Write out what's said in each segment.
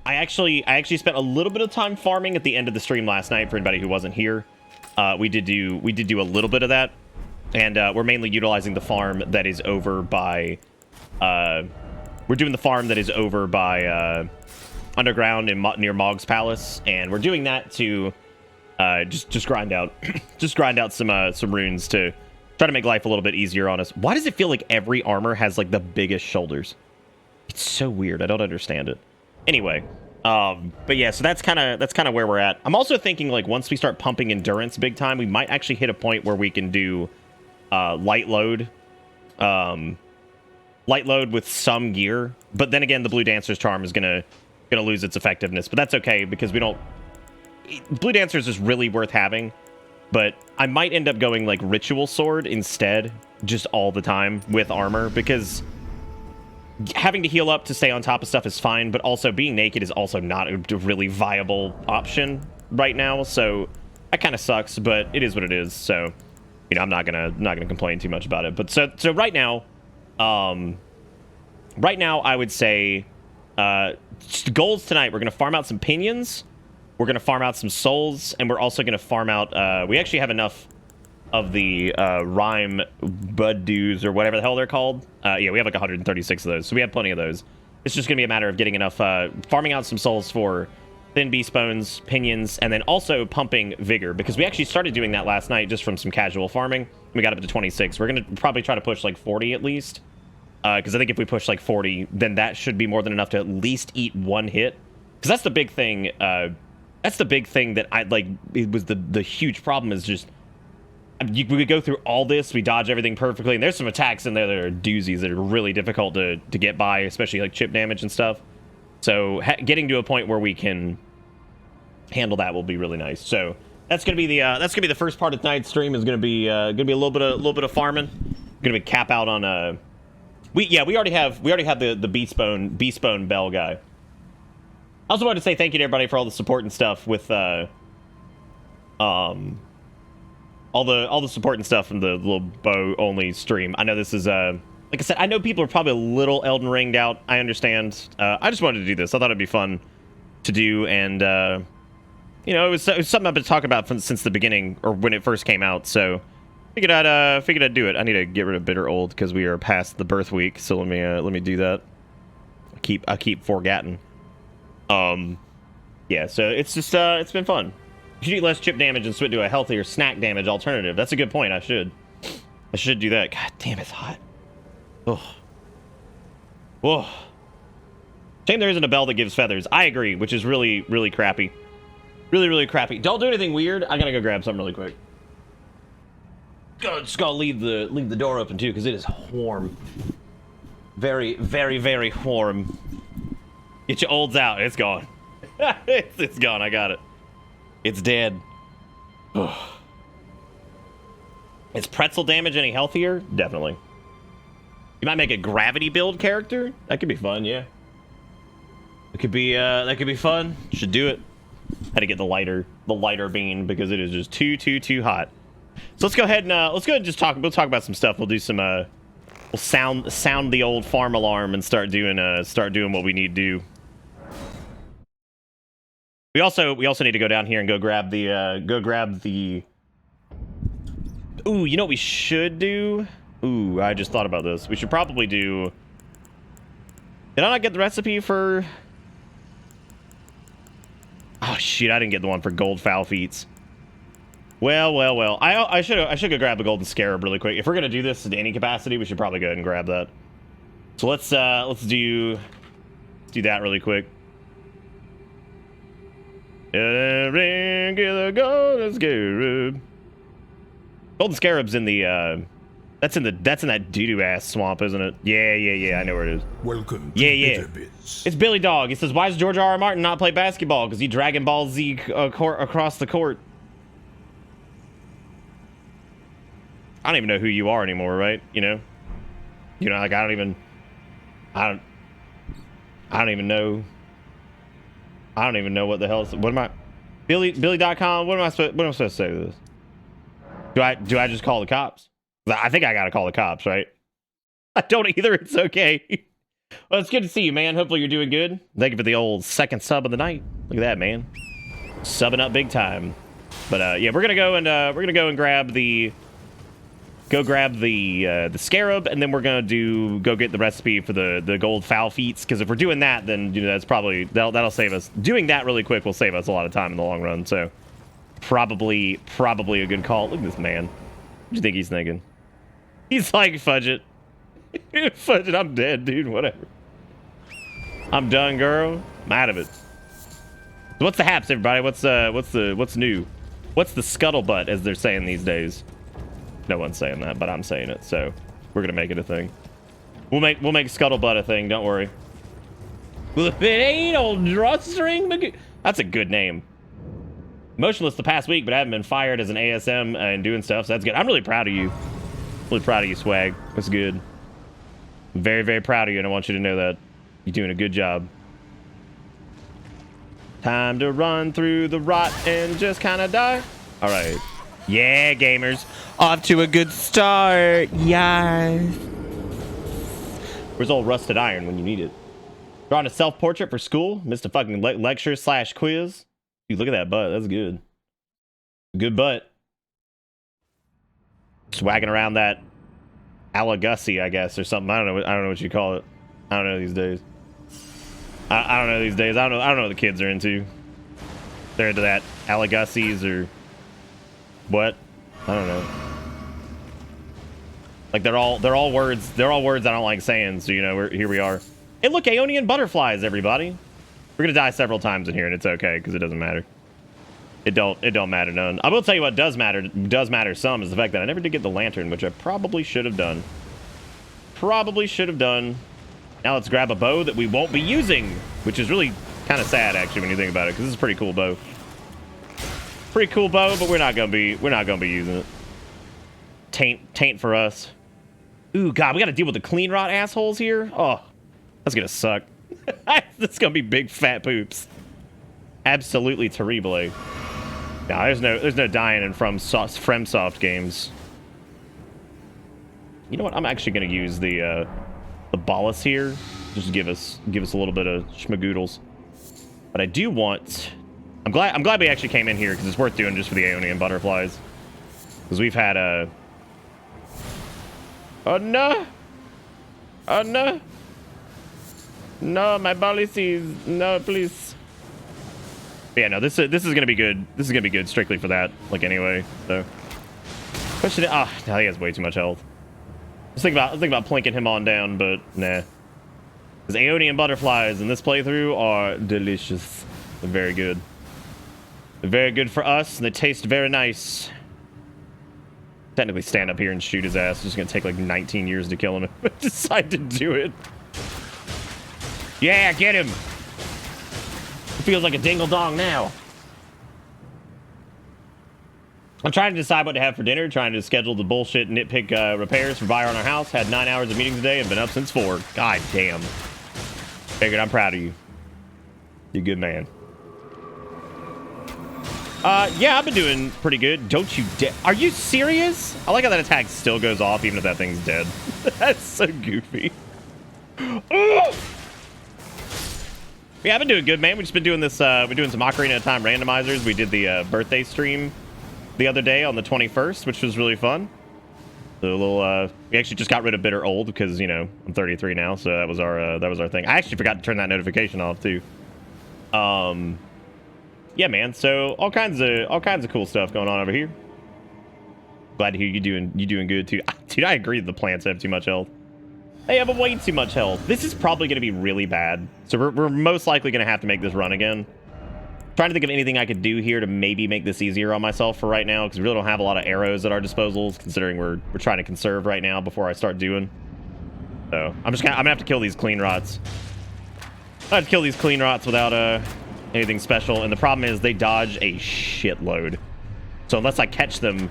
I actually spent a little bit of time farming at the end of the stream last night. For anybody who wasn't here, we did do a little bit of that, and we're mainly utilizing the farm that is over by. We're doing the farm that is over by underground in near Mog's Palace, and we're doing that to just grind out some runes to try to make life a little bit easier on us. Why does it feel like every armor has like the biggest shoulders? It's so weird. I don't understand it. Anyway, but yeah, so that's kind of where we're at. I'm also thinking like once we start pumping endurance big time, we might actually hit a point where we can do light load with some gear. But then again, the Blue Dancer's Charm is gonna lose its effectiveness. But that's okay because we don't. Blue Dancer's is really worth having, but I might end up going like Ritual Sword instead, just all the time with armor, because having to heal up to stay on top of stuff is fine, but also being naked is also not a really viable option right now. So that kind of sucks, but it is what it is. So, you know, I'm not gonna complain too much about it. But so right now, I would say goals tonight. We're gonna farm out some pinions. We're gonna farm out some souls, and we're also gonna farm out. We actually have enough of the rhyme bud dews or whatever the hell they're called. Yeah, we have like 136 of those, so we have plenty of those. It's just gonna be a matter of getting enough, farming out some souls for thin beast bones, pinions, and then also pumping vigor, because we actually started doing that last night just from some casual farming. We got up to 26. We're gonna probably try to push like 40 at least, because I think if we push like 40, then that should be more than enough to at least eat one hit. Because that's the big thing. That's the big thing that I like. It was the huge problem is just. We go through all this, we dodge everything perfectly, and there's some attacks in there that are doozies that are really difficult to get by, especially like chip damage and stuff. So getting to a point where we can handle that will be really nice. So that's gonna be the first part of tonight's stream. Is gonna be a little bit of farming. Gonna be cap out on we already have the beast bone bell guy. I also wanted to say thank you to everybody for all the support and stuff with all the support and stuff from the little bow only stream. I know this is like I said, I know people are probably a little Elden Ringed out. I understand. I just wanted to do this. I thought it'd be fun to do, and you know, it was something I've been talking about since the beginning, or when it first came out. So figured I'd do it. I need to get rid of bitter old because we are past the birth week. So let me do that. I keep forgetting. Yeah. So it's just it's been fun. You should eat less chip damage and switch to a healthier snack damage alternative. That's a good point. I should do that. God damn, it's hot. Oh. Whoa. Shame there isn't a bell that gives feathers. I agree, which is really, really crappy. Really, really crappy. Don't do anything weird. I gotta go grab something really quick. Just gotta leave the door open too, because it is warm. Very, very, very warm. Get your olds out. It's gone. It's gone. I got it. It's dead. Is pretzel damage any healthier? Definitely. You might make a gravity build character. That could be fun, yeah. It could be that could be fun. Should do it. Had to get the lighter bean because it is just too hot. So let's go ahead and just talk. We'll talk about some stuff. We'll do some we'll sound the old farm alarm and start doing what we need to do. We also need to go down here and go grab the Ooh, you know what we should do? Ooh, I just thought about this. We should probably do. Did I not get the recipe for? Oh shit, I didn't get the one for gold foul feats. Well. I should go grab the golden scarab really quick. If we're gonna do this in any capacity, we should probably go ahead and grab that. So let's do that really quick. Ring, get a golden scarab. Golden scarab's in the that's in that doo-doo ass swamp, isn't it? Yeah. I know where it is. Welcome to Bitterbits. It's Billy Dog. He says, "Why does George R.R. Martin not play basketball? Because he Dragon Ball Z across the court." I don't even know who you are anymore, right? You know, like I don't even know what the hell. What am I? Billy.com. What am I supposed to say to this? Do I just call the cops? I think I gotta call the cops, right? I don't either. It's okay. Well, it's good to see you, man. Hopefully you're doing good. Thank you for the old second sub of the night. Look at that, man. Subbing up big time. But yeah, we're gonna go and grab the scarab, and then we're gonna go get the recipe for the gold fowl feats. Because if we're doing that, then that's probably that'll save us. Doing that really quick will save us a lot of time in the long run. So probably a good call. Look at this man. What do you think he's thinking? He's like, fudge it. Fudge it, I'm dead, dude. Whatever. I'm done, girl. I'm out of it. So what's the haps, everybody? What's new? What's the scuttlebutt, as they're saying these days? No one's saying that, but I'm saying it, so we're gonna make it a thing. We'll make scuttlebutt a thing. Don't worry. Well, if it ain't old drawstring, that's a good name. Motionless the past week, but I haven't been fired as an ASM and doing stuff, so that's good. I'm really proud of you. Really proud of you, Swag. That's good. I'm very, very proud of you, and I want you to know that. You're doing a good job. Time to run through the rot and just kind of die. All right. Yeah, gamers. Off to a good start. Yes. Where's old rusted iron when you need it? Drawing a self-portrait for school? Missed a fucking lecture / quiz? Dude, look at that butt. That's good. Good butt. Swagging around that Alagussi, I guess, or something. I don't know what you call it. I don't know these days. I don't know these days. I don't know what the kids are into. They're into that Alagussis or what? I don't know. Like they're all words. They're all words I don't like saying. So here we are. Hey, look, Aeonian butterflies, everybody. We're gonna die several times in here, and it's okay because it doesn't matter. It don't matter none. I will tell you what does matter some is the fact that I never did get the lantern, which I probably should have done. Now let's grab a bow that we won't be using, which is really kind of sad actually when you think about it, because this is a pretty cool bow. Pretty cool bow, but we're not gonna be using it. Taint for us. Ooh, God, we got to deal with the clean rot assholes here. Oh, that's gonna suck. That's gonna be big fat poops. Absolutely terrible. Nah, there's no dying in FromSoft games. You know what? I'm actually gonna use the bolus here, just to give us a little bit of schmagoodles. But I do want. I'm glad we actually came in here because it's worth doing just for the Aeonian butterflies. Because we've had a. Oh no! Oh no! No, my policies. No, please. But yeah, no. This is gonna be good. This is gonna be good strictly for that. Like anyway. So. Question. Ah, oh, no, he has way too much health. Let's think about plinking him on down, but nah. Because Aeonian butterflies in this playthrough are delicious. They're very good. They're very good for us, and they taste very nice. Technically stand up here and shoot his ass. It's just gonna take like 19 years to kill him if I decide to do it. Yeah, get him! It feels like a dingle-dong now. I'm trying to decide what to have for dinner, trying to schedule the bullshit nitpick repairs for Buyer on our house. Had 9 hours of meetings today and been up since 4. God damn. Figured I'm proud of you. You're a good man. Yeah, I've been doing pretty good. Don't you dare. Are you serious? I like how that attack still goes off even if that thing's dead. That's so goofy. Yeah, I've been doing good, man. We've just been doing this, we're doing some Ocarina of Time randomizers. We did the birthday stream the other day on the 21st, which was really fun. The little, we actually just got rid of Bitter Old because, I'm 33 now, so that was our thing. I actually forgot to turn that notification off too. Yeah, man. So all kinds of cool stuff going on over here. Glad to hear you doing good too. Dude, I agree that the plants have too much health. They have way too much health. This is probably going to be really bad. So we're most likely going to have to make this run again. Trying to think of anything I could do here to maybe make this easier on myself for right now, because we really don't have a lot of arrows at our disposals, considering we're trying to conserve right now before I start doing. So I'm gonna have to kill these clean rots. I have to kill these clean rots without anything special, and the problem is they dodge a shitload. So unless I catch them,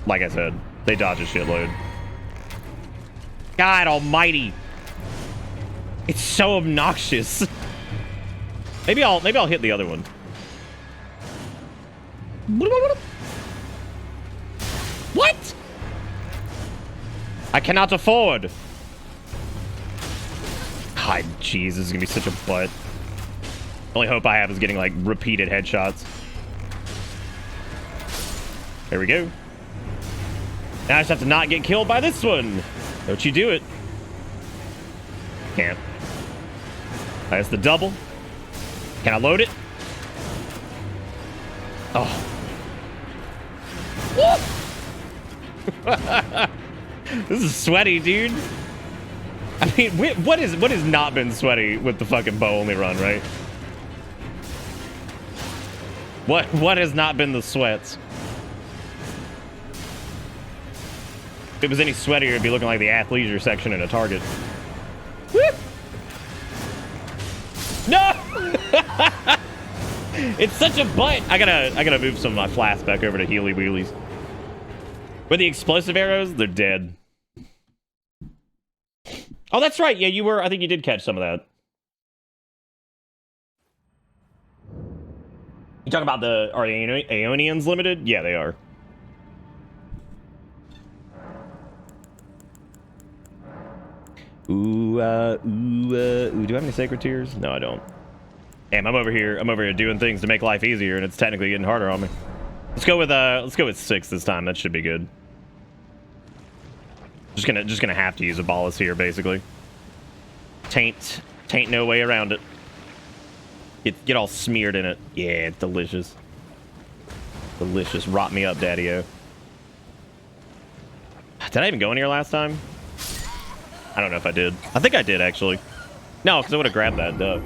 like I said, they dodge a shitload. God almighty. It's so obnoxious. Maybe I'll hit the other one. What? I cannot afford. God, jeez, this is gonna be such a butt. Only hope I have is getting, like, repeated headshots. There we go. Now I just have to not get killed by this one. Don't you do it. Can't. That's the double. Can I load it? Oh. This is sweaty, dude. I mean, what has not been sweaty with the fucking bow only run, right? What has not been the sweats? If it was any sweatier, it'd be looking like the athleisure section in a Target. Whoop! No! It's such a butt. I gotta move some of my flasks back over to Healy Wheelies. With the explosive arrows, they're dead. Oh, that's right. Yeah, you were. I think you did catch some of that. You talking about are the Aeonians limited? Yeah, they are. Ooh, do I have any sacred tears? No, I don't. Damn, I'm over here doing things to make life easier, and it's technically getting harder on me. Let's go with 6 this time. That should be good. Just gonna have to use a Bolus here, basically. Taint no way around it. Get all smeared in it. Yeah, it's delicious. Delicious. Rot me up, Daddy-o. Did I even go in here last time? I don't know if I did. I think I did, actually. No, because I would have grabbed that. Duh.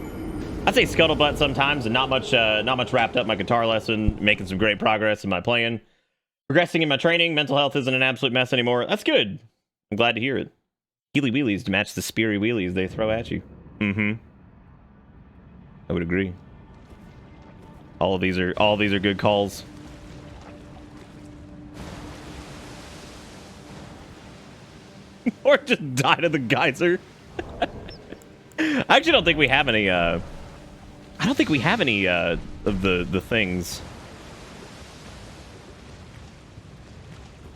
I'd say scuttlebutt sometimes, and not much wrapped up in my guitar lesson. Making some great progress in my playing. Progressing in my training. Mental health isn't an absolute mess anymore. That's good. I'm glad to hear it. Healy wheelies to match the speary wheelies they throw at you. Mm-hmm. I would agree. All of these are good calls. Or just die to the geyser. I actually don't think we have any I don't think we have any of the things.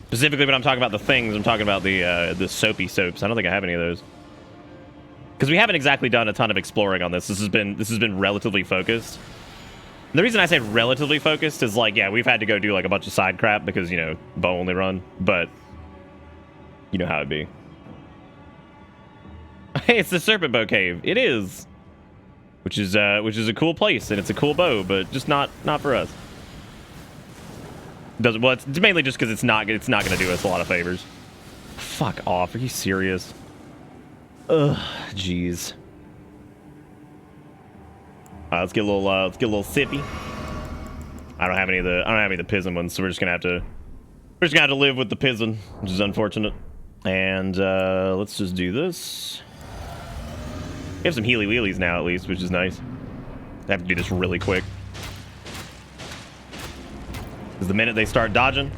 Specifically when I'm talking about the things, I'm talking about the soapy soaps. I don't think I have any of those. Because we haven't exactly done a ton of exploring on this. This has been relatively focused. And the reason I say relatively focused is like, yeah, we've had to go do like a bunch of side crap because, you know, bow only run, but you know how it'd be. Hey, it's the Serpent Bow Cave. It is. Which is a cool place, and it's a cool bow, but just not for us. Well, it's mainly just because it's not going to do us a lot of favors. Fuck off! Are you serious? Ugh, jeez. Let's get a little sippy. I don't have any of the Pizen ones, so we're just gonna have to live with the Pizen, which is unfortunate. And let's just do this. We have some Healy Wheelies now, at least, which is nice. I have to do this really quick. Because the minute they start dodging...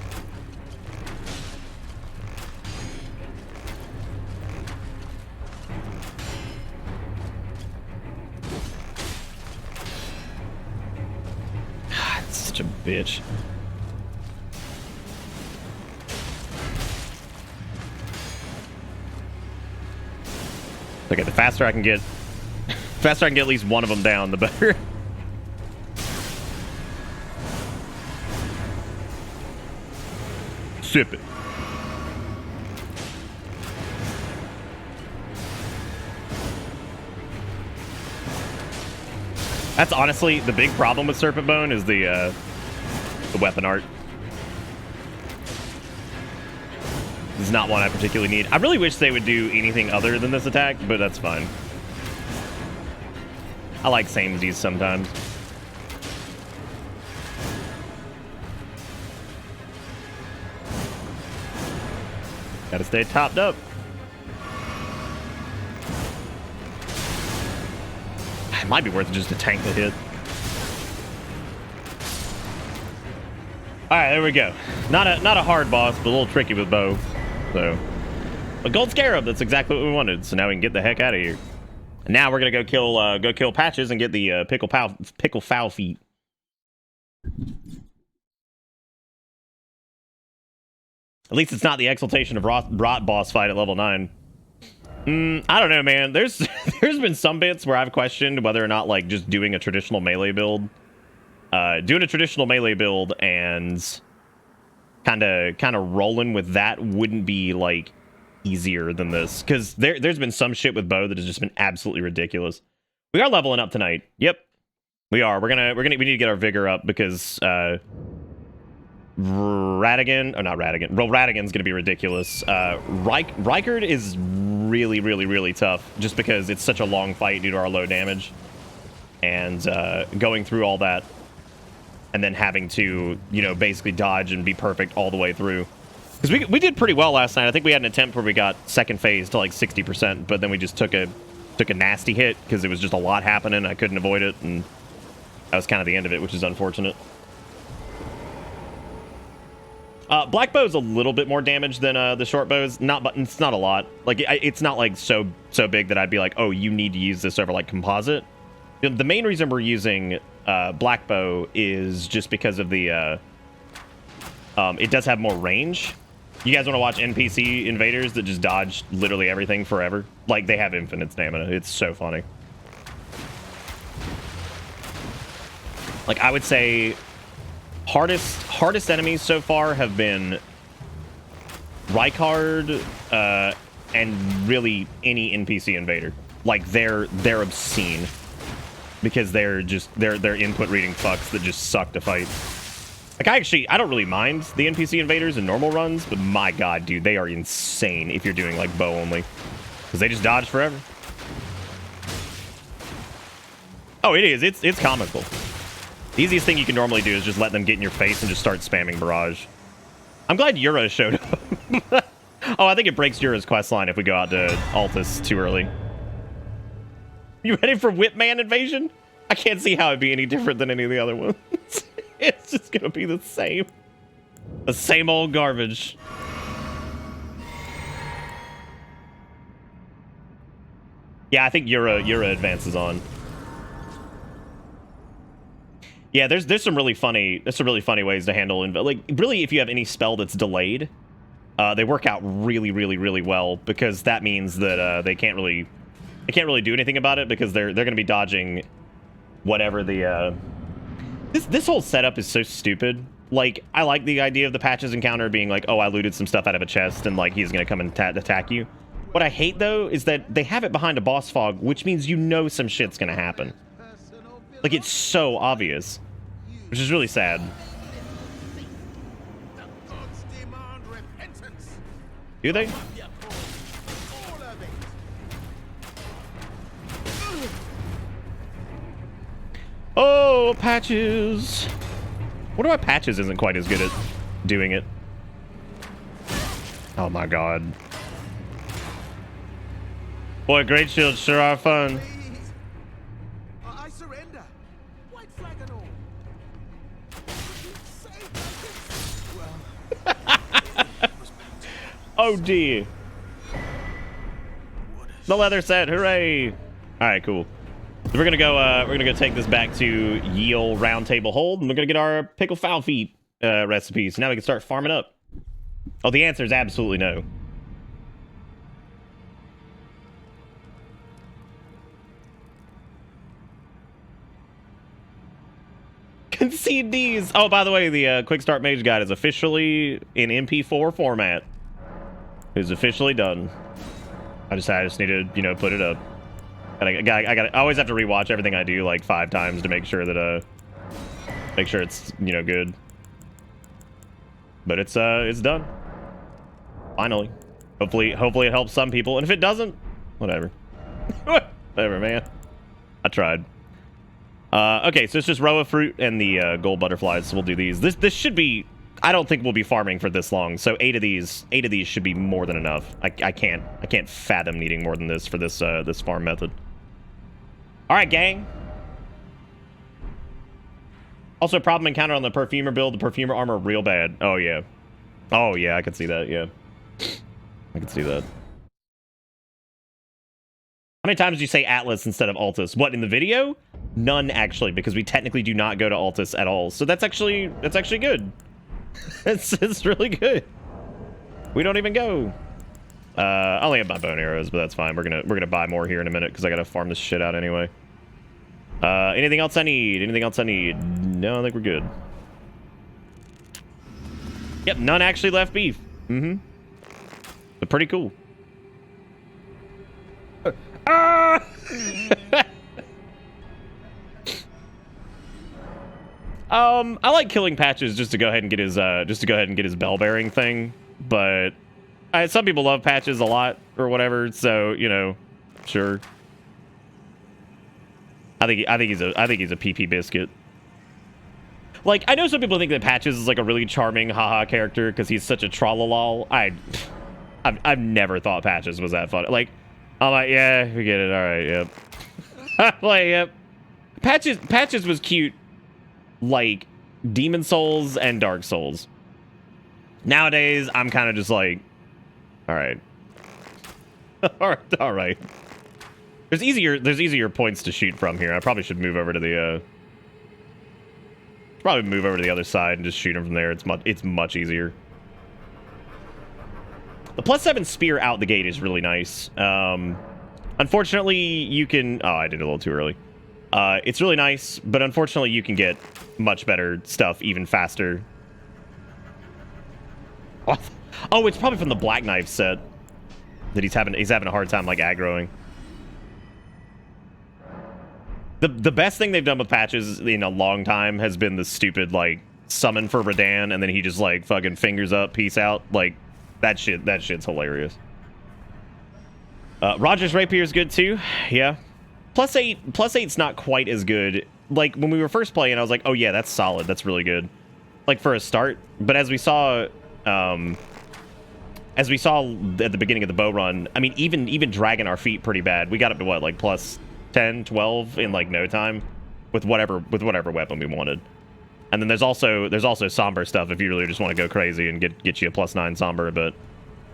It's such a bitch. Okay, the faster I can get at least one of them down, the better. Sip it. That's honestly the big problem with Serpent Bone is the weapon art. This is not one I particularly need. I really wish they would do anything other than this attack, but that's fine. I like samesies sometimes. Gotta stay topped up. It might be worth it just to tank the hit. Alright, there we go. Not a hard boss, but a little tricky with bow. So, a gold scarab, that's exactly what we wanted. So now we can get the heck out of here. And now we're gonna go kill Patches and get the pickle foul feet. At least it's not the exaltation of rot boss fight at level 9. I don't know, man. There's there's been some bits where I've questioned whether or not like just doing a traditional melee build, and kind of rolling with that wouldn't be like easier than this, because there's been some shit with bow that has just been absolutely ridiculous. We are leveling up tonight. Yep, we are. We need to get our vigor up because Radigan's gonna be ridiculous. Rykard is really tough just because it's such a long fight due to our low damage, and going through all that and then having to, you know, basically dodge and be perfect all the way through. Because we did pretty well last night. I think we had an attempt where we got second phase to like 60%, but then we just took a nasty hit because it was just a lot happening. I couldn't avoid it, and that was kind of the end of it, which is unfortunate. Black bow's a little bit more damage than the short bows. But it's not a lot. Like it's not like so big that I'd be like, oh, you need to use this over like composite. The main reason we're using black bow is just because of the it does have more range. You guys want to watch NPC invaders that just dodge literally everything forever? Like, they have infinite stamina. It's so funny. Like, I would say hardest enemies so far have been Rykard and really any NPC invader. Like, they're obscene because they're input reading fucks that just suck to fight. Like, I don't really mind the NPC invaders in normal runs, but my god, dude, they are insane if you're doing, like, bow only. Because they just dodge forever. Oh, it is. It's comical. The easiest thing you can normally do is just let them get in your face and just start spamming barrage. I'm glad Yura showed up. Oh, I think it breaks Yura's questline if we go out to Altus too early. You ready for Whipman invasion? I can't see how it'd be any different than any of the other ones. It's just gonna be the same. The same old garbage. Yeah, I think Yura advances on. Yeah, there's some really funny ways to handle, like, really, if you have any spell that's delayed, they work out really well, because that means that they can't really do anything about it, because they're going to be dodging whatever the this whole setup is so stupid. Like, I like the idea of the patches encounter being like, oh, I looted some stuff out of a chest and like he's going to come and attack you. What I hate though is that they have it behind a boss fog, which means you know some shit's going to happen. Like, it's so obvious, which is really sad. Do they? Oh, Patches. Wonder why Patches isn't quite as good at doing it. Oh my god. Boy, great shields sure are fun. I surrender. White flag and all. Oh dear. The leather set, hooray! All right, cool. So we're gonna go take this back to Ye Olde Round Table Hold, and we're gonna get our pickle fowl feet recipes. So now we can start farming up. Oh, the answer is absolutely no. Concede these. Oh, by the way, the Quick Start Mage Guide is officially in MP4 format. It's officially done. I just need to, you know, put it up. And I always have to rewatch everything I do like 5 times to make sure that it's, you know, good. But it's done. Finally. Hopefully it helps some people, and if it doesn't, whatever. Whatever, man. I tried. Okay, so it's just Roa fruit and the gold butterflies. So we'll do these. This should be. I don't think we'll be farming for this long. So 8 of these should be more than enough. I can't fathom needing more than this for this this farm method. All right, gang. Also, problem encountered on the perfumer build. The perfumer armor real bad. Oh yeah. Oh yeah, I can see that. Yeah, I can see that. How many times do you say Atlas instead of Altus? What, in the video? None, actually, because we technically do not go to Altus at all. So that's actually good. It's really good. We don't even go. I only have my bone arrows, but that's fine. We're gonna buy more here in a minute because I gotta farm this shit out anyway. Anything else I need? Anything else I need? No, I think we're good. Yep, none actually left beef. Mm-hmm. But pretty cool. Ah! I like killing Patches just to go ahead and get his bell bearing thing, but some people love Patches a lot or whatever, so you know, sure. I think he's a PP biscuit. Like, I know some people think that Patches is like a really charming haha character because he's such a trollolol. I've never thought Patches was that fun. Like, I'm like, yeah, we get it. All right, yep. Like, yep. Patches was cute, like Demon Souls and Dark Souls. Nowadays, I'm kind of just like, all right, all right. There's easier points to shoot from here. I probably should move over to the other side and just shoot him from there. It's much easier. The +7 spear out the gate is really nice. Unfortunately, you can... Oh, I did it a little too early. It's really nice, but unfortunately, you can get much better stuff even faster. What? Oh, it's probably from the Black Knife set that he's having a hard time like aggroing. The best thing they've done with Patches in a long time has been the stupid like summon for Radan, and then he just like fucking fingers up, peace out. Like that shit's hilarious. Roger's Rapier is good too. Yeah. +8's not quite as good. Like when we were first playing, I was like, oh yeah, that's solid. That's really good. Like for a start. But as we saw at the beginning of the bow run, I mean, even dragging our feet pretty bad. We got up to what, like +10, 12 in like no time with whatever weapon we wanted. And then there's also somber stuff if you really just want to go crazy and get you a +9 somber. But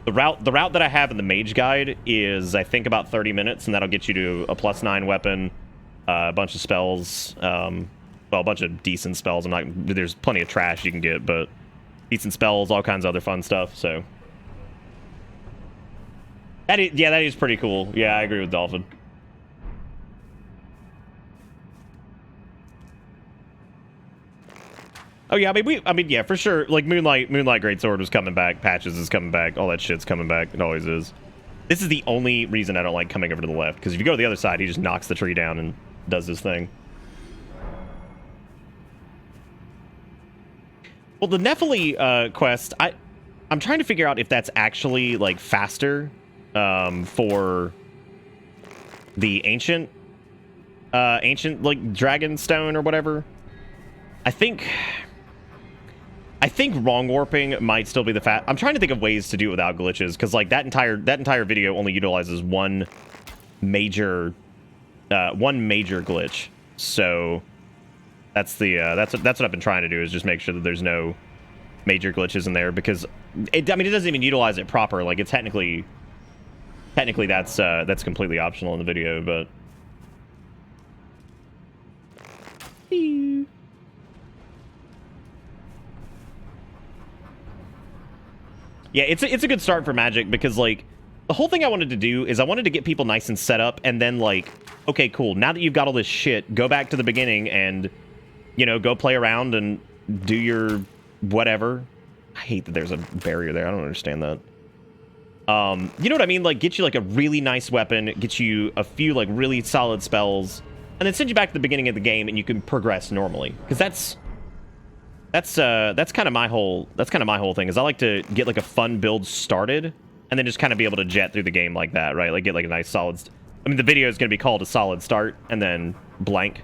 the route that I have in the mage guide is I think about 30 minutes, and that'll get you to a +9 weapon, a bunch of spells, well, a bunch of decent spells. There's plenty of trash you can get, but decent spells, all kinds of other fun stuff. So that is pretty cool. Yeah, I agree with Dolphin. Oh yeah, I mean, yeah, for sure. Like Moonlight Greatsword was coming back. Patches is coming back. All that shit's coming back. It always is. This is the only reason I don't like coming over to the left, because if you go to the other side, he just knocks the tree down and does his thing. Well, the Nephili quest, I'm trying to figure out if that's actually like faster for the ancient like dragon stone or whatever. I think wrong warping might still be the I'm trying to think of ways to do it without glitches, because like that entire video only utilizes one major glitch. So that's what I've been trying to do, is just make sure that there's no major glitches in there, because it doesn't even utilize it proper. Like it's technically that's completely optional in the video, but yeah, it's a good start for Magic, because like the whole thing I wanted to do is I wanted to get people nice and set up, and then like, okay, cool, now that you've got all this shit, go back to the beginning and, you know, go play around and do your whatever. I hate that there's a barrier there. I don't understand that. You know what I mean? Like, get you like a really nice weapon, get you a few like really solid spells, and then send you back to the beginning of the game, and you can progress normally. Because that's kind of my whole thing, is I like to get like a fun build started, and then just kind of be able to jet through the game like that, right? Like get like a nice solid. I mean, the video is going to be called a solid start, and then blank.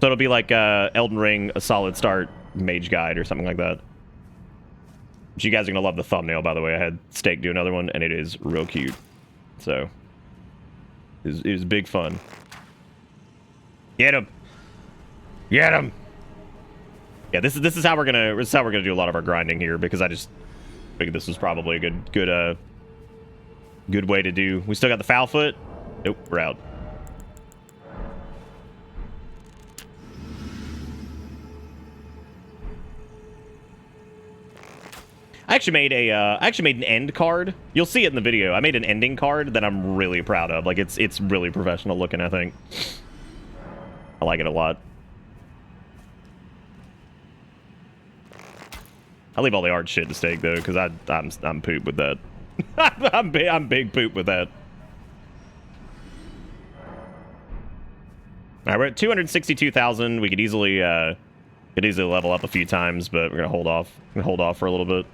So it'll be like Elden Ring, a solid start mage guide or something like that. But you guys are going to love the thumbnail, by the way. I had Steak do another one, and it is real cute. So it was big fun. Get him. Get him. Yeah, this is how we're gonna do a lot of our grinding here, because I just figured this was probably a good way to do. We still got the foul foot. Nope, we're out. I I actually made an end card. You'll see it in the video. I made an ending card that I'm really proud of. Like it's really professional looking, I think. I like it a lot. I leave all the art shit to stake though, because I'm poop with that. I'm big poop with that. All right, we're at 262,000. We could easily level up a few times, but we're gonna hold off. For a little bit.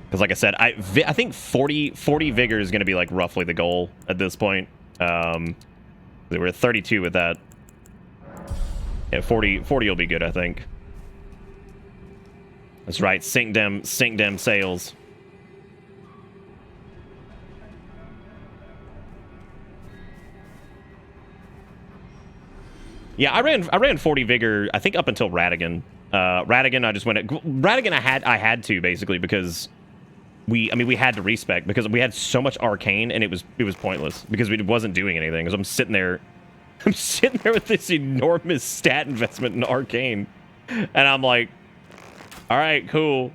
Because, like I said, I think 40 vigor is gonna be like roughly the goal at this point. We're at 32 with that. Yeah, 40 will be good, I think. That's right. Sink them sails. Yeah, I ran 40 vigor, I think up until Radigan. Radigan, I just went at Radigan. I had to basically because we had to respec because we had so much arcane and it was pointless because it wasn't doing anything. Because I'm sitting there with this enormous stat investment in arcane, and I'm like, all right, cool,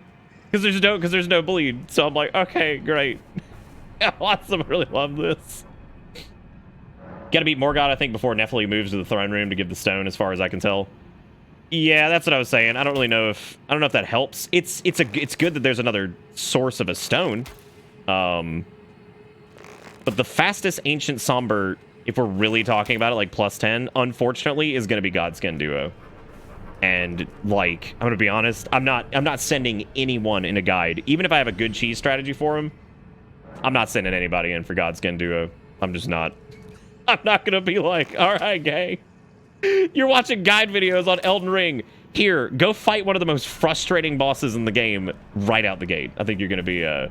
because there's no bleed. So I'm like, okay, great. Lots of really love this. Gotta beat Morgott, I think, before Nephili moves to the throne room to give the stone, as far as I can tell. Yeah, that's what I was saying. I don't know if that helps. It's good that there's another source of a stone. But the fastest Ancient Somber, if we're really talking about it, like plus 10, unfortunately, is gonna be Godskin Duo. And like, I'm gonna be honest, I'm not sending anyone in a guide, even if I have a good cheese strategy for him. I'm not sending anybody in for Godskin Duo. I'm just not. I'm not gonna be like, all right, gay. You're watching guide videos on Elden Ring. Here, go fight one of the most frustrating bosses in the game right out the gate. I think you're gonna be I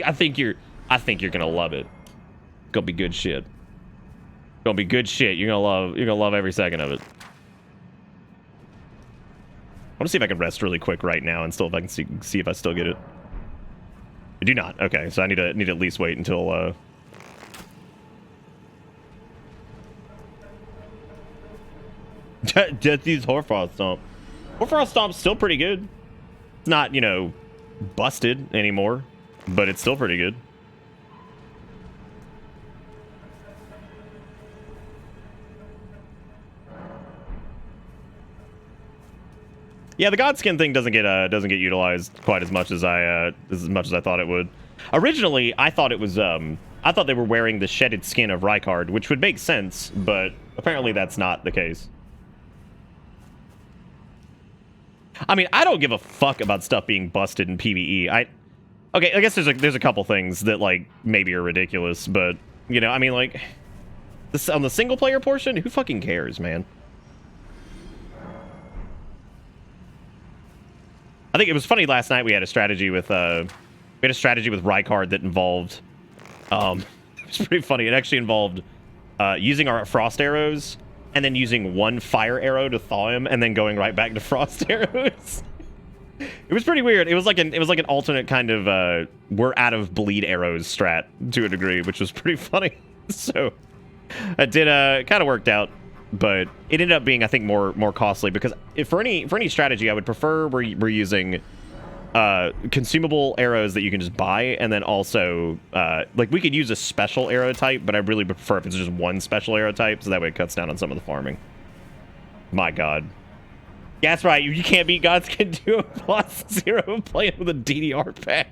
think you're gonna love it. Gonna be good shit. Gonna be good shit. You're gonna love every second of it. I want to see if I can rest really quick right now and still if I can see if I still get it. I do not. Okay, so I need to at least wait until just use Hoarfrost Stomp. Hoarfrost Stomp's still pretty good. It's not, you know, busted anymore, but it's still pretty good. Yeah, the Godskin thing doesn't get utilized quite as much as I thought it would. Originally, I thought it was I thought they were wearing the shedded skin of Rykard, which would make sense, but apparently that's not the case. I mean, I don't give a fuck about stuff being busted in PvE. Okay, I guess there's a couple things that like maybe are ridiculous, but you know, I mean, like this on the single player portion, who fucking cares, man? I think it was funny last night. We had a strategy with Rykard that involved. It was pretty funny. It actually involved using our frost arrows and then using one fire arrow to thaw him, and then going right back to frost arrows. It was pretty weird. It was like an alternate kind of we're out of bleed arrows strat to a degree, which was pretty funny. So it did kind of worked out. But it ended up being, I think, more costly because for any strategy, I would prefer we're using consumable arrows that you can just buy, and then also like we could use a special arrow type, but I really prefer if it's just one special arrow type, so that way it cuts down on some of the farming. My God, yeah, that's right. You can't beat Godskin Duo +0 playing with a DDR pad.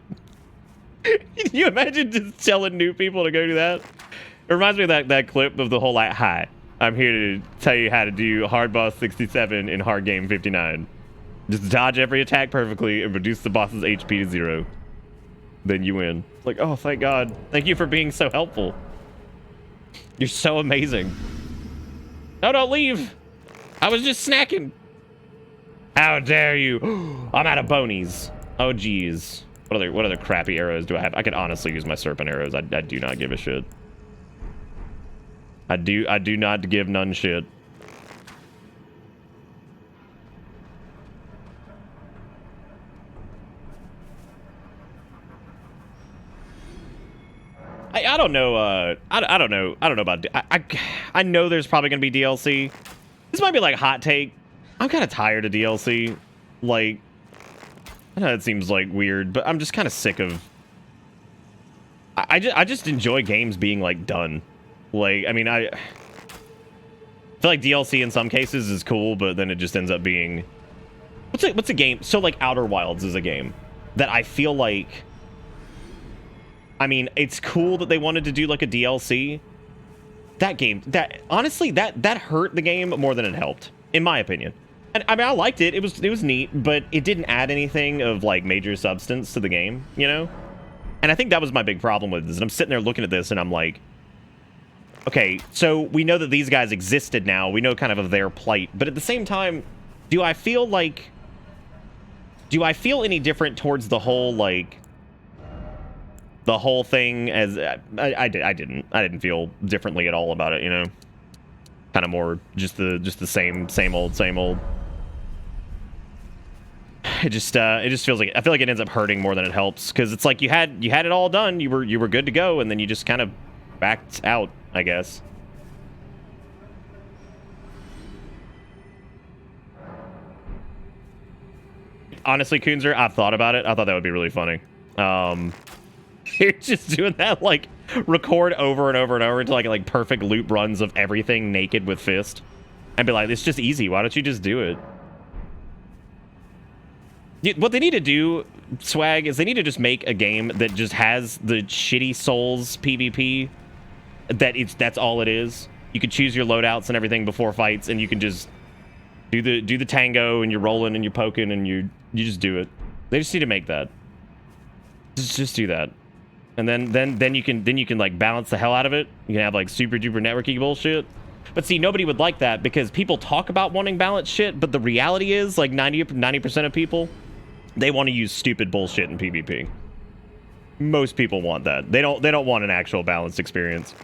Can you imagine just telling new people to go do that? It reminds me of that clip of the whole like, hi. I'm here to tell you how to do Hard Boss 67 in Hard Game 59. Just dodge every attack perfectly and reduce the boss's HP to 0. Then you win. It's like, oh, thank God. Thank you for being so helpful. You're so amazing. No, don't leave. I was just snacking. How dare you? I'm out of bonies. Oh, geez. What other crappy arrows do I have? I could honestly use my serpent arrows. I do not give a shit. I do not give none shit. I don't know. I don't know about. I know there's probably gonna be DLC. This might be like hot take, I'm kind of tired of DLC. Like, I know it seems like weird, but I'm just kind of sick of. I just enjoy games being like done. Like, I mean, I feel like DLC in some cases is cool, but then it just ends up being what's a game? So like Outer Wilds is a game that I feel like. I mean, it's cool that they wanted to do like a DLC. That game, that honestly, that hurt the game more than it helped, in my opinion. And I mean, I liked it. It was neat, but it didn't add anything of like major substance to the game, you know? And I think that was my big problem with this. And I'm sitting there looking at this and I'm like, okay, so we know that these guys existed now. We know kind of their plight. But at the same time, do I feel any different towards the whole, like, the whole thing as I didn't feel differently at all about it, you know? Kind of more just the same old. It just feels like, I feel like it ends up hurting more than it helps, because it's like you had it all done, you were good to go, and then you just kind of backed out, I guess. Honestly, Kunzer, I've thought about it. I thought that would be really funny. You're just doing that, like, record over and over and over until like perfect loop runs of everything naked with Fist, and be like, it's just easy. Why don't you just do it? What they need to do, Swag, is they need to just make a game that just has the shitty Souls PvP. That's all it is. You can choose your loadouts and everything before fights, and you can just do the tango, and you're rolling and you're poking, and you just do it. They just need to make that. Just do that. And then you can like balance the hell out of it. You can have like super duper networky bullshit. But see, nobody would like that, because people talk about wanting balanced shit, but the reality is like 90% of people, they want to use stupid bullshit in PvP. Most people want that. They don't want an actual balanced experience.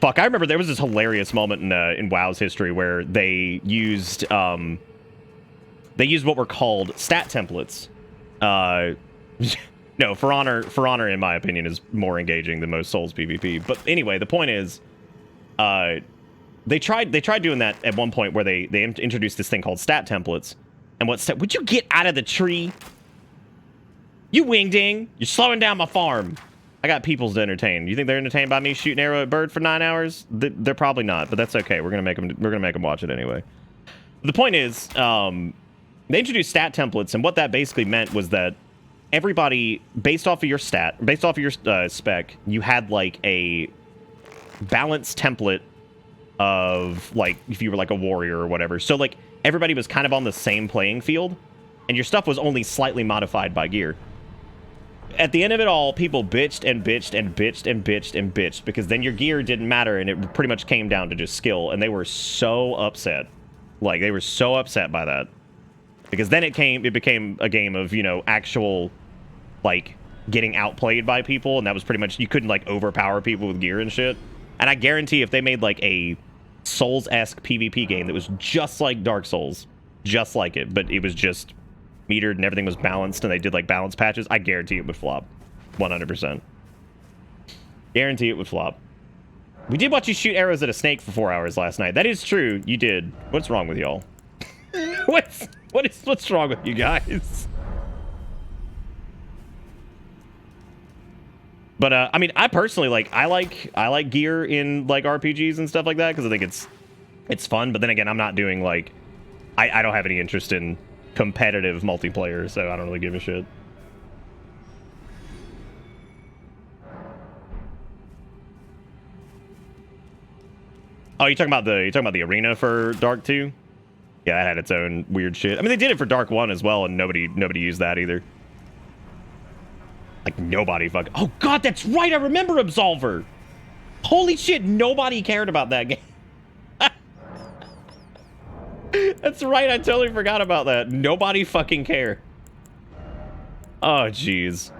Fuck, I remember there was this hilarious moment in WoW's history where they used what were called stat templates. No, For Honor, in my opinion, is more engaging than most Souls PvP. But anyway, the point is, they tried doing that at one point where they introduced this thing called stat templates. And would you get out of the tree? You wingding! You're slowing down my farm. I got peoples to entertain. You think they're entertained by me shooting arrow at bird for 9 hours? They're probably not, but that's okay. We're gonna make them watch it anyway. The point is, they introduced stat templates, and what that basically meant was that everybody, based off of your spec, you had like a balanced template of like if you were like a warrior or whatever. So like everybody was kind of on the same playing field, and your stuff was only slightly modified by gear. At the end of it all, people bitched because then your gear didn't matter, and it pretty much came down to just skill, and they were so upset. Like, they were so upset by that. Because then it became a game of, you know, actual, like, getting outplayed by people, and that was pretty much, you couldn't, like, overpower people with gear and shit. And I guarantee if they made, like, a Souls-esque PvP game that was just like Dark Souls, just like it, but it was just metered and everything was balanced, and they did, like, balance patches, I guarantee it would flop. 100%. Guarantee it would flop. We did watch you shoot arrows at a snake for 4 hours last night. That is true. You did. What's wrong with y'all? What's wrong with you guys? But I mean, I personally I like gear in like RPGs and stuff like that, because I think it's fun. But then again, I'm not doing like I don't have any interest in competitive multiplayer, so I don't really give a shit. Oh, you're talking about the arena for Dark 2? Yeah, that had its own weird shit. I mean, they did it for Dark 1 as well, and nobody used that either. Like, nobody fucking... Oh, God, that's right! I remember Absolver! Holy shit, nobody cared about that game. That's right, I totally forgot about that. Nobody fucking cared. Oh, jeez.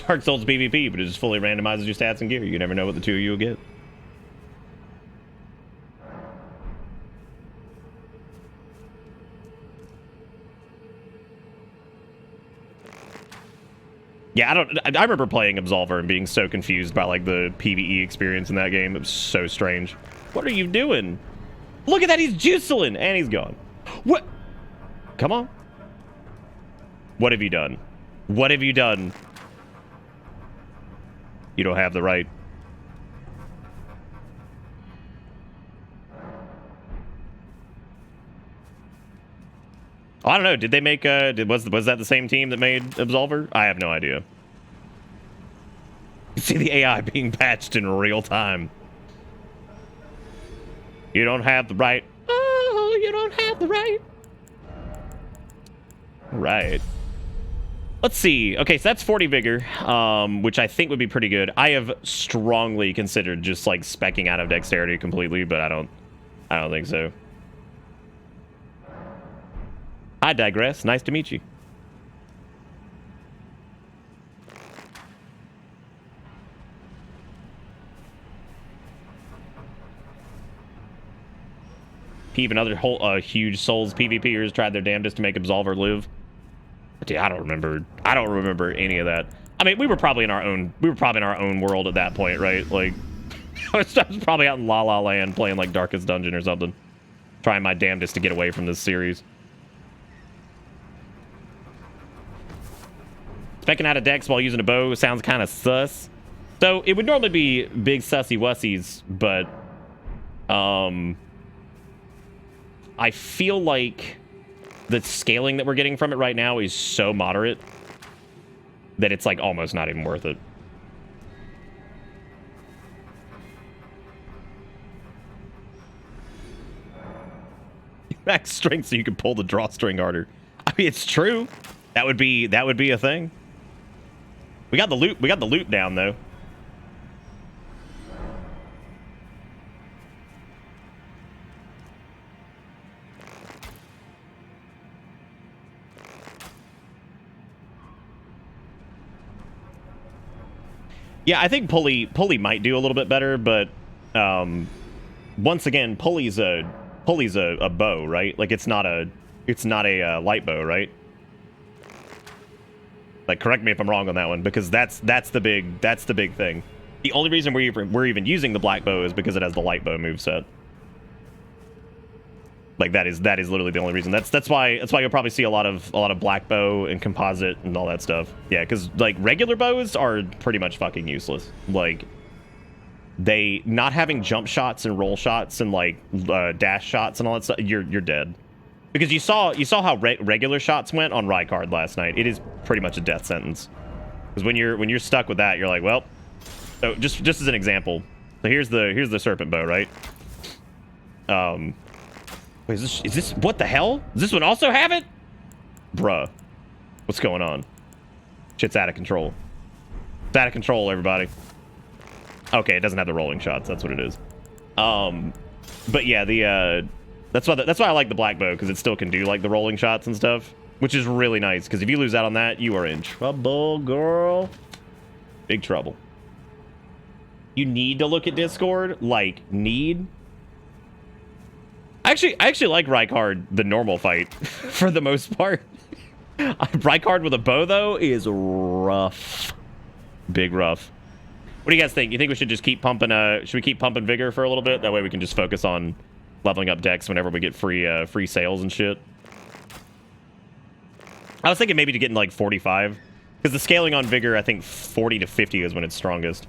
Dark Souls PvP, but it just fully randomizes your stats and gear. You never know what the two of you will get. Yeah, I remember playing Absolver and being so confused by like the PvE experience in that game. It was so strange. What are you doing? Look at that, he's juicing and he's gone. What? Come on. What have you done? What have you done? You don't have the right. I don't know. Did they make was that the same team that made Absolver? I have no idea. You see the AI being patched in real time. You don't have the right. Oh, you don't have the right. Right. Let's see. Okay, so that's 40 vigor, which I think would be pretty good. I have strongly considered just like specking out of dexterity completely, but I don't think so. I digress. Nice to meet you. Even other whole huge Souls PvPers tried their damnedest to make Absolver live. Dude, I don't remember any of that. I mean, we were probably in our own world at that point, right? Like, I was probably out in La La Land playing like Darkest Dungeon or something, trying my damnedest to get away from this series. Specking out of dex while using a bow sounds kind of sus. So it would normally be big sussy wussies, but I feel like the scaling that we're getting from it right now is so moderate that it's like almost not even worth it. Max strength so you can pull the drawstring harder. I mean, it's true. That would be a thing. We got the loot down though. Yeah, I think pulley might do a little bit better, but once again, pulley's a bow, right? Like it's not a light bow, right? Like, correct me if I'm wrong on that one, because that's the big thing. The only reason we're even using the black bow is because it has the light bow moveset. Like that is literally the only reason. That's why you'll probably see a lot of black bow and composite and all that stuff. Yeah, because like regular bows are pretty much fucking useless. Like they not having jump shots and roll shots and like dash shots and all that stuff. You're dead. Because you saw how regular shots went on Rykard last night. It is pretty much a death sentence. Because when you're stuck with that, you're like, well. So just as an example, so here's the serpent bow, right? Wait, is this what the hell? Does this one also have it? Bruh, what's going on? Shit's out of control. It's out of control, everybody. Okay, it doesn't have the rolling shots. That's what it is. But yeah, That's why I like the black bow, because it still can do like the rolling shots and stuff, which is really nice. Because if you lose out on that, you are in trouble, girl. Big trouble. You need to look at Discord, like need. I actually like Rykard the normal fight for the most part. Rykard with a bow though is rough, big rough. What do you guys think? You think we should just keep pumping? Should we keep pumping vigor for a little bit? That way we can just focus on leveling up dex whenever we get free sales and shit. I was thinking maybe to get in like 45, because the scaling on vigor, I think 40 to 50 is when it's strongest.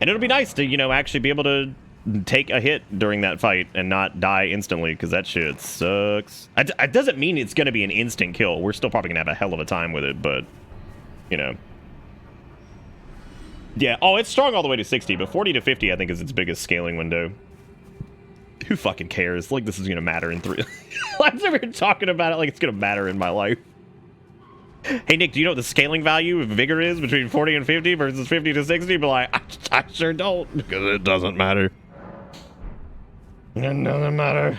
And it'll be nice to, you know, actually be able to take a hit during that fight and not die instantly, because that shit sucks. It doesn't mean it's going to be an instant kill. We're still probably going to have a hell of a time with it, but, you know. Yeah, oh, it's strong all the way to 60, but 40 to 50, I think, is its biggest scaling window. Who fucking cares? Like, this is going to matter in 3... I'm never talking about it like it's going to matter in my life. Hey, Nick, do you know what the scaling value of vigor is between 40 and 50 versus 50 to 60? But, like, I sure don't, because it doesn't matter. It doesn't matter.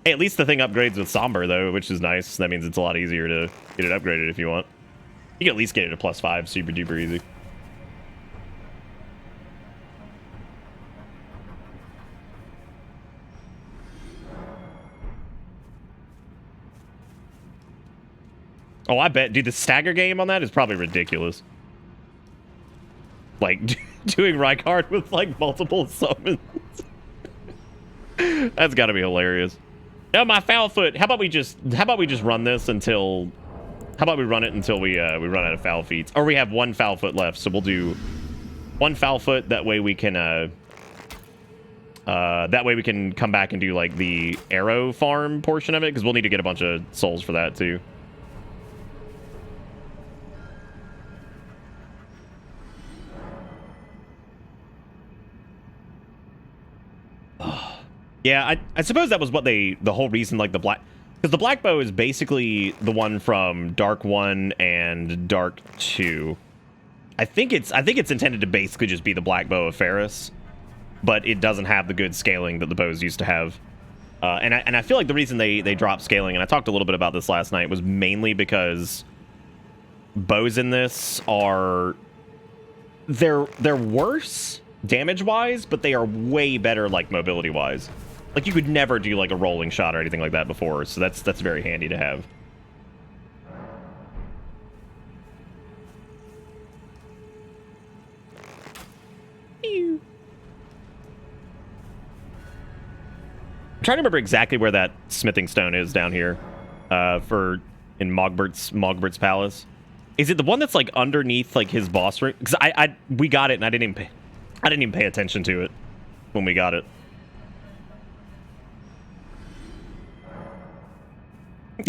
Hey, at least the thing upgrades with Somber, though, which is nice. That means it's a lot easier to get it upgraded if you want. You can at least get it to +5, super duper easy. Oh, I bet. Dude, the stagger game on that is probably ridiculous. Like, doing Rykard with, like, multiple summons. That's got to be hilarious. No, my foul foot. How about we just run this until... How about we run it until we run out of foul feet? Or we have one foul foot left, so we'll do one foul foot. That way we can come back and do, like, the arrow farm portion of it, because we'll need to get a bunch of souls for that, too. Yeah, I suppose that was what the whole reason, like, because the black bow is basically the one from Dark 1 and Dark 2. I think it's intended to basically just be the black bow of Ferris, but it doesn't have the good scaling that the bows used to have. And I feel like the reason they dropped scaling, and I talked a little bit about this last night, was mainly because bows in this they're worse damage-wise, but they are way better, like, mobility-wise. Like, you could never do, like, a rolling shot or anything like that before, so that's very handy to have. I'm trying to remember exactly where that smithing stone is down here, in Mogbert's palace. Is it the one that's, like, underneath, like, his boss room? Because we got it and I didn't even pay attention to it when we got it.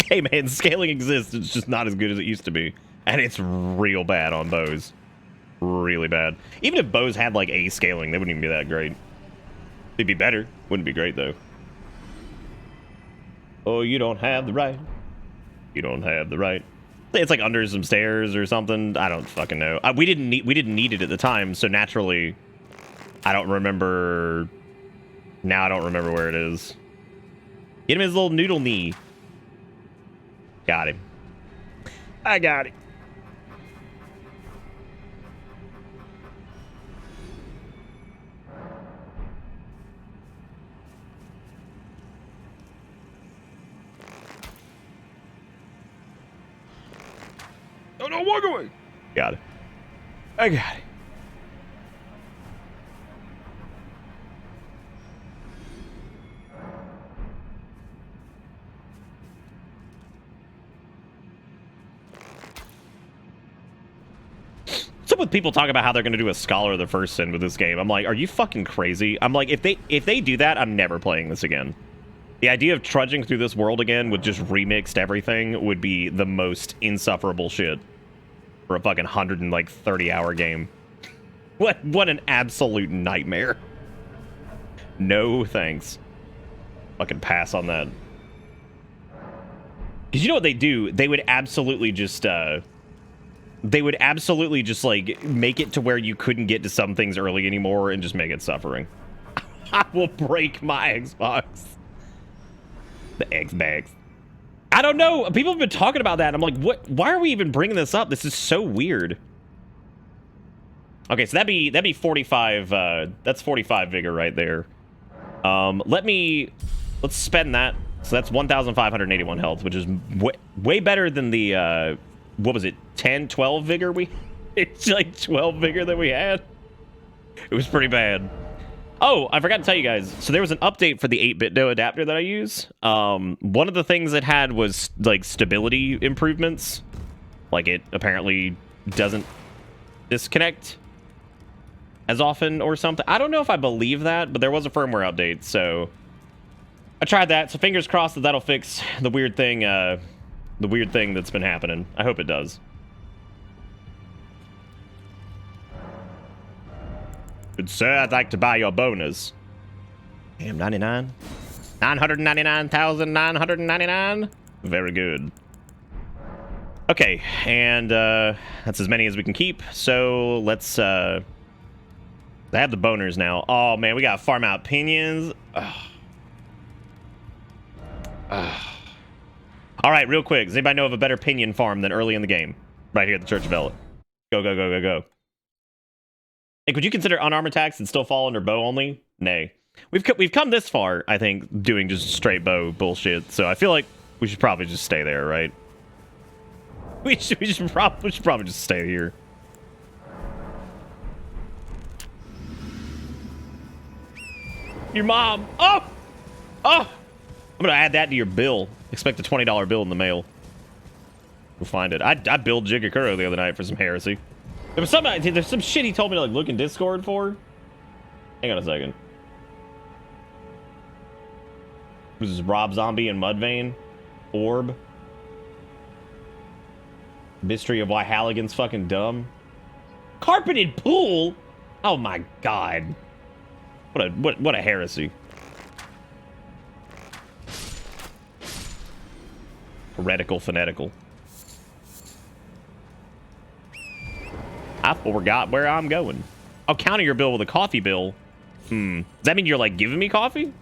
Hey man, scaling exists. It's just not as good as it used to be, and it's real bad on bows. Really bad. Even if bows had, like, A scaling, they wouldn't even be that great. They'd be better. Wouldn't be great though. Oh, you don't have the right. You don't have the right. It's like under some stairs or something. I don't fucking know. We didn't need it at the time, so naturally, I don't remember. Now I don't remember where it is. Get him his little noodle knee. Got him. I got it. Oh no, walk away. Got it. I got it. What's up with people talking about how they're going to do a Scholar of the First Sin with this game? I'm like, are you fucking crazy? I'm like, if they do that, I'm never playing this again. The idea of trudging through this world again with just remixed everything would be the most insufferable shit for a fucking 130-hour game. What an absolute nightmare. No thanks. Fucking pass on that. Because you know what they do? They would absolutely just like make it to where you couldn't get to some things early anymore and just make it suffering. I will break my Xbox. The Xbox. I don't know. People have been talking about that. I'm like, what? Why are we even bringing this up? This is so weird. Okay, so that'd be 45. That's 45 vigor right there. Let's spend that. So that's 1,581 health, which is way better than the what was it? 10, 12 vigor it's like 12 vigor that we had. It was pretty bad. Oh, I forgot to tell you guys. So there was an update for the 8-bit DOE adapter that I use. One of the things it had was, like, stability improvements. Like, it apparently doesn't disconnect as often or something. I don't know if I believe that, but there was a firmware update, so I tried that. So fingers crossed that that'll fix the weird thing that's been happening. I hope it does. Good sir, I'd like to buy your bonus. Damn, 99? 999,999? Very good. Okay, and that's as many as we can keep. So let's I have the boners now. Oh man, we gotta farm out pinions. Alright, real quick. Does anybody know of a better pinion farm than early in the game? Right here at the Church of Ella. Go, go, go, go, go. Hey, could you consider unarmored attacks and still fall under bow only? Nay. We've come this far, I think, doing just straight bow bullshit. So I feel like we should probably just stay there, right? We should probably just stay here. Your mom. Oh! Oh! I'm gonna add that to your bill. Expect a $20 bill in the mail. We'll find it. I billed Jigakuro the other night for some heresy. There's some shit he told me to like look in Discord for. Hang on a second. This is Rob Zombie and Mudvayne. Orb. Mystery of why Halligan's fucking dumb. Carpeted pool? Oh my god. What a heresy. Heretical fanatical. I forgot where I'm going. I'll counter your bill with a coffee bill. Does that mean you're like giving me coffee?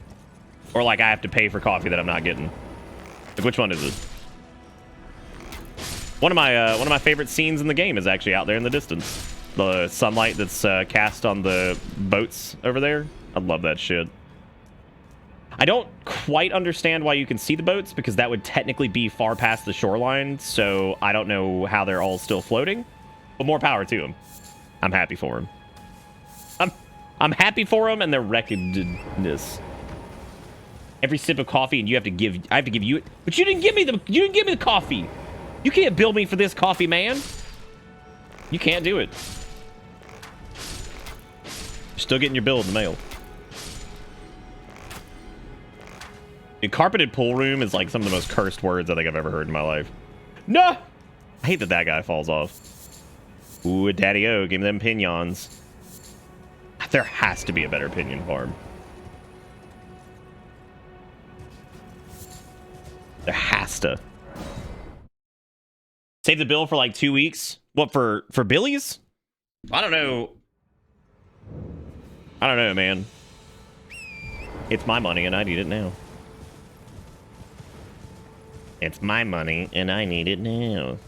Or like I have to pay for coffee that I'm not getting? Like which one is it? One of my favorite scenes in the game is actually out there in the distance. The sunlight that's cast on the boats over there. I love that shit. I don't quite understand why you can see the boats because that would technically be far past the shoreline. So I don't know how they're all still floating. But more power to them. I'm happy for them. I'm happy for them and their reckonedness. Every sip of coffee and I have to give you it. But you didn't give me the coffee. You can't bill me for this coffee, man. You can't do it. You're still getting your bill in the mail. A carpeted pool room is like some of the most cursed words I think I've ever heard in my life. No! I hate that guy falls off. Ooh, Daddy-O, give me them pinions. There has to be a better pinion farm. There has to. Save the bill for like 2 weeks? What, for Billy's? I don't know. I don't know, man. It's my money and I need it now. It's my money and I need it now.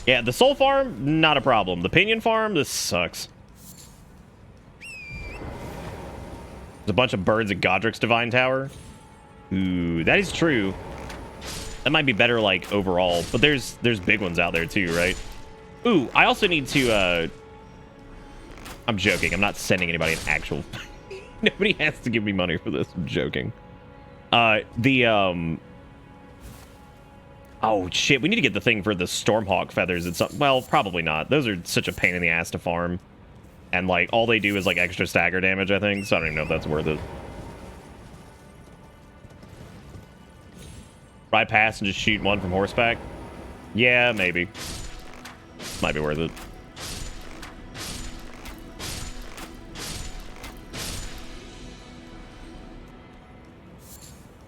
Yeah, the soul farm, not a problem. The pinion farm, this sucks. There's a bunch of birds at Godric's Divine Tower. Ooh, that is true. That might be better, like, overall. But there's big ones out there, too, right? Ooh, I also need to, I'm joking. I'm not sending anybody an actual... Nobody has to give me money for this. I'm joking. Oh, shit. We need to get the thing for the Stormhawk feathers. Well, probably not. Those are such a pain in the ass to farm. And, like, all they do is, like, extra stagger damage, I think. So I don't even know if that's worth it. Ride past and just shoot one from horseback? Yeah, maybe. Might be worth it.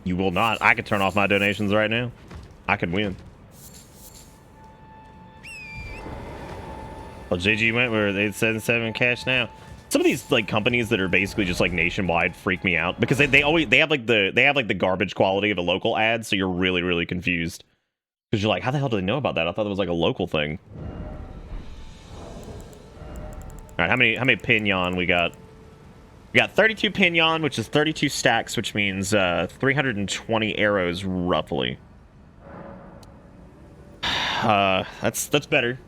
You will not. I could turn off my donations right now. I could win. Well, JG went where they said 7 cash now. Some of these like companies that are basically just like nationwide freak me out because they have like the garbage quality of a local ad, so you're really confused because you're like, how the hell do they know about that? I thought it was like a local thing. All right, how many pinion we got? We got 32 pinion, which is 32 stacks, which means 320 arrows roughly. That's better.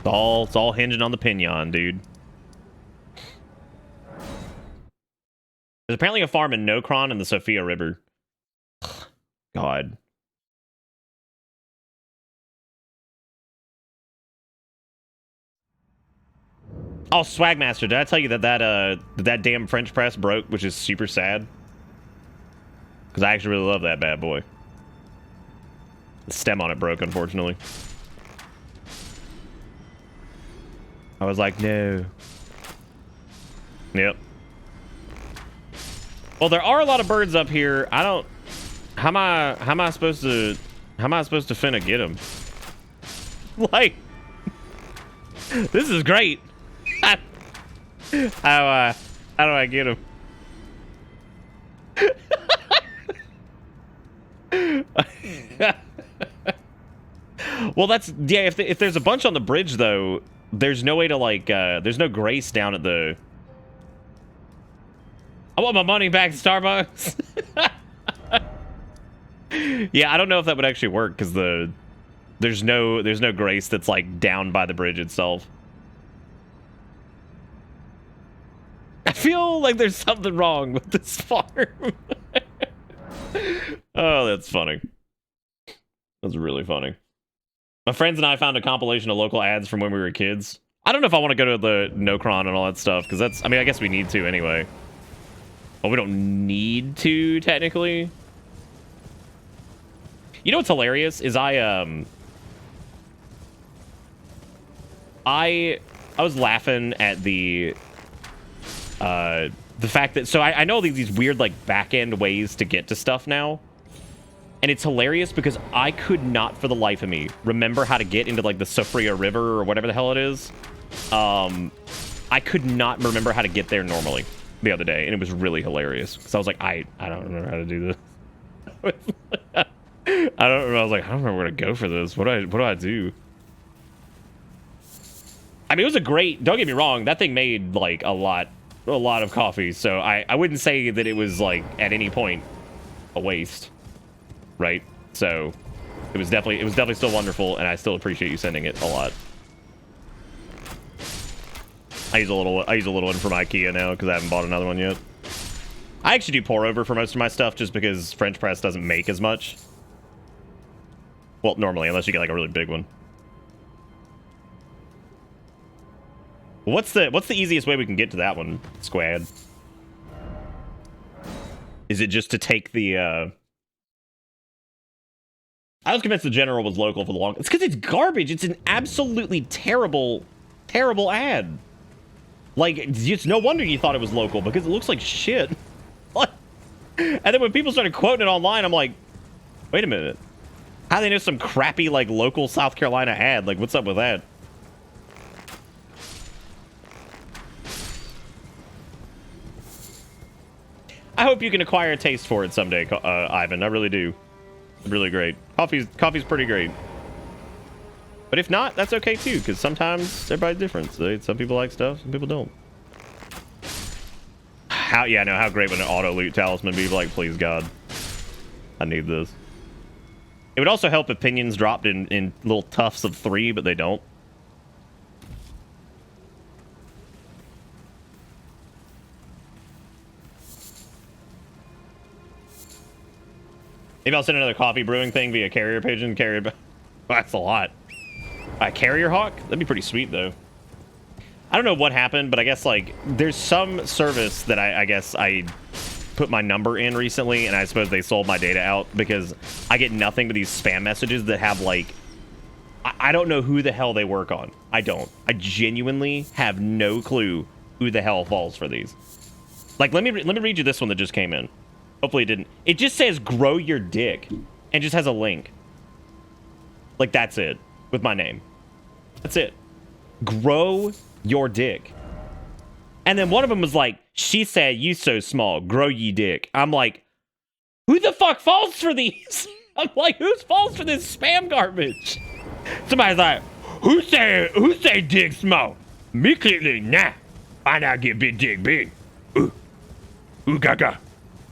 It's all hinging on the pinion, dude. There's apparently a farm in Nokron in the Sophia River. God. Oh, Swagmaster, did I tell you that damn French press broke, which is super sad? Because I actually really love that bad boy. The stem on it broke, unfortunately. I was like, no. Yep. Well, there are a lot of birds up here. I don't. How am I supposed to finna get them? Like, this is great. How do I get them? Well, that's yeah. If there's a bunch on the bridge though, there's no way to like. There's no grace down at the I want my money back, Starbucks. Yeah, I don't know if that would actually work because there's no grace that's like down by the bridge itself. I feel like there's something wrong with this farm. Oh, that's funny. That's really funny. My friends and I found a compilation of local ads from when we were kids. I don't know if I want to go to the Nocron and all that stuff, because that's, I mean, I guess we need to anyway. But we don't need to, technically. You know what's hilarious is I was laughing at the fact that, so I know these weird like back end ways to get to stuff now, and it's hilarious because I could not for the life of me remember how to get into like the Sofria River or whatever the hell it is. I could not remember how to get there normally the other day, and it was really hilarious because I was like, I don't remember how to do this. I don't remember. I was like, I don't remember where to go for this. What do I do? I mean, it was a great, don't get me wrong, that thing made like a lot of coffee, so I wouldn't say that it was like at any point a waste, right? So it was definitely still wonderful, and I still appreciate you sending it a lot. I use a little one from IKEA now because I haven't bought another one yet. I actually do pour over for most of my stuff just because French press doesn't make as much. Well, normally, unless you get like a really big one. What's the easiest way we can get to that one, Squad? Is it just to take the I was convinced the general was local for the long. It's because it's garbage. It's an absolutely terrible ad. Like, it's no wonder you thought it was local because it looks like shit. And then when people started quoting it online, I'm like, wait a minute. How do they know some crappy like local South Carolina ad? Like, what's up with that? I hope you can acquire a taste for it someday, Ivan. I really do. Really great. Coffee's pretty great. But if not, that's okay too, because sometimes everybody's different. So some people like stuff, some people don't. How great would an auto loot talisman be? Like, please God, I need this. It would also help if pinions dropped in little tufts of 3, but they don't. Maybe I'll send another coffee brewing thing via carrier pigeon. Oh, that's a lot. Carrier hawk? That'd be pretty sweet, though. I don't know what happened, but I guess, like, there's some service that I guess I put my number in recently, and I suppose they sold my data out because I get nothing but these spam messages that have, like, I don't know who the hell they work on. I don't. I genuinely have no clue who the hell falls for these. Like, let me read you this one that just came in. Hopefully it didn't. It just says grow your dick and just has a link. Like, that's it with my name. That's it. Grow your dick. And then one of them was like, she said you so small, grow ye dick. I'm like, who the fuck falls for these? I'm like, who falls for this spam garbage? Somebody's like, who say dick small? Me clearly, nah. I now get big dick big. Ooh gaga.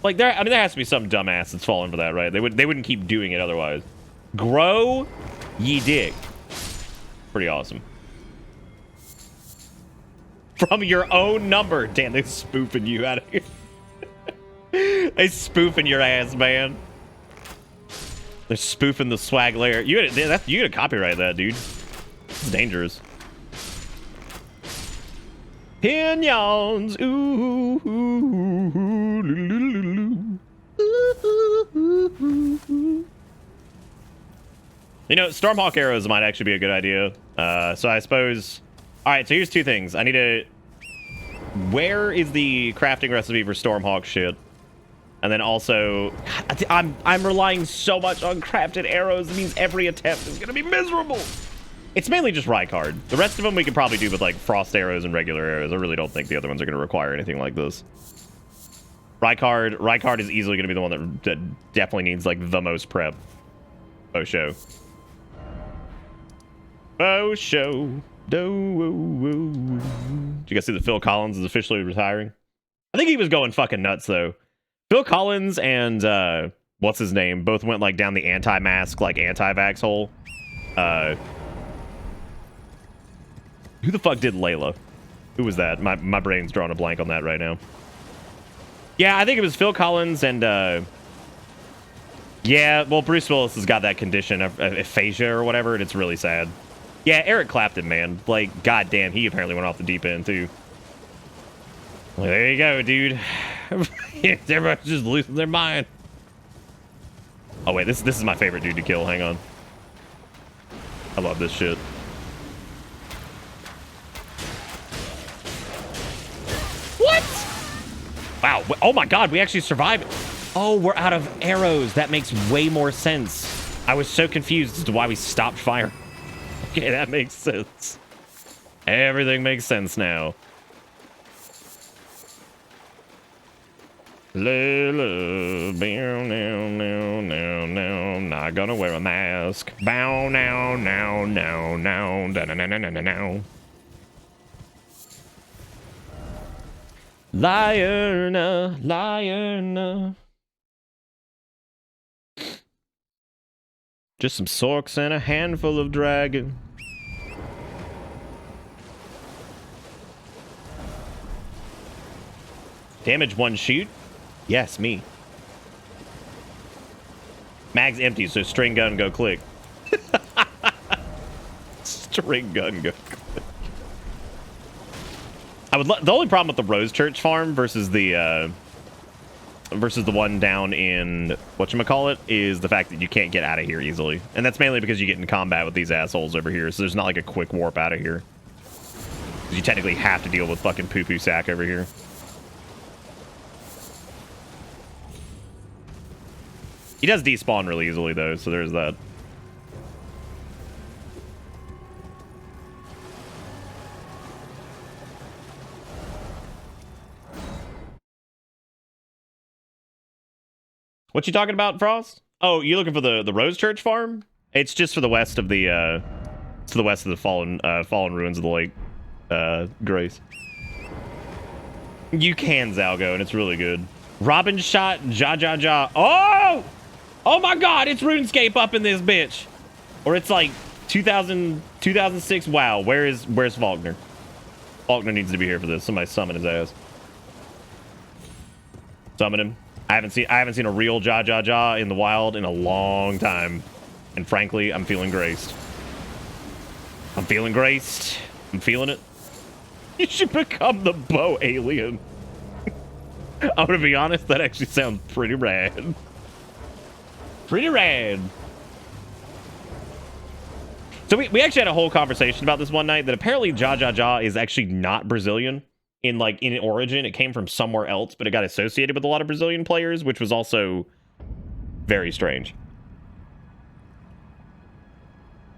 Like, there has to be some dumbass that's falling for that, right? They wouldn't keep doing it otherwise. Grow ye dick. Pretty awesome. From your own number. Damn, they're spoofing you out of here. They spoofing your ass, man. They're spoofing the swag layer. You gotta copyright that, dude. It's dangerous. Pinions. Ooh, ooh, ooh, ooh, ooh, ooh. You know, Stormhawk arrows might actually be a good idea. So I suppose... Alright, so here's two things. I need to... Where is the crafting recipe for Stormhawk shit? And then also... God, I'm relying so much on crafted arrows. It means every attempt is going to be miserable. It's mainly just Rykard. The rest of them we could probably do with, like, frost arrows and regular arrows. I really don't think the other ones are going to require anything like this. Rykard is easily going to be the one that definitely needs, like, the most prep. Oh, show. Oh, show. Do you guys see that Phil Collins is officially retiring? I think he was going fucking nuts though. Phil Collins and what's his name both went like down the anti-mask, like anti-vax hole. Who the fuck did Layla? Who was that? My brain's drawing a blank on that right now. Yeah, I think it was Phil Collins and yeah, well, Bruce Willis has got that condition of aphasia or whatever, and it's really sad. Yeah, Eric Clapton, man. Like, goddamn, he apparently went off the deep end too. Well, there you go, dude. Everybody's just losing their mind. Oh wait, this is my favorite dude to kill. Hang on. I love this shit. What? Wow. Oh my god, we actually survived. Oh, we're out of arrows. That makes way more sense. I was so confused as to why we stopped fire. Okay, that makes sense. Everything makes sense now. Layla, bow now, now, now, now, not gonna wear a mask. Bow now, now, now, now, da na na na na now. Liar, liar. Just some sorks and a handful of dragon. Damage one shoot? Yes, me. Mag's empty, so string gun go click. String gun go click. The only problem with the Rose Church farm versus the one down in whatchamacallit is the fact that you can't get out of here easily. And that's mainly because you get in combat with these assholes over here, so there's not like a quick warp out of here. Because you technically have to deal with fucking poo-poo sack over here. He does despawn really easily though, so there's that. What you talking about, Frost? Oh, you looking for the Rose Church farm? It's just for the west of the to the west of the fallen ruins of the lake, Grace. You can Zalgo, and it's really good. Robin shot, ja. Oh my God! It's RuneScape up in this bitch, or it's like 2006. Wow, where's Faulkner? Faulkner needs to be here for this. Somebody summon his ass. Summon him. I haven't seen a real ja in the wild in a long time, and frankly, I'm feeling graced. I'm feeling graced. I'm feeling it. You should become the bow alien. I'm gonna be honest, that actually sounds pretty rad. Pretty rad. So we actually had a whole conversation about this one night that apparently Ja is actually not Brazilian. In origin, it came from somewhere else, but it got associated with a lot of Brazilian players, which was also very strange.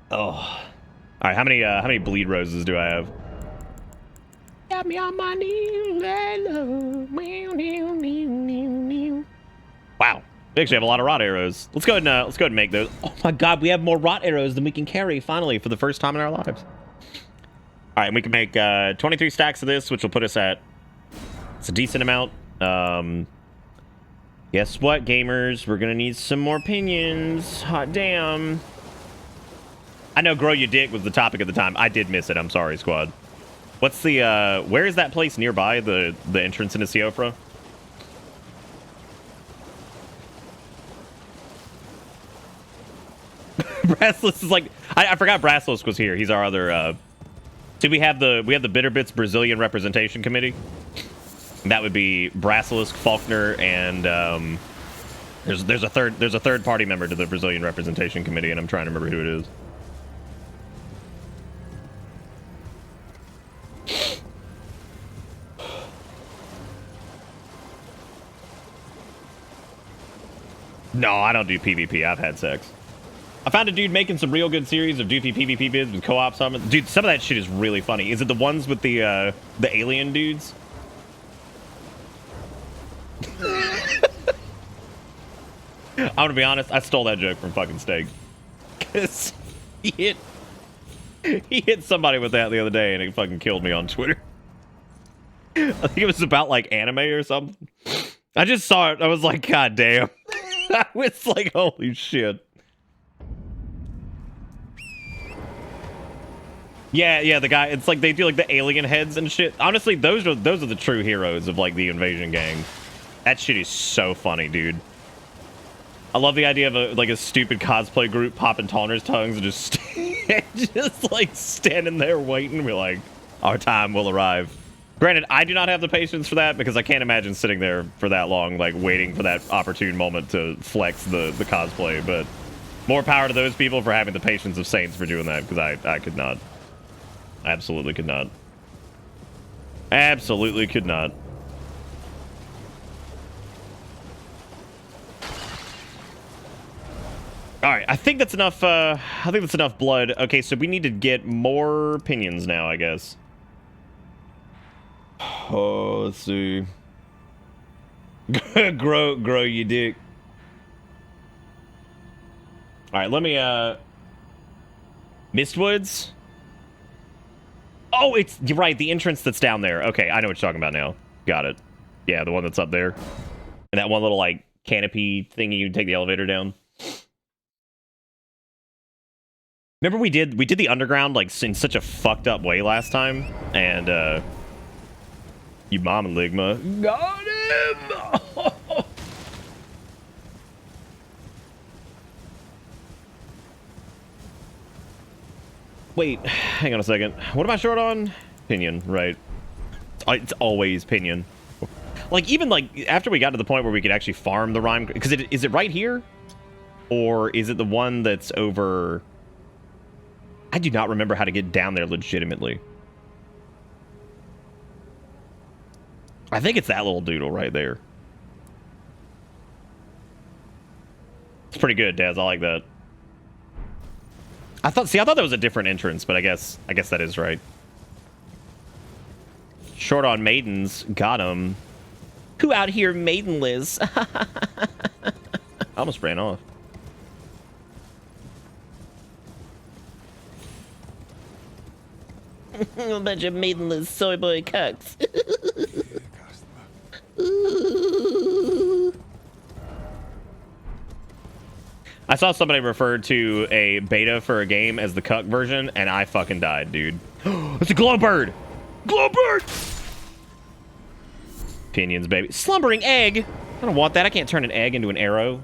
Oh, all right. How many bleed roses do I have? Got me on my knees. Wow, we actually have a lot of rot arrows. Let's go ahead and make those. Oh my God, we have more rot arrows than we can carry finally for the first time in our lives. All right, and we can make 23 stacks of this, which will put us at, it's a decent amount. Guess what, gamers? We're going to need some more pinions. Hot damn. I know Grow Your Dick was the topic at the time. I did miss it. I'm sorry, squad. What's the, where is that place nearby, the entrance into Siofra? Brassless is like, I forgot Brassless was here. He's our other, so we have the Bitterbits Brazilian Representation Committee. That would be Brasilisk, Faulkner, and there's a third party member to the Brazilian Representation Committee, and I'm trying to remember who it is. No, I don't do PvP. I've had sex. I found a dude making some real good series of doofy PvP bids with co-op summons. Dude, some of that shit is really funny. Is it the ones with the alien dudes? I'm gonna be honest, I stole that joke from fucking Steak. Cause he hit somebody with that the other day and it fucking killed me on Twitter. I think it was about like anime or something. I just saw it. I was like, God damn. I was like, holy shit. Yeah, the guy. It's like they do like the alien heads and shit. Honestly, those are the true heroes of like the invasion gang. That shit is so funny, dude. I love the idea of a stupid cosplay group popping Tonner's tongues and just just like standing there waiting. We're like, our time will arrive. Granted, I do not have the patience for that because I can't imagine sitting there for that long, like waiting for that opportune moment to flex the cosplay. But more power to those people for having the patience of saints for doing that, because I could not. Absolutely could not. Absolutely could not. All right, I think that's enough. I think that's enough blood. Okay, so we need to get more pinions now, I guess. Oh, let's see. grow you dick. All right, let me. Mistwoods. Oh, you're right. The entrance that's down there. Okay, I know what you're talking about now. Got it. Yeah, the one that's up there, and that one little like canopy thingy you take the elevator down. Remember we did the underground like in such a fucked up way last time, and you mama ligma got him. Wait, hang on a second. What am I short on? Pinion, right? It's always pinion. Like even like after we got to the point where we could actually farm the rhyme, because is it right here, or is it the one that's over? I do not remember how to get down there legitimately. I think it's that little doodle right there. It's pretty good, Daz. I like that. I thought that was a different entrance, but I guess that is right. Short on maidens. Got him. Who out here maidenless? I almost ran off. A bunch of maidenless soy boy cucks. I saw somebody refer to a beta for a game as the cuck version, and I fucking died, dude. It's a glowbird! Glowbird! Pinions, baby. Slumbering egg! I don't want that. I can't turn an egg into an arrow.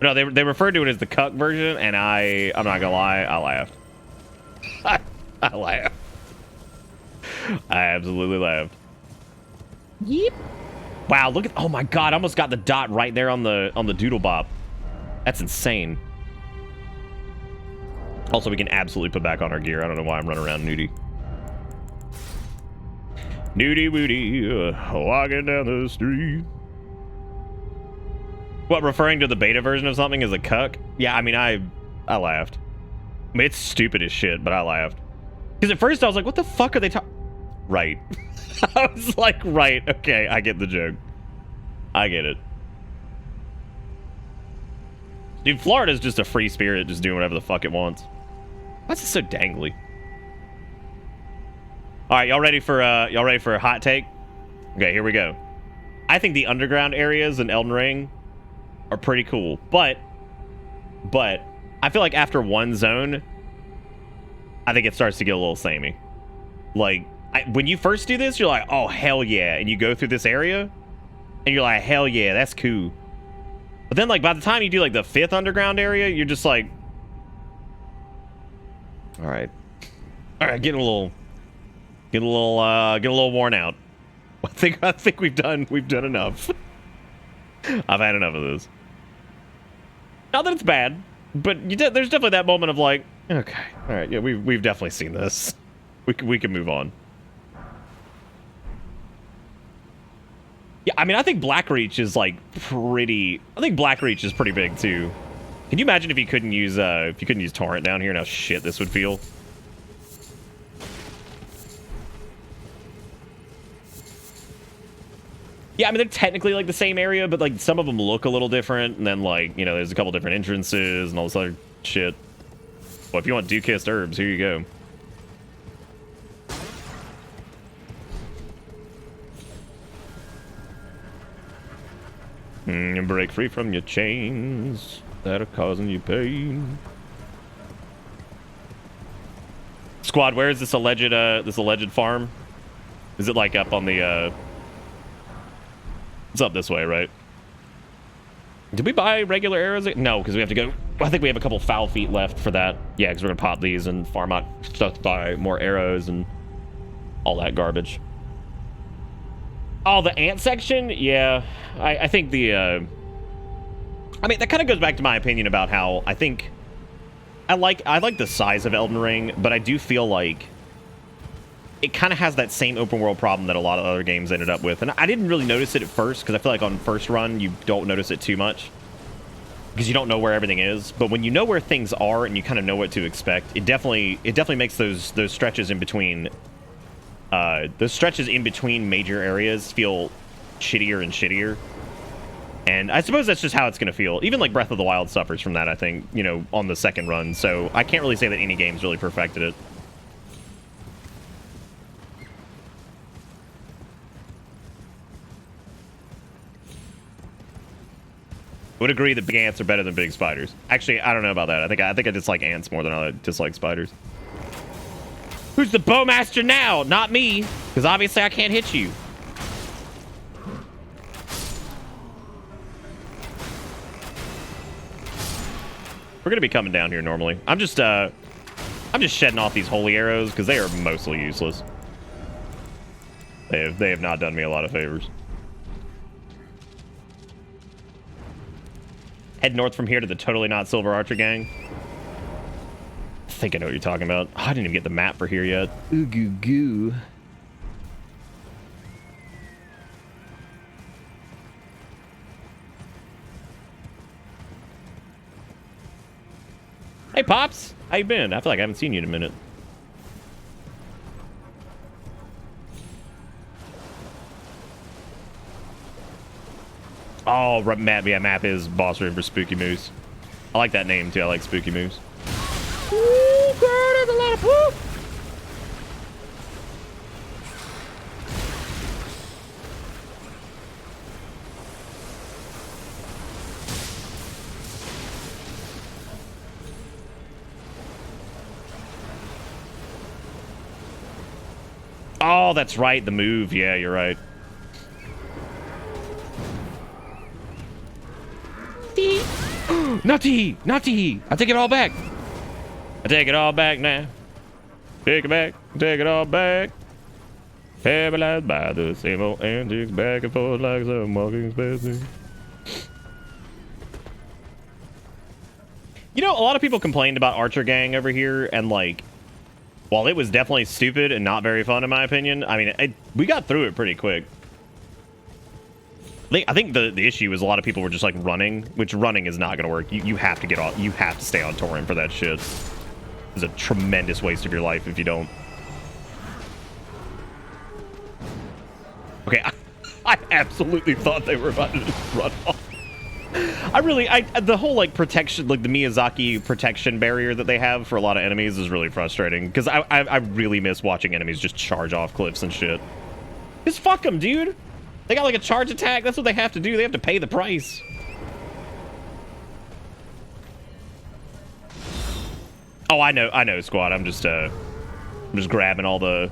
No, they referred to it as the cuck version, and I'm not gonna lie, I laughed. I laughed. I absolutely laughed. Yep. Wow, look at, oh my god, I almost got the dot right there on the doodle bop. That's insane. Also, we can absolutely put back on our gear. I don't know why I'm running around nudie. Nudie woody, walking down the street. What, referring to the beta version of something as a cuck? Yeah, I mean, I laughed. I mean, it's stupid as shit, but I laughed. Because at first I was like, what the fuck are they talking? Right. I was like, right, okay, I get the joke. I get it. Dude, Florida's just a free spirit, just doing whatever the fuck it wants. Why is it so dangly? Alright, y'all ready for a hot take? Okay, here we go. I think the underground areas in Elden Ring are pretty cool, but I feel like after one zone, I think it starts to get a little samey. Like, when you first do this, you're like, oh, hell yeah. And you go through this area, and you're like, hell yeah, that's cool. But then, like, by the time you do, like, the 5th underground area, you're just like, all right, getting a little worn out. I think we've done enough. I've had enough of this. Not that it's bad, but there's definitely that moment of like, okay, all right, yeah, we've definitely seen this. We can move on. Yeah, I mean, I think Blackreach is like pretty. I think Blackreach is pretty big too. Can you imagine if you couldn't use Torrent down here and how shit this would feel? Yeah, I mean, they're technically like the same area, but like some of them look a little different, and then like, you know, there's a couple different entrances and all this other shit. Well, if you want dew-kissed herbs, here you go. And break free from your chains that are causing you pain. Squad, where is this alleged farm? Is it like up on the it's up this way, right? Did we buy regular arrows? No, because we have to go. I think we have a couple foul feet left for that. Yeah, because we're gonna pop these and farm out stuff to buy more arrows and all that garbage. Oh, the ant section? Yeah, I think the I mean, that kind of goes back to my opinion about how I think I like the size of Elden Ring, but I do feel like it kind of has that same open world problem that a lot of other games ended up with. And I didn't really notice it at first, because I feel like on first run, you don't notice it too much, because you don't know where everything is. But when you know where things are and you kind of know what to expect, it definitely makes those stretches in between, major areas feel shittier and shittier. And I suppose that's just how it's going to feel. Even like Breath of the Wild suffers from that, I think, you know, on the second run. So I can't really say that any game's really perfected it. Would agree that big ants are better than big spiders. Actually, I don't know about that. I think I dislike ants more than I dislike spiders. Who's the bowmaster now? Not me, because obviously I can't hit you. We're gonna be coming down here normally. I'm just shedding off these holy arrows because they are mostly useless. They have not done me a lot of favors. Head north from here to the totally not Silver Archer gang. I think I know what you're talking about. Oh, I didn't even get the map for here yet. Ooh goo goo. Hey Pops, how you been? I feel like I haven't seen you in a minute. Oh, map, yeah, map is boss room for Spooky Moose. I like that name too. I like Spooky Moose. Ooh, girl, there's a lot of poop. Oh, that's right, the move. Yeah, you're right. Nutty! Nutty! I take it all back. I take it all back now. Take it back. Take it all back. Paralyzed by the same old antics, back and forth like some walking spasm. You know, a lot of people complained about Archer Gang over here, and like, while it was definitely stupid and not very fun in my opinion, I mean, we got through it pretty quick. I think the issue is a lot of people were just like running, which running is not going to work. You have to get off. You have to stay on torrent for that shit. It's a tremendous waste of your life if you don't. Okay, I absolutely thought they were about to just run off. The whole like protection, like the Miyazaki protection barrier that they have for a lot of enemies is really frustrating, because I really miss watching enemies just charge off cliffs and shit. Just fuck them, dude. They got like a charge attack. That's what they have to do. They have to pay the price. Oh, I know, squad. I'm just grabbing all the.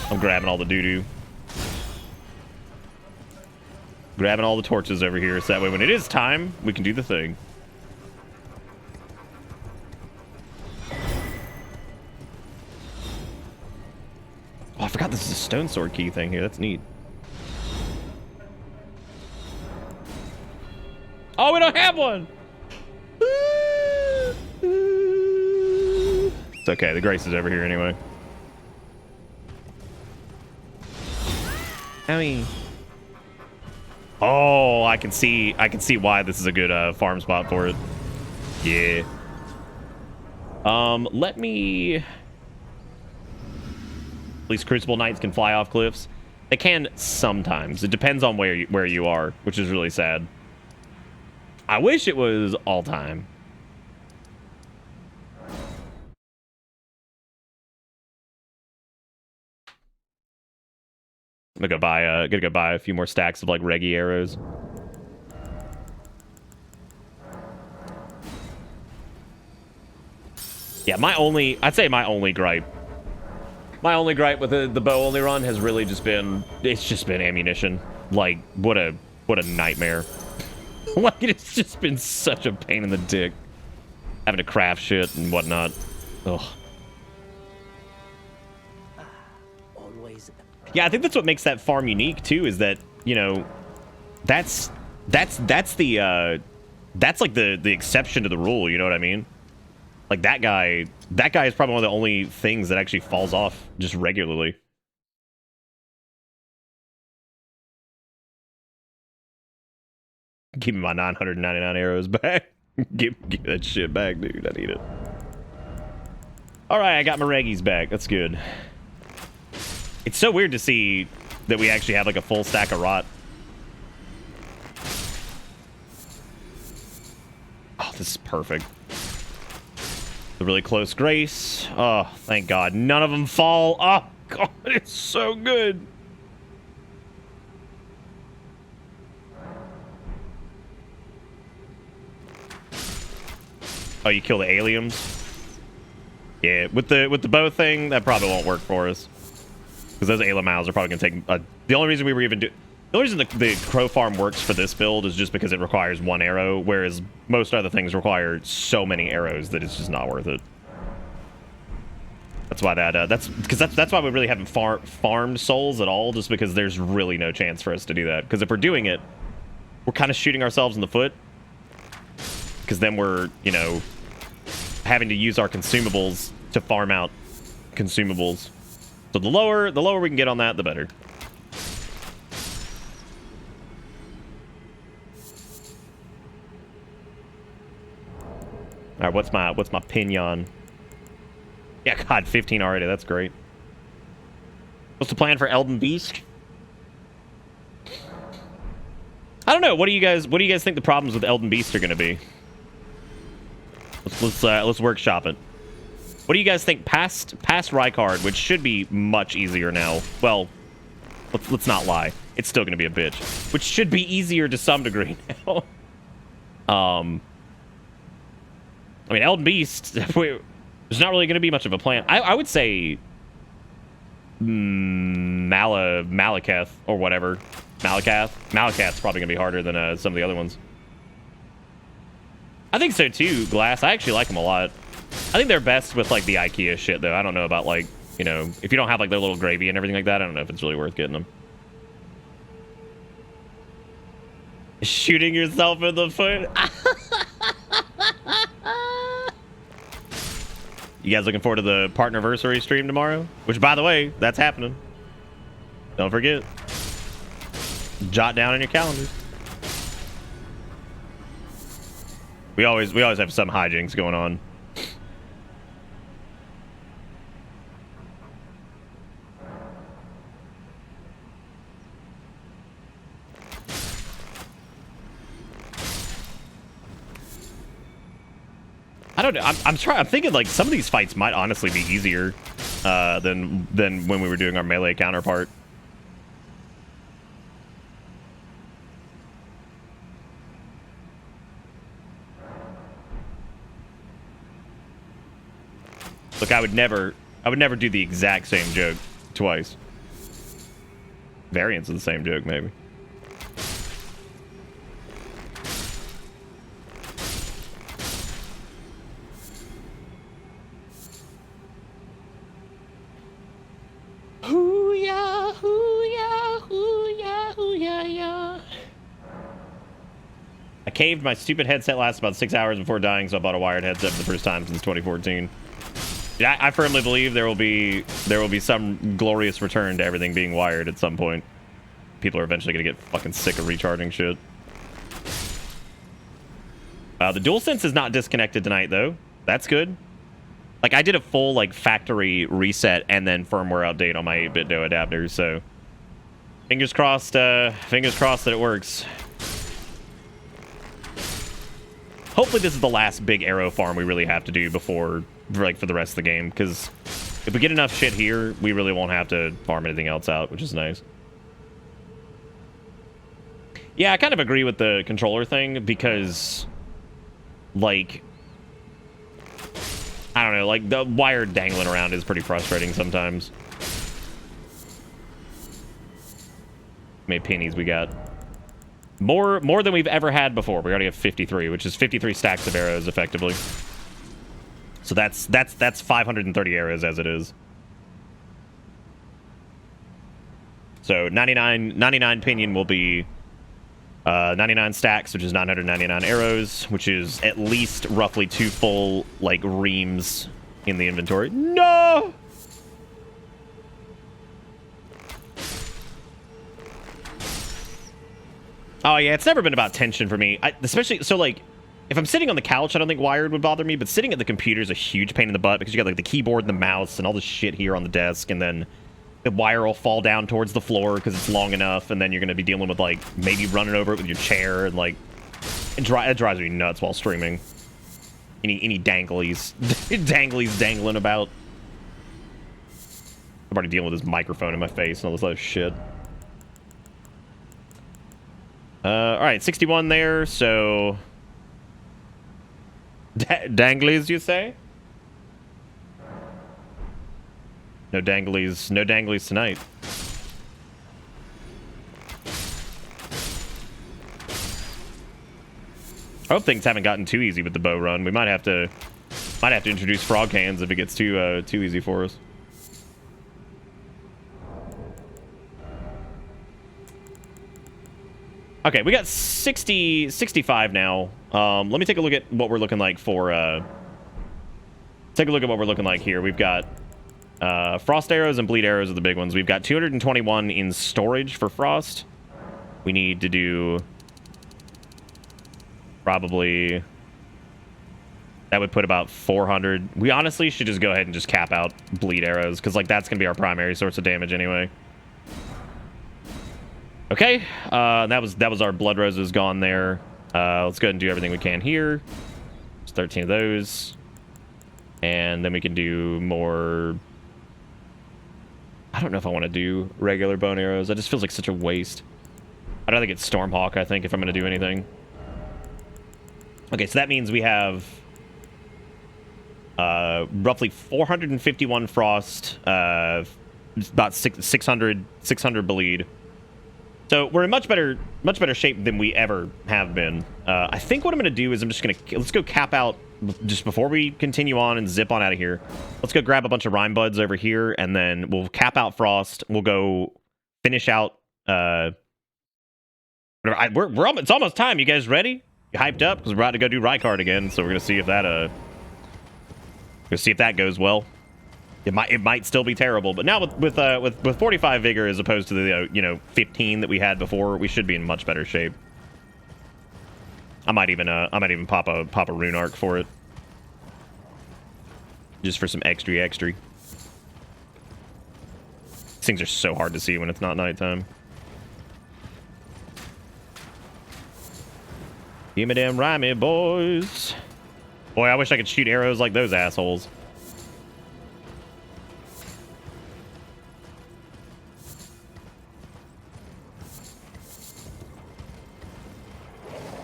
I'm grabbing all the doo-doo. Grabbing all the torches over here, so that way when it is time, we can do the thing. Oh, I forgot this is a stone sword key thing here. That's neat. Oh, we don't have one! It's okay. The grace is over here anyway. Owie. Oh, I can see why this is a good farm spot for it. Yeah. Let me. At least Crucible Knights can fly off cliffs. They can sometimes. It depends on where you are, which is really sad. I wish it was all time. I'm gonna go buy a few more stacks of like reggie arrows. Yeah, I'd say my only gripe with the bow only run has really just been, it's just been ammunition. Like, what a nightmare. Like, it's just been such a pain in the dick. Having to craft shit and whatnot. Ugh. Always. Yeah, I think that's what makes that farm unique too, is that, you know, that's the that's like the exception to the rule, you know what I mean? Like that guy is probably one of the only things that actually falls off just regularly. Give me my 999 arrows back. Give that shit back, dude. I need it. All right, I got my reggies back. That's good. It's so weird to see that we actually have like a full stack of rot. Oh, this is perfect. The really close grace. Oh, thank God. None of them fall. Oh, God, it's so good. Oh, you kill the aliens? Yeah, with the bow thing, that probably won't work for us. Because those Alamals are probably going to take... the only reason we were even do... The only reason the crow farm works for this build is just because it requires one arrow, whereas most other things require so many arrows that it's just not worth it. That's why that's why we really haven't farmed souls at all, just because there's really no chance for us to do that. Because if we're doing it, we're kind of shooting ourselves in the foot. Because then we're, you know, having to use our consumables to farm out consumables. So the lower we can get on that, the better. All right, what's my pinion? Yeah, God, 15 already. That's great. What's the plan for Elden Beast? I don't know. What do you guys think the problems with Elden Beast are going to be? Let's workshop it. What do you guys think past Rykard, which should be much easier now? Well, let's not lie. It's still going to be a bitch, which should be easier to some degree now. I mean, Elden Beast, there's not really going to be much of a plan. I would say Malakath or whatever. Malakath's probably going to be harder than some of the other ones. I think so too, Glass. I actually like them a lot. I think they're best with like the IKEA shit though. I don't know about like, you know, if you don't have like their little gravy and everything like that, I don't know if it's really worth getting them. Shooting yourself in the foot. You guys looking forward to the partnerversary stream tomorrow? Which, by the way, that's happening. Don't forget. Jot down in your calendars. We always have some hijinks going on. I don't know. I'm thinking like some of these fights might honestly be easier than when we were doing our melee counterpart. Look, I would never do the exact same joke twice. Variants of the same joke, maybe. Hoo-yah, hoo-yah, hoo-yah, hoo-yah, yah. I caved. My stupid headset lasted about 6 hours before dying, so I bought a wired headset for the first time since 2014. Yeah, I firmly believe there will be some glorious return to everything being wired at some point. People are eventually gonna get fucking sick of recharging shit. The DualSense is not disconnected tonight though. That's good. Like I did a full like factory reset and then firmware update on my 8-bit DO adapter, so fingers crossed that it works. Hopefully this is the last big arrow farm we really have to do before, like, for the rest of the game, because if we get enough shit here, we really won't have to farm anything else out, which is nice. Yeah, I kind of agree with the controller thing because, like, I don't know, like, the wire dangling around is pretty frustrating sometimes. How many pennies we got? More than we've ever had before. We already have 53, which is 53 stacks of arrows, effectively. So that's 530 arrows as it is. So 99 pinion will be 99 stacks, which is 999 arrows, which is at least roughly 2 full, like, reams in the inventory. No! Oh, yeah, it's never been about tension for me. Especially, so, like, if I'm sitting on the couch, I don't think wired would bother me, but sitting at the computer is a huge pain in the butt because you got, like, the keyboard and the mouse and all this shit here on the desk, and then the wire will fall down towards the floor because it's long enough, and then you're going to be dealing with, like, maybe running over it with your chair, and, like, it drives me nuts while streaming. Any danglies. Danglies dangling about. I'm already dealing with this microphone in my face and all this other shit. Alright, 61 there, so... danglies, you say? No danglies tonight. I hope things haven't gotten too easy with the bow run. We might have to introduce frog hands if it gets too easy for us. Okay, we got 65 now. Let me take a look at what we're looking like for take a look at what we're looking like here. We've got frost arrows and bleed arrows are the big ones. We've got 221 in storage for frost. We need to do probably, that would put about 400. We honestly should just go ahead and just cap out bleed arrows because, like, that's gonna be our primary source of damage anyway. Okay, that was our blood roses gone there. Let's go ahead and do everything we can here. There's 13 of those. And then we can do more... I don't know if I want to do regular bone arrows. That just feels like such a waste. I'd rather get Stormhawk, I think, if I'm going to do anything. Okay, so that means we have roughly 451 frost, about 600 bleed. So we're in much better shape than we ever have been. I think what I'm going to do is let's go cap out just before we continue on and zip on out of here. Let's go grab a bunch of Rime Buds over here, and then we'll cap out Frost. We'll go finish out. Whatever. It's almost time. You guys ready? You hyped up? Because we're about to go do Rykard again. So we're gonna see if that goes well. It might still be terrible, but now with 45 vigor as opposed to the 15 that we had before, we should be in much better shape. I might even pop a rune arc for it, just for some extra. These things are so hard to see when it's not nighttime. Give me them rhymey boys. Boy, I wish I could shoot arrows like those assholes.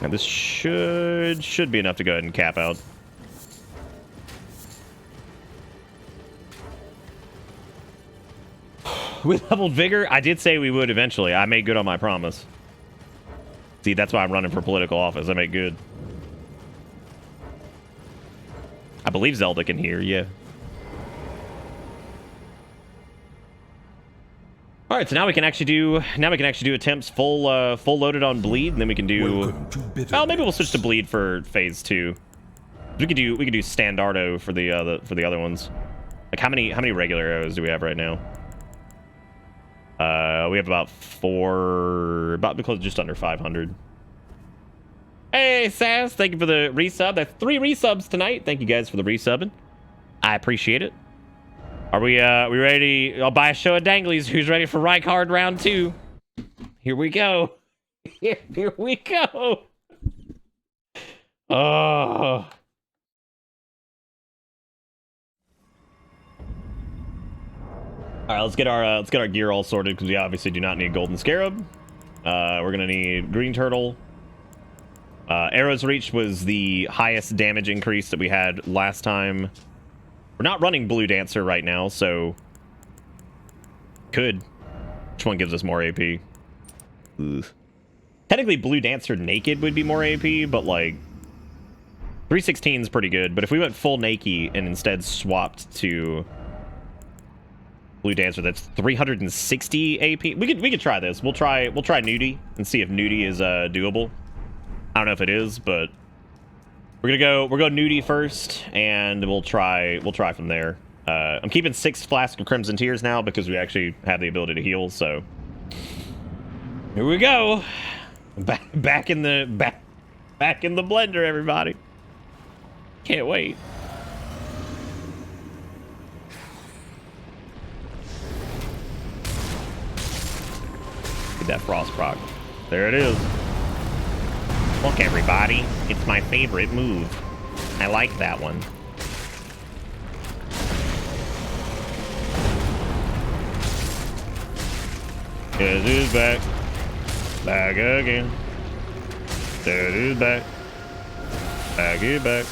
Now this should be enough to go ahead and cap out. We leveled vigor. I did say we would eventually. I made good on my promise. See, that's why I'm running for political office. I made good. I believe Zelda can hear. Yeah. All right, so now we can actually do attempts full loaded on bleed, and then we can do. Well, maybe we'll switch to bleed for phase 2. We could do standardo for the other ones. Like how many regular arrows do we have right now? We have about close to just under 500. Hey, Sass, thank you for the resub. That's 3 resubs tonight. Thank you guys for the resubbing. I appreciate it. Are we ready? I'll buy a show of danglies. Who's ready for Rykard round 2? Here we go. Here we go. Oh. All right, let's get our gear all sorted because we obviously do not need golden scarab. We're gonna need green turtle. Arrow's reach was the highest damage increase that we had last time. We're not running blue dancer right now, so could. Which one gives us more AP? Ugh. Technically, blue dancer naked would be more AP, but like 316 is pretty good. But if we went full naked and instead swapped to blue dancer, that's 360 AP. We could try this. We'll try nudie and see if nudie is doable. I don't know if it is, but we'll go nudie first, and we'll try from there. I'm keeping 6 flasks of Crimson Tears now because we actually have the ability to heal. So here we go, back in the blender, everybody. Can't wait. Get that frost proc. There it is. Look, everybody, it's my favorite move. I like that one. Guess who's back? Back again. There who's back. Back here back.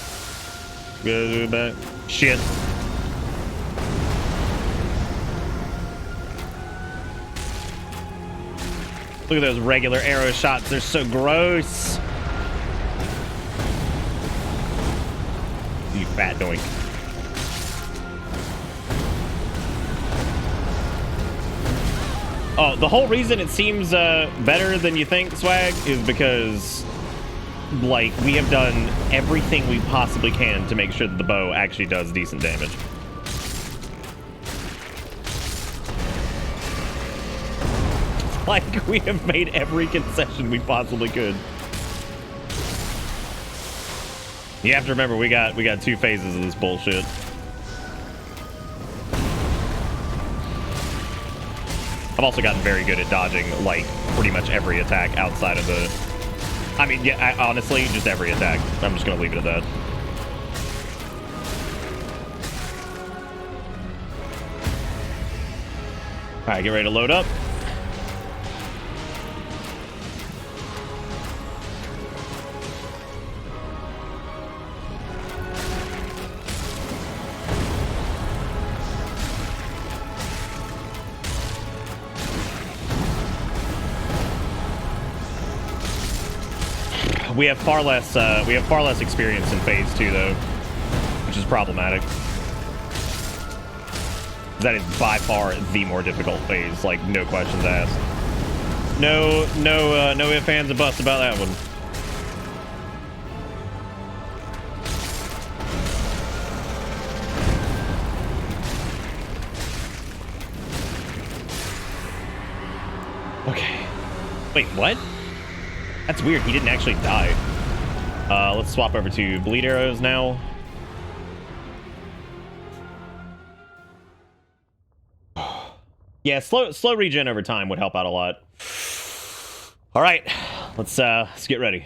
Guess who's back? Shit. Look at those regular arrow shots. They're so gross. You fat doink. Oh, the whole reason it seems better than you think, Swag, is because, like, we have done everything we possibly can to make sure that the bow actually does decent damage. Like, we have made every concession we possibly could. You have to remember, we got 2 phases of this bullshit. I've also gotten very good at dodging, like, pretty much every attack outside of the... I mean, yeah, honestly, just every attack. I'm just gonna leave it at that. Alright, get ready to load up. We have far less experience in phase 2 though, which is problematic. That is by far the more difficult phase, like no questions asked. No ifs, ands, and buts about that one. Okay. Wait, what? That's weird. He didn't actually die. Let's swap over to bleed arrows now. Yeah, slow regen over time would help out a lot. All right, let's get ready.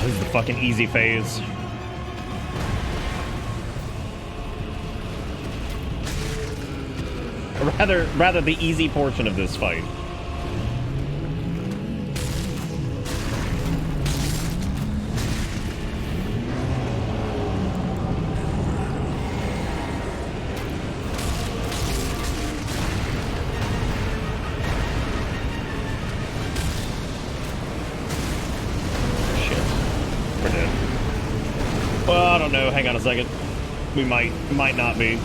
This is the fucking easy phase. Rather the easy portion of this fight. Well, I don't know. Hang on a second. We might not be.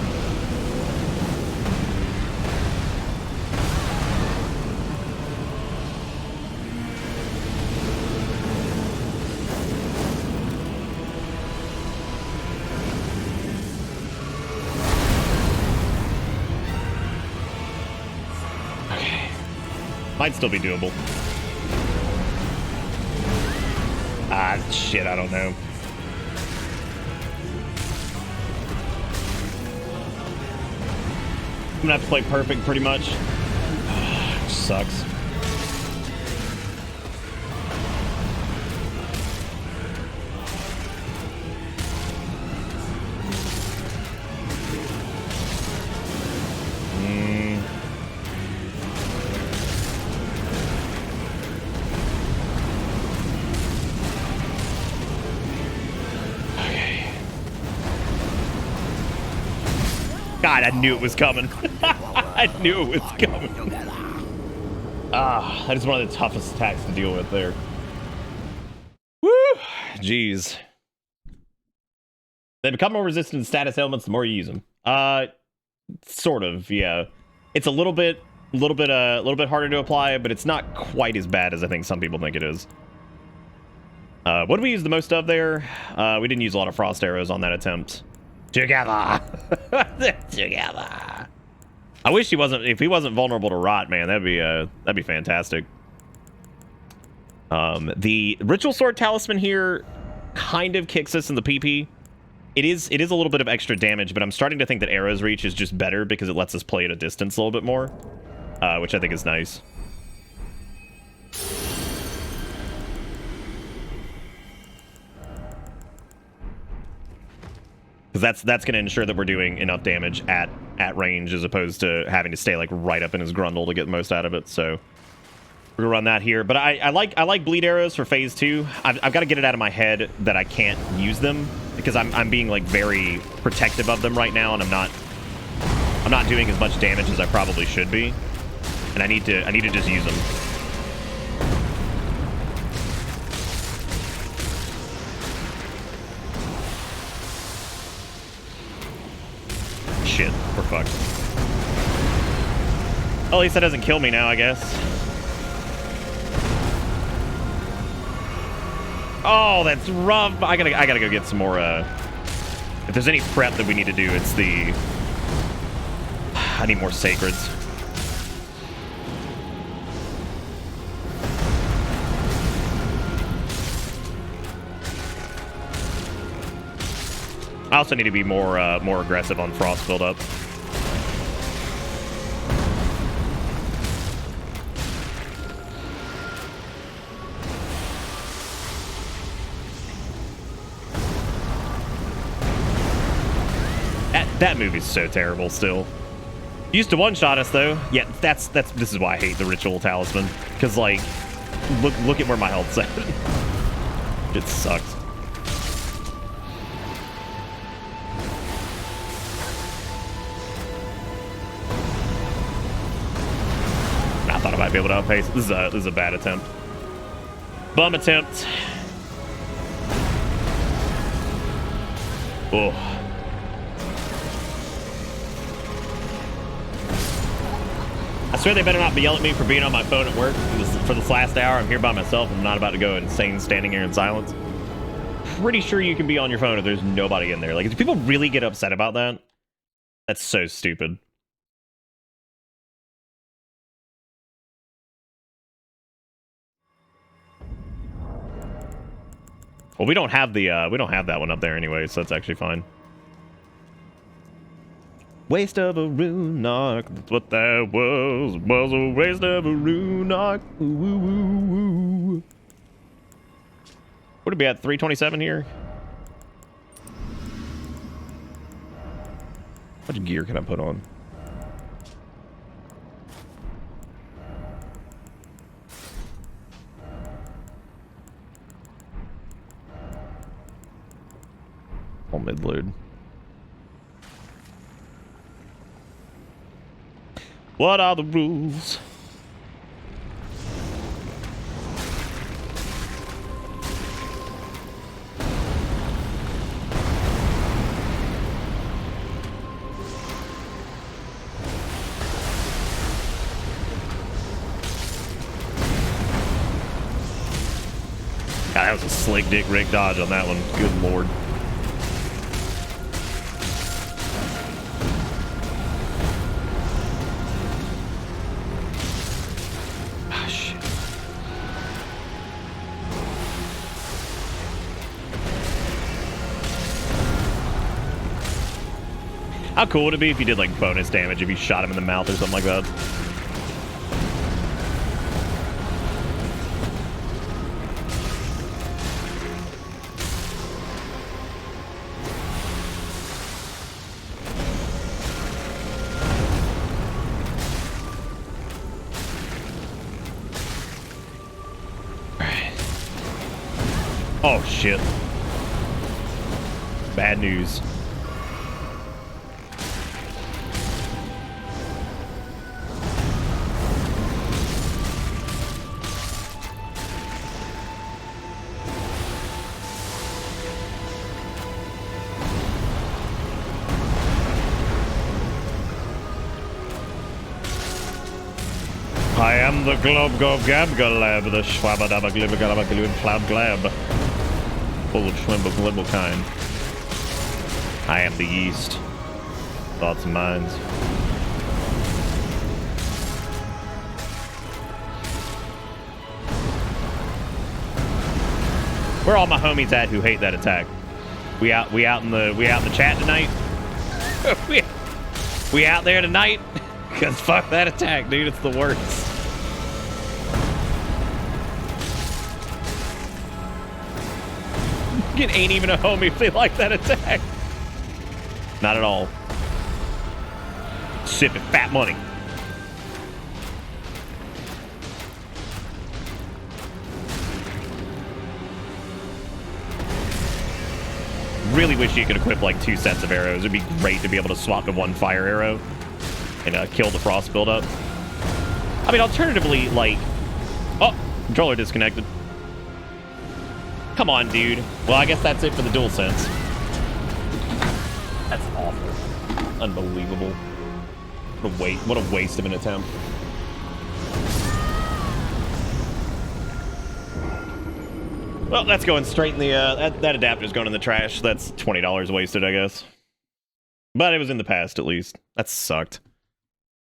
Okay. Might still be doable. Ah, shit, I don't know. gonna have to play perfect pretty much. Sucks. God, I knew it was coming. I knew it was coming. That is one of the toughest attacks to deal with there. Woo! Jeez. They become more resistant to status elements the more you use them. Sort of, yeah. It's a little bit harder to apply, but it's not quite as bad as I think some people think it is. What did we use the most of there? We didn't use a lot of frost arrows on that attempt. Together. Together. I wish if he wasn't vulnerable to rot, man, that'd be fantastic. The ritual sword talisman here kind of kicks us in the PP. It is a little bit of extra damage, but I'm starting to think that arrow's reach is just better because it lets us play at a distance a little bit more, which I think is nice. Because that's going to ensure that we're doing enough damage at range as opposed to having to stay like right up in his grundle to get the most out of it. So we're gonna run that here. But I like bleed arrows for phase 2. I've got to get it out of my head that I can't use them because I'm being like very protective of them right now, and I'm not doing as much damage as I probably should be, and I need to just use them. Shit, we're fucked. Well, at least that doesn't kill me now, I guess. Oh, that's rough. I gotta go get some more. If there's any prep that we need to do, it's the. I need more sacreds. I also need to be more aggressive on frost buildup. That movie's so terrible still. Used to one-shot us though. Yeah, this is why I hate the ritual talisman. Because like, look at where my health's at. It sucks. I thought I might be able to outpace. This is a bad attempt. Bum attempt. Oh. I swear they better not be yelling at me for being on my phone at work for this last hour. I'm here by myself. I'm not about to go insane standing here in silence. Pretty sure you can be on your phone if there's nobody in there. Like, do people really get upset about that? That's so stupid. Well, we don't have that one up there anyway, so that's actually fine. Waste of a rune knock. That's what that was. Was a waste of a rune knock. Ooh, ooh, ooh, ooh. What are we at? 327 here? How much gear can I put on? All mid-load. What are the rules? God, that was a slick dick Rick dodge on that one. Good lord. How cool would it be if you did like bonus damage if you shot him in the mouth or something like that? Oh shit. Bad news. I am the glob gob gab galab, the schwabadaba glibba glib cloud glab. Full of schwimble glibble kind. I am the yeast. Thoughts and minds. Where are all my homies at who hate that attack? We out in the chat tonight? we out there tonight? Cause fuck that attack, dude. It's the worst. It ain't even a homie if they like that attack. Not at all. Sipping fat money. Really wish you could equip like 2 sets of arrows. It'd be great to be able to swap to 1 fire arrow and kill the frost buildup. I mean, alternatively, like... Oh, controller disconnected. Come on, dude. Well, I guess that's it for the DualSense. That's awful. Unbelievable. What a waste of an attempt. Well, that's going straight in the, that adapter's going in the trash. That's $20 wasted, I guess. But it was in the past, at least. That sucked.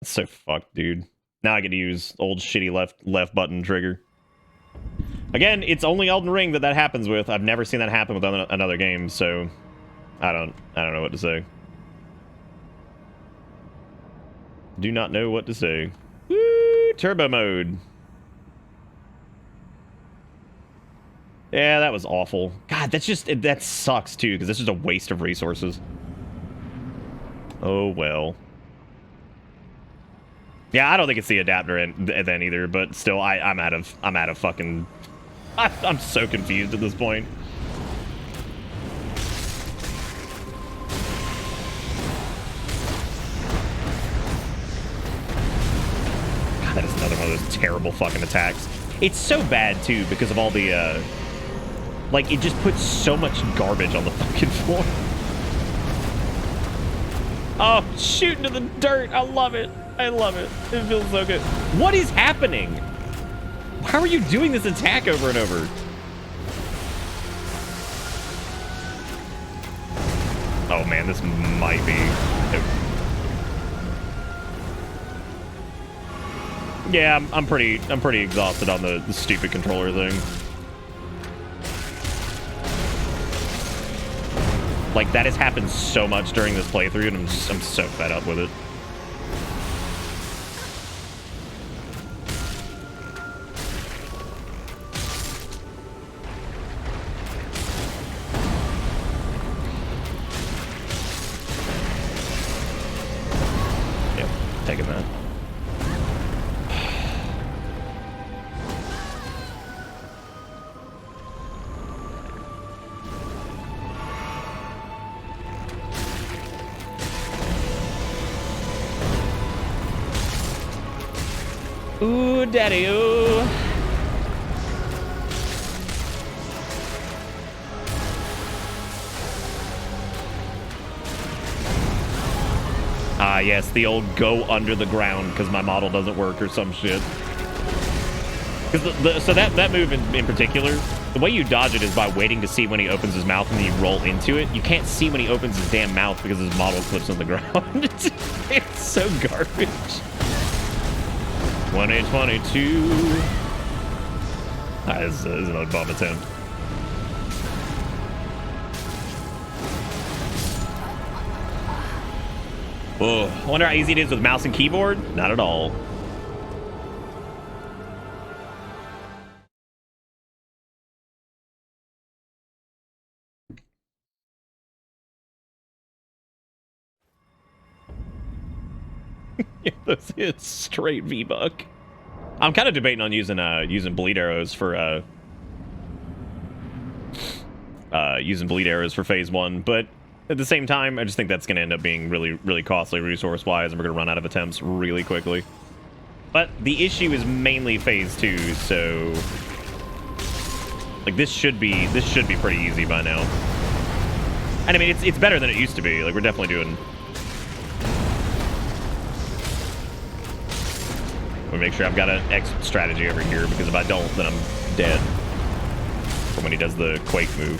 That's so fucked, dude. Now I get to use old shitty left button trigger. Again, it's only Elden Ring that happens with. I've never seen that happen with another game, so I don't know what to say. Do not know what to say. Woo! Turbo mode. Yeah, that was awful. God, that sucks too, because this is a waste of resources. Oh well. Yeah, I don't think it's the adapter then either, but still, I'm out of fucking. I'm so confused at this point. God, that is another one of those terrible fucking attacks. It's so bad too because of all the like it just puts so much garbage on the fucking floor. Oh, shooting to the dirt. I love it. I love it. It feels so good. What is happening? How are you doing this attack over and over? Oh man, this might be. Yeah, I'm pretty exhausted on the stupid controller thing. Like that has happened so much during this playthrough, and I'm so fed up with it. Taking that. Ooh, daddy, ooh. Ah, yes, the old go under the ground because my model doesn't work or some shit. So that move in particular, the way you dodge it is by waiting to see when he opens his mouth and then you roll into it. You can't see when he opens his damn mouth because his model clips on the ground. It's so garbage. 2022. This is another bomb attempt. Oh, I wonder how easy it is with mouse and keyboard. Not at all. It's straight V-Buck. I'm kind of debating on using bleed arrows for phase 1, but at the same time, I just think that's going to end up being really costly resource-wise, and we're going to run out of attempts really quickly. But the issue is mainly phase 2, so like this should be pretty easy by now. And I mean, it's better than it used to be. Like, we're definitely doing. Let me make sure I've got an X strategy over here, because if I don't, then I'm dead. For when he does the Quake move.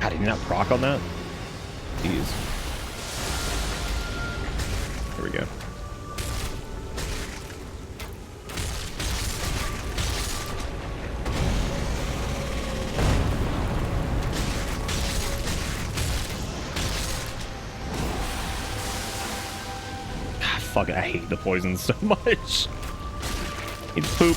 Did he not proc on that? Jeez. Here we go. Fuck it, I hate the poison so much. It's poop.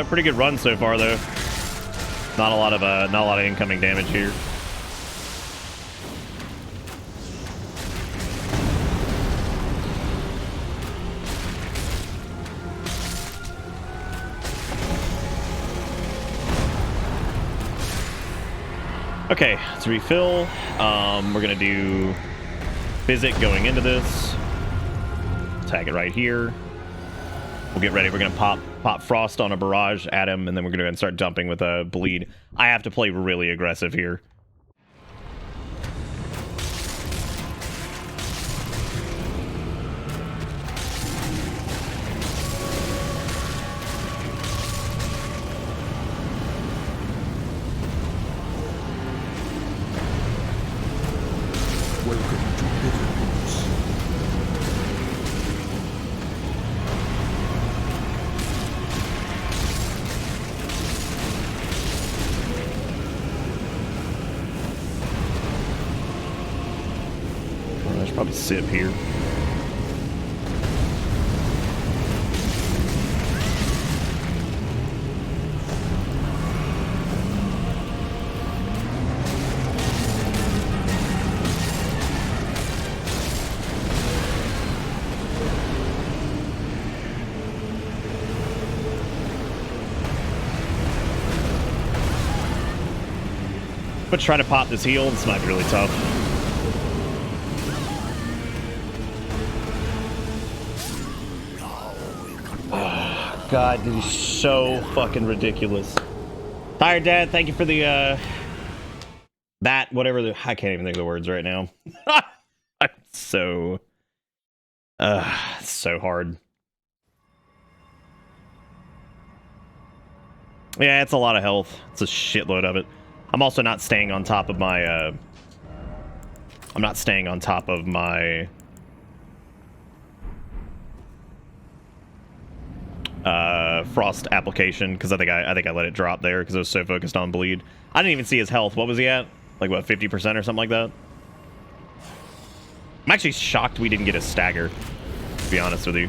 Pretty good run so far, though. Not a lot of incoming damage here. Okay, let's refill. We're gonna do Physic going into this. Tag it right here. We'll get ready. We're gonna pop Frost on a barrage at him, and then we're gonna go ahead and start dumping with a bleed. I have to play really aggressive here. Probably sip here. But try to pop this heal. This might be really tough. God, this is so fucking ridiculous. Tired Dad, thank you for the, whatever I can't even think of the words right now. so hard. Yeah, it's a lot of health. It's a shitload of it. I'm also not staying on top of my, frost application because I think I let it drop there because I was so focused on bleed. I didn't even see his health. What was he at? Like what, 50% or something like that? I'm actually shocked we didn't get a stagger, to be honest with you.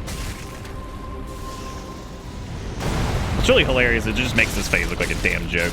It's really hilarious. It just makes this phase look like a damn joke.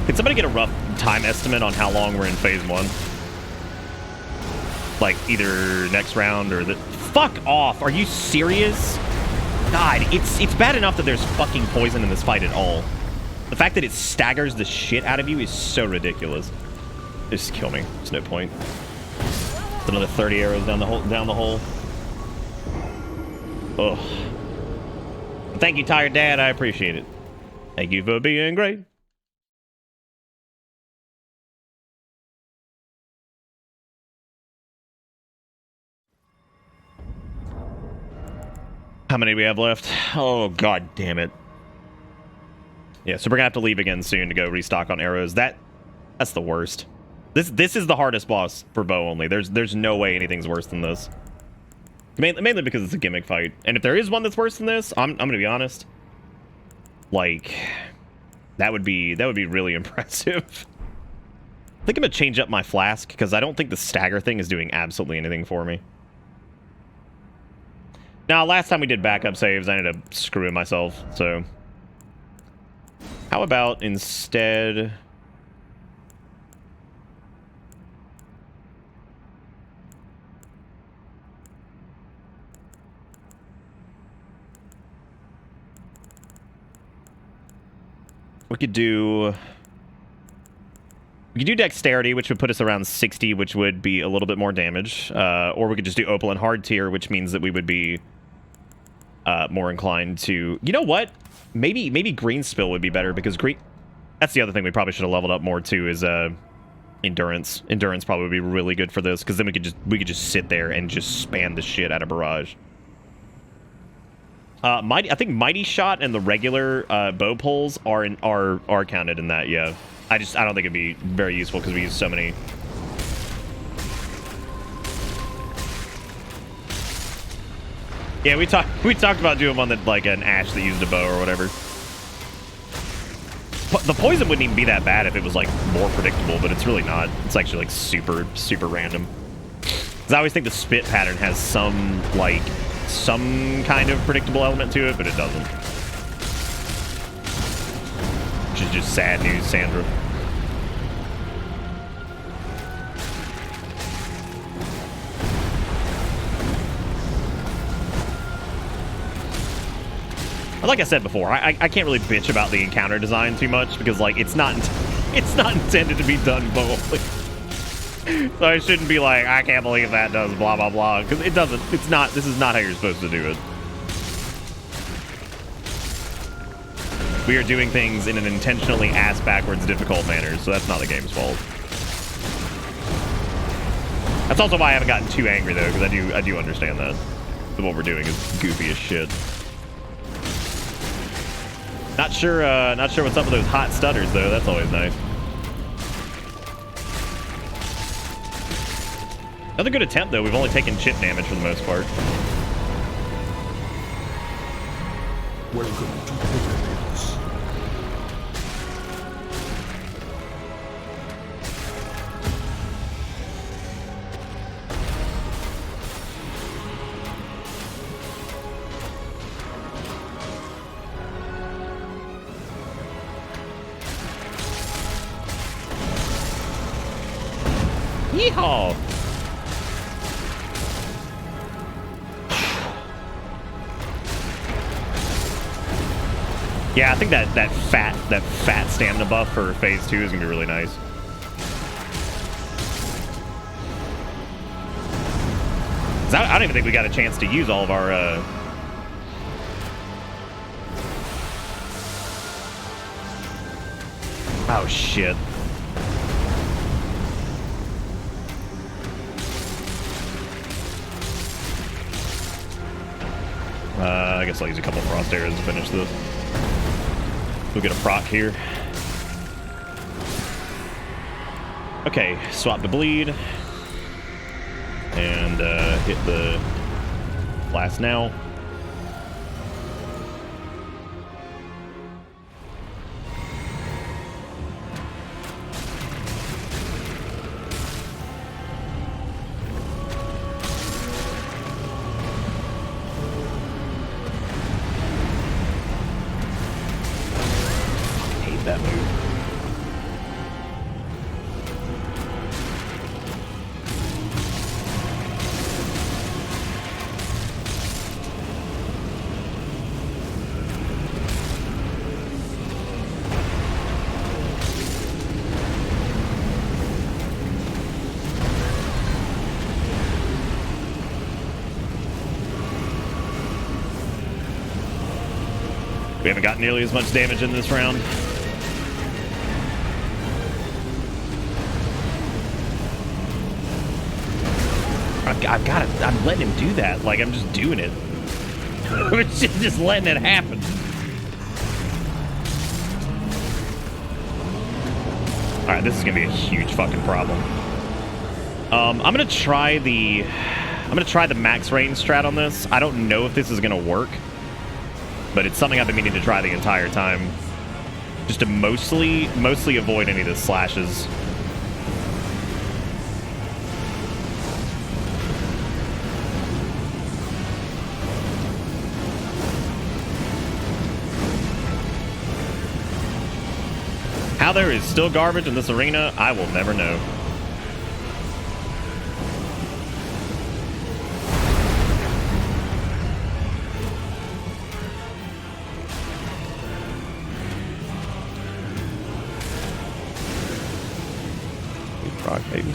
Can somebody get a rough time estimate on how long we're in phase 1? Like, either next round or the... Fuck off! Are you serious? God, it's bad enough that there's fucking poison in this fight at all. The fact that it staggers the shit out of you is so ridiculous. Just kill me. There's no point. It's another 30 arrows down the hole. Ugh. Thank you, Tired Dad. I appreciate it. Thank you for being great. How many do we have left? Oh, god damn it. Yeah, so we're gonna have to leave again soon to go restock on arrows. That's the worst. This is the hardest boss for bow only. There's no way anything's worse than this. Mainly because it's a gimmick fight. And if there is one that's worse than this, I'm gonna be honest. Like, that would be really impressive. I think I'm gonna change up my flask because I don't think the stagger thing is doing absolutely anything for me. Now, last time we did backup saves, I ended up screwing myself, so... How about instead... We could do dexterity, which would put us around 60, which would be a little bit more damage. Or we could just do opal and hard tier, which means that we would be more inclined to... You know what? Maybe green spill would be better, because green... That's the other thing we probably should have leveled up more, too, is endurance. Endurance probably would be really good for this, because then we could just sit there and just spam the shit out of barrage. I think Mighty Shot and the regular bow pulls are counted in that, yeah. I don't think it'd be very useful because we use so many. Yeah, we talked about doing one that like an Ash that used a bow or whatever. The poison wouldn't even be that bad if it was like more predictable, but it's really not. It's actually like super random. Because I always think the spit pattern has some kind of predictable element to it, but it doesn't. Which is just sad news, Sandra. Like I said before, I can't really bitch about the encounter design too much because like it's not intended to be done boldly. So I shouldn't be like, I can't believe that does blah blah blah, because it doesn't. It's not. This is not how you're supposed to do it. We are doing things in an intentionally ass-backwards difficult manner, so that's not the game's fault. That's also why I haven't gotten too angry though, because I do understand that what we're doing is goofy as shit. Not sure what's up with those hot stutters though. That's always nice. Another good attempt though. We've only taken chip damage for the most part. Welcome to Paradise. Yeehaw! Yeah, I think that fat stamina buff for phase 2 is gonna be really nice. I don't even think we got a chance to use all of our Oh, shit. I guess I'll use a couple frost arrows to finish this. We'll get a proc here. Okay, swap the bleed. And hit the blast now. That move. We haven't got nearly as much damage in this round. I've got it. I'm letting him do that. Like, I'm just doing it. I'm just letting it happen. All right, this is gonna be a huge fucking problem. I'm gonna try the max range strat on this. I don't know if this is gonna work, but it's something I've been meaning to try the entire time, just to mostly avoid any of the slashes. How there is still garbage in this arena, I will never know. Rock, baby.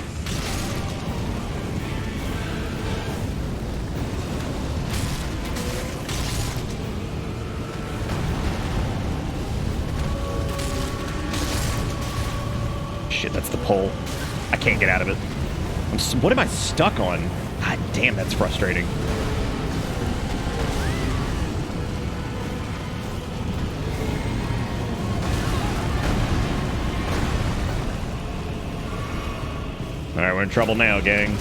Shit, that's the pole. I can't get out of it. What am I stuck on? God damn, that's frustrating. Alright, we're in trouble now, gang.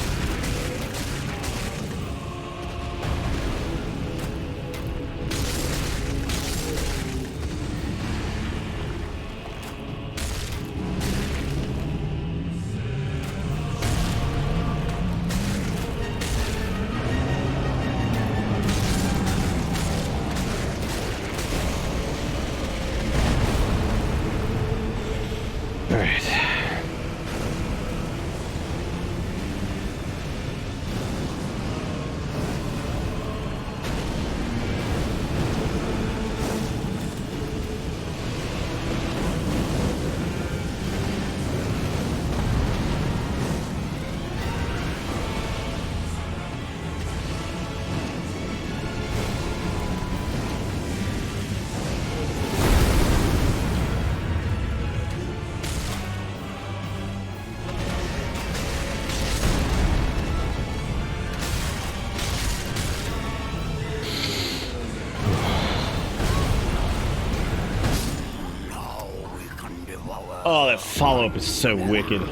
Oh, that follow-up is so wicked.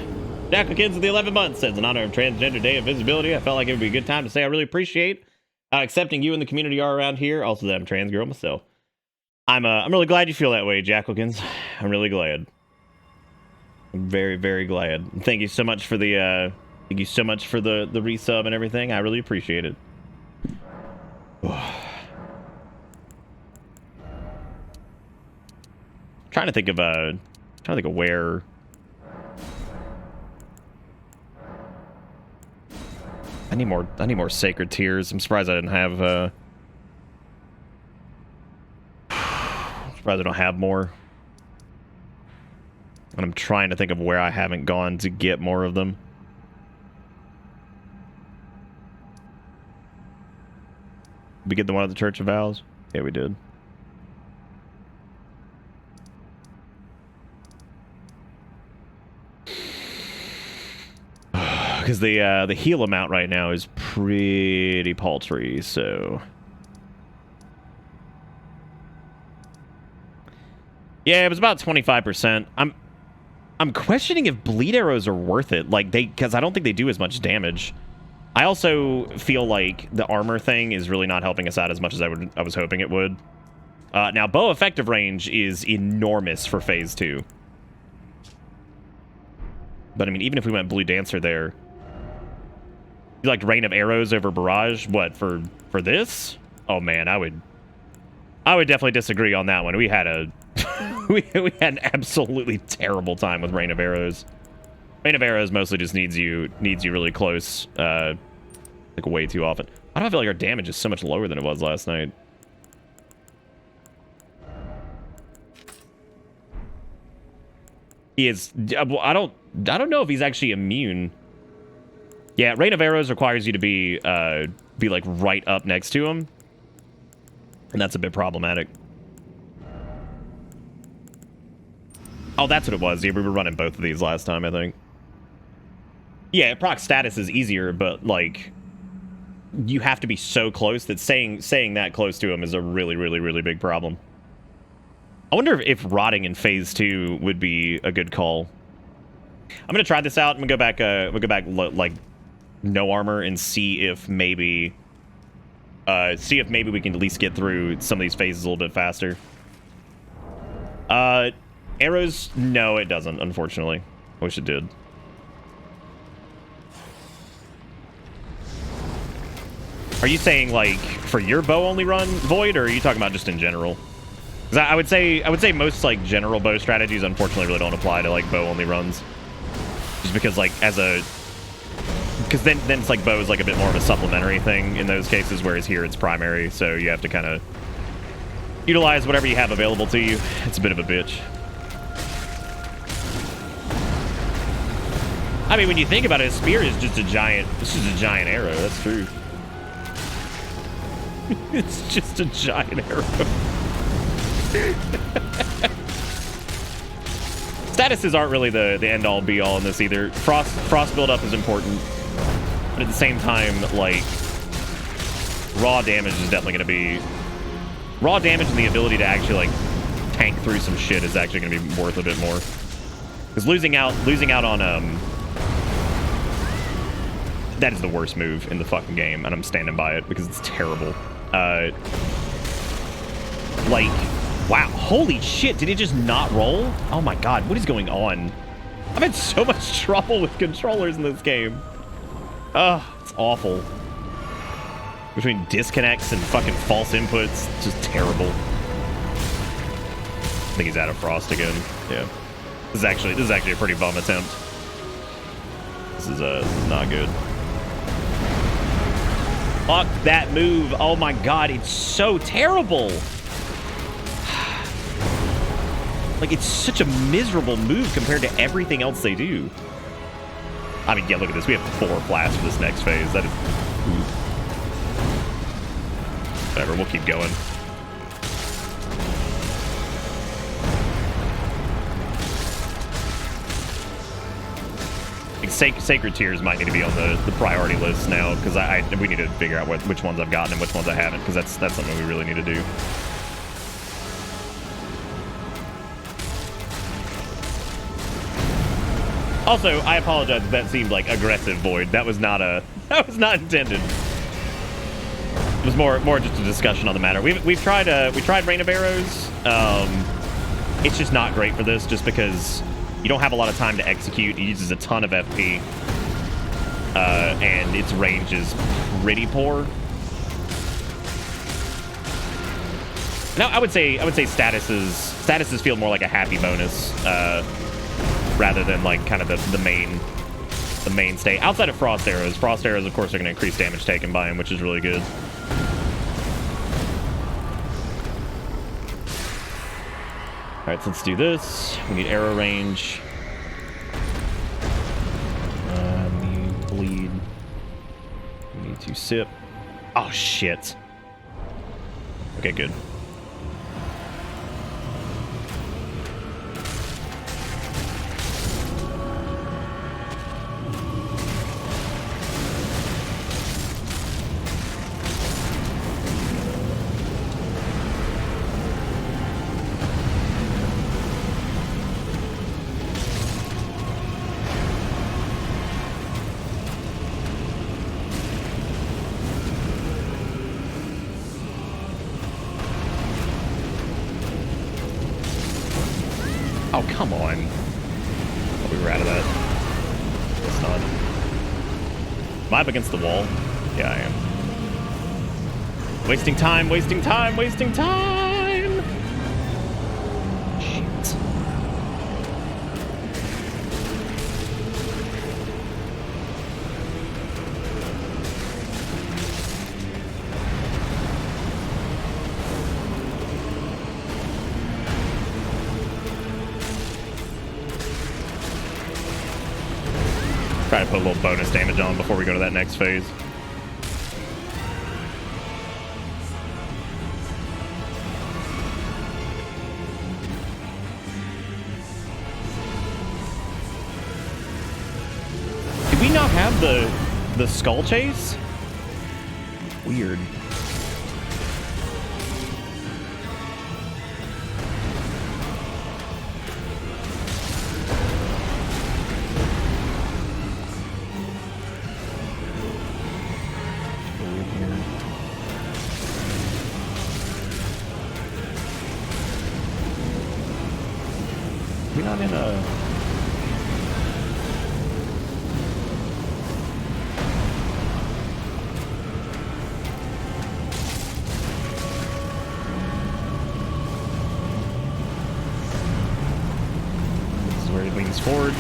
Jackal-Kids of the 11 months says, in honor of Transgender Day of Visibility, I felt like it would be a good time to say I really appreciate how accepting you and the community are around here. Also that I'm a trans girl myself. I'm really glad you feel that way, Jackalkins. I'm really glad. I'm very, very glad. Thank you so much for the resub and everything. I really appreciate it. Trying to think of where. I need more sacred tears. I'm surprised I didn't have I'm surprised I don't have more. And I'm trying to think of where I haven't gone to get more of them. Did we get the one at the Church of Vows? Yeah, we did. because the heal amount right now is pretty paltry, so... Yeah, it was about 25%. I'm questioning if bleed arrows are worth it, like because I don't think they do as much damage. I also feel like the armor thing is really not helping us out as much as I was hoping it would. Now, bow effective range is enormous for phase 2. But I mean, even if we went Blue Dancer there, you like Rain of Arrows over Barrage? What for this? Oh man, I would definitely disagree on that one. We had a we had an absolutely terrible time with Rain of Arrows. Rain of Arrows mostly just needs you really close, like way too often. Why do I feel like our damage is so much lower than it was last night? He is. I don't know if he's actually immune. Yeah, Rain of Arrows requires you to be like right up next to him, and that's a bit problematic. Oh, that's what it was. Yeah, we were running both of these last time, I think. Yeah, proc status is easier, but like you have to be so close that saying that close to him is a really, really, really big problem. I wonder if rotting in phase 2 would be a good call. I'm gonna try this out. I'm gonna go back like no armor and see if maybe we can at least get through some of these phases a little bit faster. Arrows, no, it doesn't, unfortunately. I wish it did. Are you saying like for your bow only run, Void, or are you talking about just in general? Because I would say most like general bow strategies unfortunately really don't apply to like bow only runs. Just because like because then it's like bow is like a bit more of a supplementary thing in those cases, whereas here it's primary, so you have to kind of utilize whatever you have available to you. It's a bit of a bitch. I mean, when you think about it, a spear is just a giant arrow. That's true. It's just a giant arrow. Statuses aren't really the end-all be-all in this either. Frost build-up is important, but at the same time, like, raw damage is definitely going to be... Raw damage and the ability to actually, like, tank through some shit is actually going to be worth a bit more. Because losing out on, that is the worst move in the fucking game, and I'm standing by it because it's terrible. Like, wow, holy shit, did it just not roll? Oh my god, what is going on? I've had so much trouble with controllers in this game. Ugh, it's awful. Between disconnects and fucking false inputs, it's just terrible. I think he's out of Frost again. Yeah. This is actually a pretty bum attempt. This is not good. Fuck that move. Oh my god, it's so terrible. Like, it's such a miserable move compared to everything else they do. I mean, yeah, look at this. We have 4 blasts for this next phase. That is... Whatever, we'll keep going. Sacred Tears might need to be on the priority list now, because we need to figure out which ones I've gotten and which ones I haven't, because that's something we really need to do. Also, I apologize if that seemed like aggressive, Void. That was not intended. It was more just a discussion on the matter. We tried Rain of Arrows. It's just not great for this, just because you don't have a lot of time to execute. It uses a ton of FP, and its range is pretty poor. Now, I would say statuses feel more like a happy bonus, rather than like kind of the mainstay. Outside of Frost Arrows, of course, are going to increase damage taken by him, which is really good. All right, so let's do this. We need arrow range. We need bleed. We need to sip. Oh, shit. Okay, good. Oh, come on. Oh, we were out of that. It's not. Am I up against the wall? Yeah, I am. Wasting time, wasting time, wasting time! Shit. Try to put a little bonus damage on before we go to that next phase. Did we not have the skull chase? Weird. We're not in a... This is where he leans forward.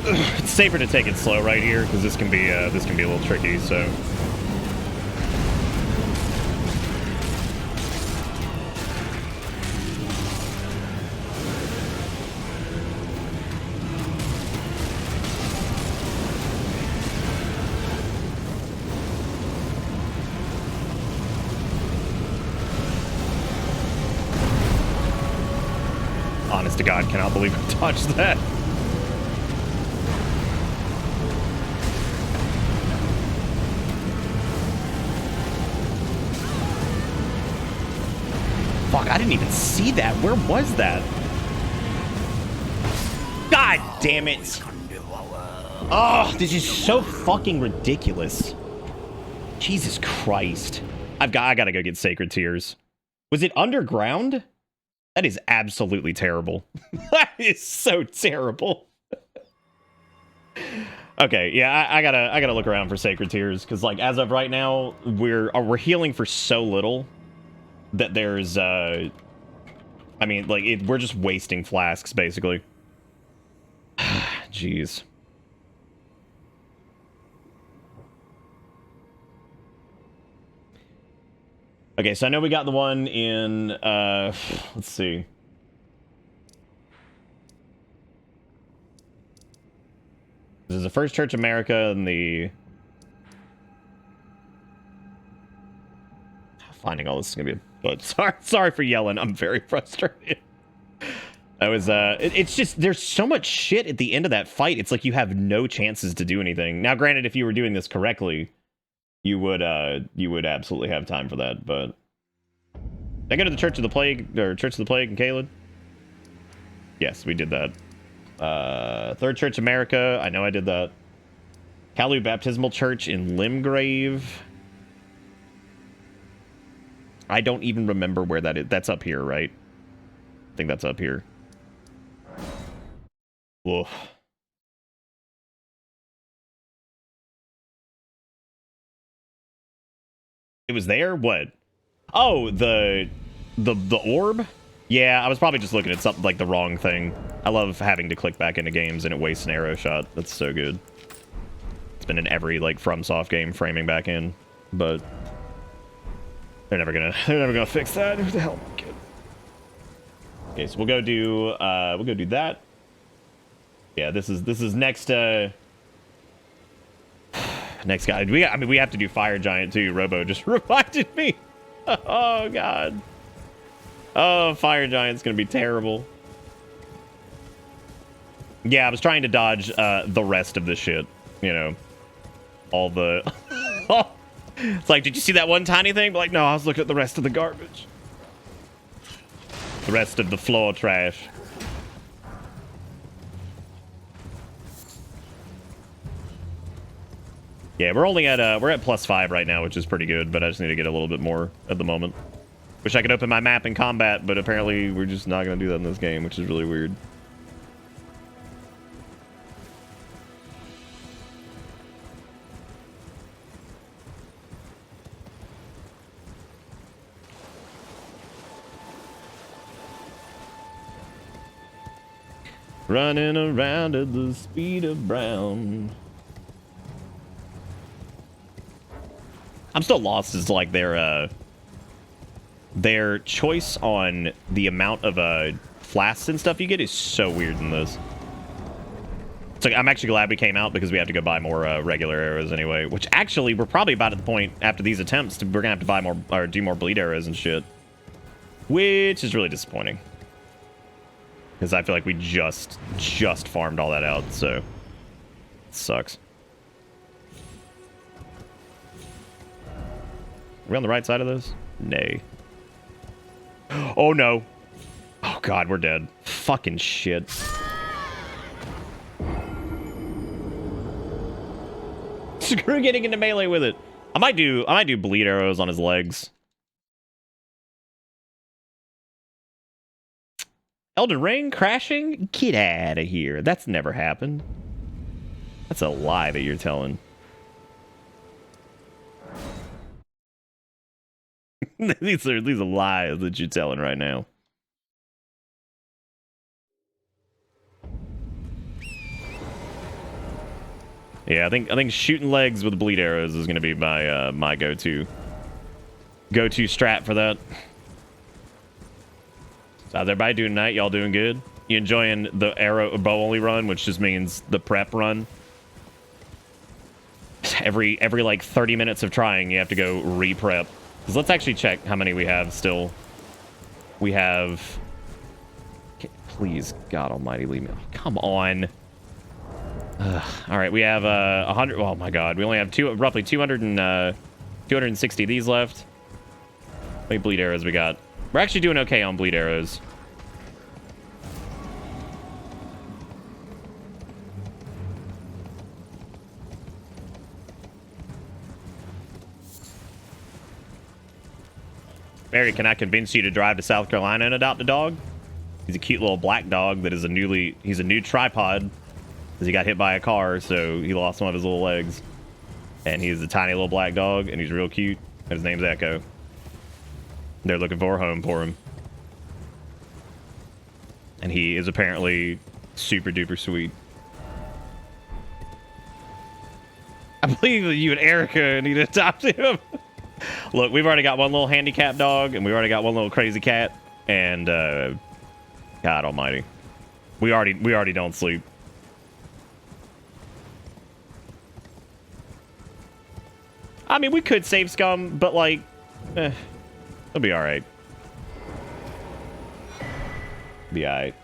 It's safer to take it slow right here because this can be a little tricky. So. Honest to God, cannot believe I touched that. Fuck, I didn't even see that. Where was that? God damn it. Oh, this is so fucking ridiculous. Jesus Christ. I gotta go get Sacred Tears. Was it underground? That is absolutely terrible. That is so terrible. Okay, yeah, I gotta look around for Sacred Tears because, like, as of right now, we're healing for so little that there's I mean, like, we're just wasting flasks basically. Jeez. Okay, so I know we got the one in let's see. This is the First Church America and the... Finding all this is gonna be a... But sorry for yelling. I'm very frustrated. That was it's just there's so much shit at the end of that fight. It's like you have no chances to do anything. Now, granted, if you were doing this correctly, you would absolutely have time for that. But did I go to the Church of the Plague or Church of the Plague in Caelid? Yes, we did that. Third Church America. I know I did that. Kalu Baptismal Church in Limgrave. I don't even remember where that is. That's up here, right? I think that's up here. Woof. It was there? What? Oh, the orb? Yeah, I was probably just looking at something like the wrong thing. I love having to click back into games and it wastes an arrow shot. That's so good. It's been in every like FromSoft game framing back in, but they're never gonna fix that. Who the hell? Okay, so we'll go do that. Yeah, this is next next guy. We have to do Fire Giant too. Robo just reminded me. Oh god. Oh, Fire Giant's gonna be terrible. Yeah, I was trying to dodge the rest of the shit. You know, all the. It's like, did you see that one tiny thing? But like, no, I was looking at the rest of the garbage. The rest of the floor trash. Yeah, we're only at we're at +5 right now, which is pretty good, but I just need to get a little bit more at the moment. Wish I could open my map in combat, but apparently we're just not going to do that in this game, which is really weird. Running around at the speed of brown. I'm still lost as to like their choice on the amount of flasks and stuff you get is so weird in this. So I'm actually glad we came out because we have to go buy more regular arrows anyway. Which actually we're probably about at the point after these attempts we're gonna have to buy more or do more bleed arrows and shit, which is really disappointing because I feel like we just farmed all that out. So it sucks. Are we on the right side of this? Nay. Oh no. Oh god, we're dead. Fucking shit. Screw getting into melee with it. I might do bleed arrows on his legs. Elden Ring crashing? Get out of here. That's never happened. That's a lie that you're telling. these are lies that you're telling right now. Yeah, I think shooting legs with bleed arrows is gonna be my my go-to strat for that. So how's everybody doing tonight? Y'all doing good? You enjoying the arrow bow only run, which just means the prep run? Every like 30 minutes of trying, you have to go re-prep. Because let's actually check how many we have still. We have... Please, God almighty, leave me... Oh, come on. All right, we have 100... Oh, my God. We only have roughly 260 of these left. How many bleed arrows we got? We're actually doing okay on bleed arrows. Barry, can I convince you to drive to South Carolina and adopt a dog? He's a cute little black dog that is he's a new tripod because he got hit by a car, so he lost one of his little legs. And he's a tiny little black dog, and he's real cute. And his name's Echo. They're looking for a home for him. And he is apparently super duper sweet. I believe that you and Erica need to adopt him. Look, we've already got one little handicapped dog, and we've already got one little crazy cat, and God almighty, we already don't sleep. I mean, we could save Scum, but like, it'll be all right. Be all right.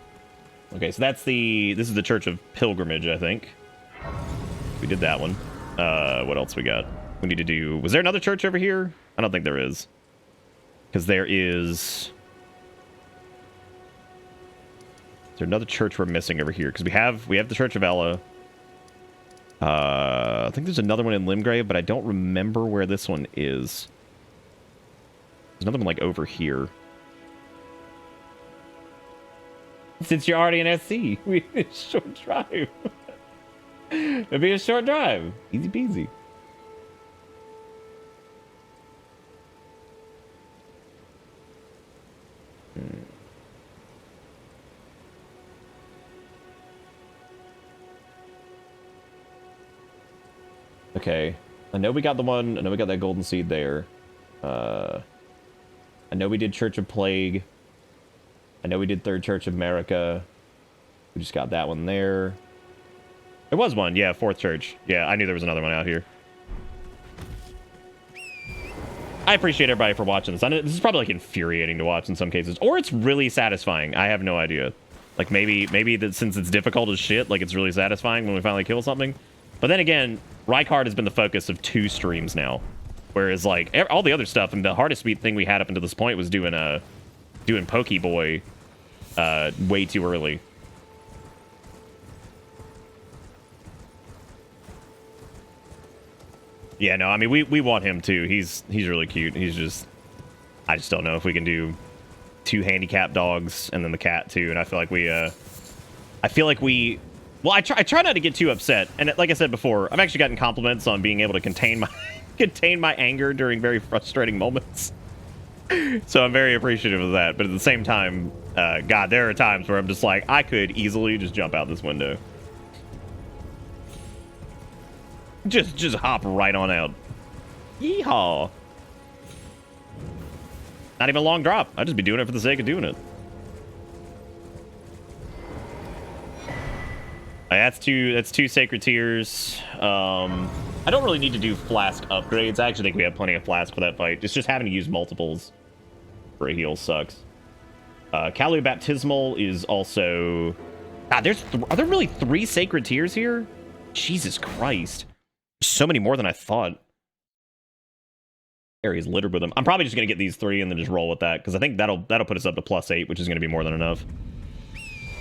Okay, so this is the Church of Pilgrimage, I think. We did that one. What else we got? We need to do... Was there another church over here? I don't think there is. Because there is... Is there another church we're missing over here? Because we have the Church of Ella. I think there's another one in Limgrave, but I don't remember where this one is. There's another one like over here. Since you're already in SC, we need a short drive. It'd be a short drive. Easy peasy. Okay. I know we got the one. I know we got that golden seed there. I know we did Church of Plague. I know we did Third Church of America. We just got that one there. There was one. Yeah, Fourth Church. Yeah, I knew there was another one out here. I appreciate everybody for watching this. I know this is probably like infuriating to watch in some cases, or it's really satisfying. I have no idea. Like maybe that since it's difficult as shit, like it's really satisfying when we finally kill something. But then again, Rykard has been the focus of 2 streams now, whereas like all the other stuff and the hardest thing we had up until this point was doing Pokeboy way too early. Yeah, no, I mean we want him too. He's really cute. He's just I just don't know if we can do 2 handicapped dogs and then the cat too. And I feel like we well, I try not to get too upset. And like I said before, I've actually gotten compliments on being able to contain my anger during very frustrating moments. So I'm very appreciative of that. But at the same time, God, there are times where I'm just like, I could easily just jump out this window. Just hop right on out. Yeehaw. Not even a long drop. I'd just be doing it for the sake of doing it. That's two sacred tears. I don't really need to do flask upgrades. I actually think we have plenty of flask for that fight. It's just having to use multiples for a heal sucks. Kalu Baptismal is also... God, are there really 3 sacred tears here? Jesus Christ. So many more than I thought. Area's littered with them. I'm probably just going to get these 3 and then just roll with that, because I think that'll put us up to +8, which is going to be more than enough.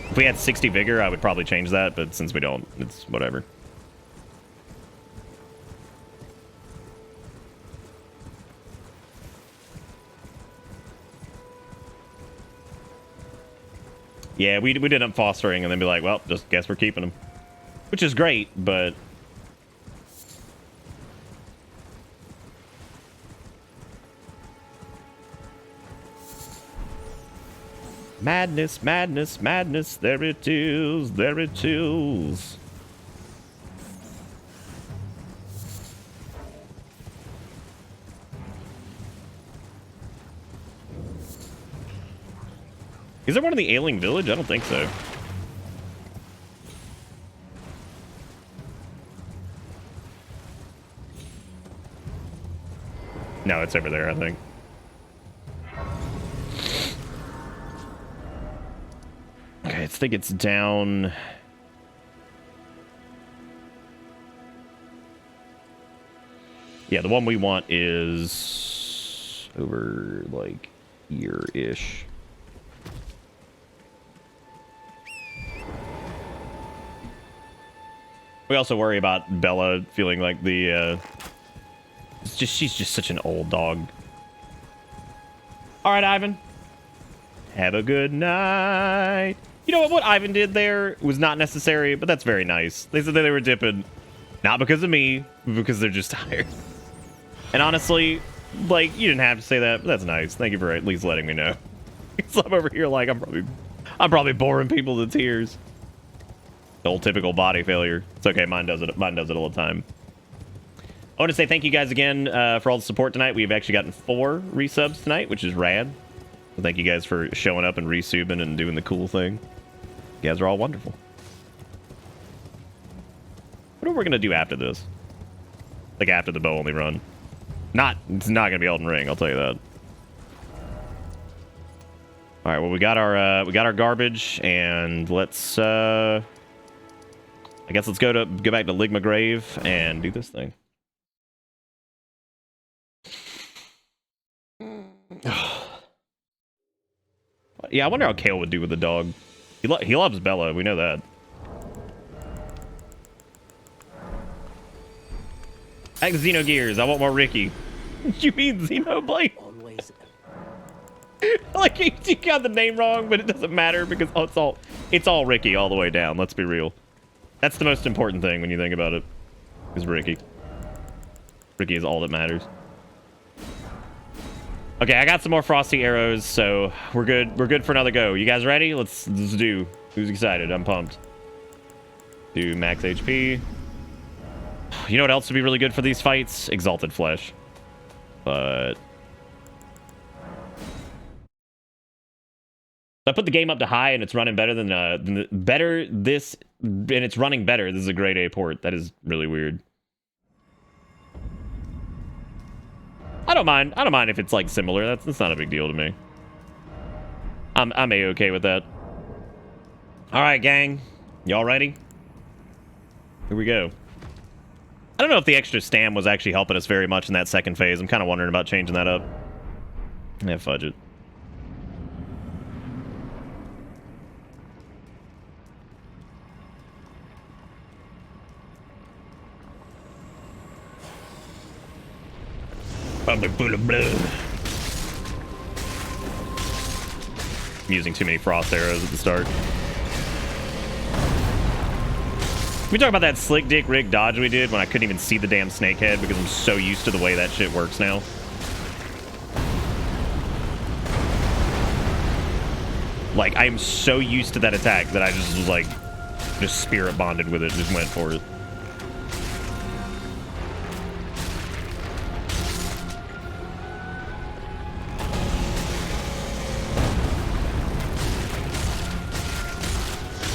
If we had 60 vigor, I would probably change that, but since we don't, it's whatever. Yeah, we did up fostering and then be like, well, just guess we're keeping them. Which is great, but... Madness, madness, madness, there it is, there it is. Is there one in the ailing village? I don't think so. No, it's over there, I think. Okay, I think it's down. Yeah, the one we want is over like here-ish. We also worry about Bella feeling like the she's just such an old dog. All right, Ivan. Have a good night. You know what Ivan did there was not necessary, but that's very nice. They said that they were dipping, not because of me, but because they're just tired. And honestly, like, you didn't have to say that, but that's nice. Thank you for at least letting me know. So I'm over here like I'm probably boring people to tears. The old typical body failure. It's okay, mine does it. Mine does it all the time. I want to say thank you guys again for all the support tonight. We've actually gotten 4 resubs tonight, which is rad. So thank you guys for showing up and resubing and doing the cool thing. You guys are all wonderful. What are we gonna do after this? Like after the bow only run? It's not gonna be Elden Ring, I'll tell you that. All right, well we got our garbage, and let's I guess let's go back to Ligma Grave and do this thing. Yeah, I wonder how Kale would do with the dog. He loves Bella, we know that. Xenogears, I want more Ricky. You mean Xenoblade? Always. Like you got the name wrong, but it doesn't matter because it's all Ricky all the way down. Let's be real. That's the most important thing when you think about it. Is Ricky. Ricky is all that matters. Okay, I got some more frosty arrows, so we're good. We're good for another go. You guys ready? Let's do. Who's excited? I'm pumped. Do max HP. You know what else would be really good for these fights? Exalted Flesh. But I put the game up to high and it's running better than this, and it's running better. This is a grade A port. That is really weird. I don't mind. I don't mind if it's like similar. That's not a big deal to me. I'm A-okay with that. All right, gang. Y'all ready? Here we go. I don't know if the extra stam was actually helping us very much in that second phase. I'm kind of wondering about changing that up. Yeah, fudge it. Probably full of blood. I'm using too many frost arrows at the start. Can we talk about that slick dick rig dodge we did when I couldn't even see the damn snake head because I'm so used to the way that shit works now? Like, I'm so used to that attack that I just was like, just spirit bonded with it, just went for it.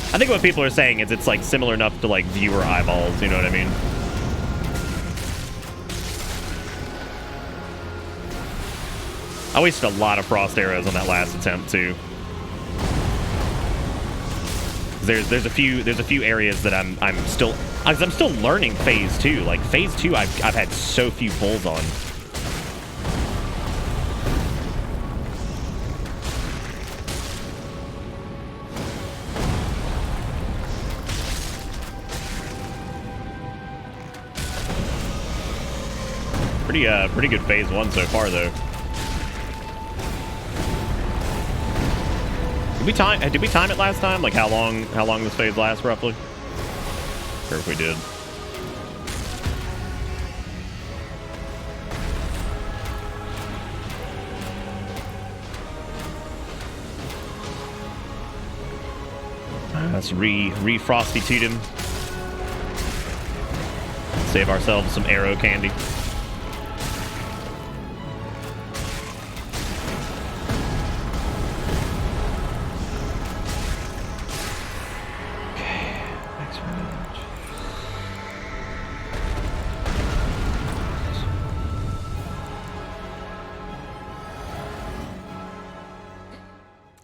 I think what people are saying is it's like similar enough to like viewer eyeballs, you know what I mean? I wasted a lot of frost arrows on that last attempt too. There's a few areas that I'm still learning phase 2. Like phase 2 I've had so few pulls on. Pretty good phase 1 so far though. Did we time it last time? Like how long this phase lasts roughly? Or if we did. Let's re-frosty-toot him. Save ourselves some arrow candy.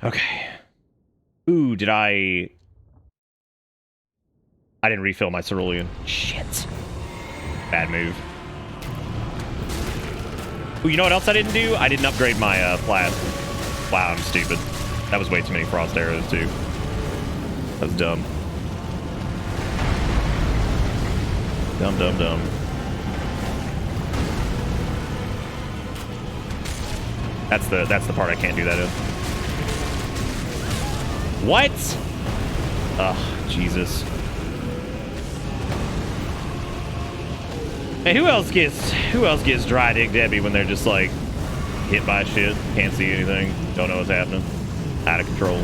Okay. Ooh, did I didn't refill my cerulean. Shit. Bad move. Ooh, you know what else I didn't do? I didn't upgrade my flask. Wow, I'm stupid. That was way too many frost arrows, too. That was dumb. Dumb. That's the part I can't do that in. What? Ugh, Jesus. Hey, who else gets dry dig Debbie when they're just like hit by shit, can't see anything, don't know what's happening, out of control,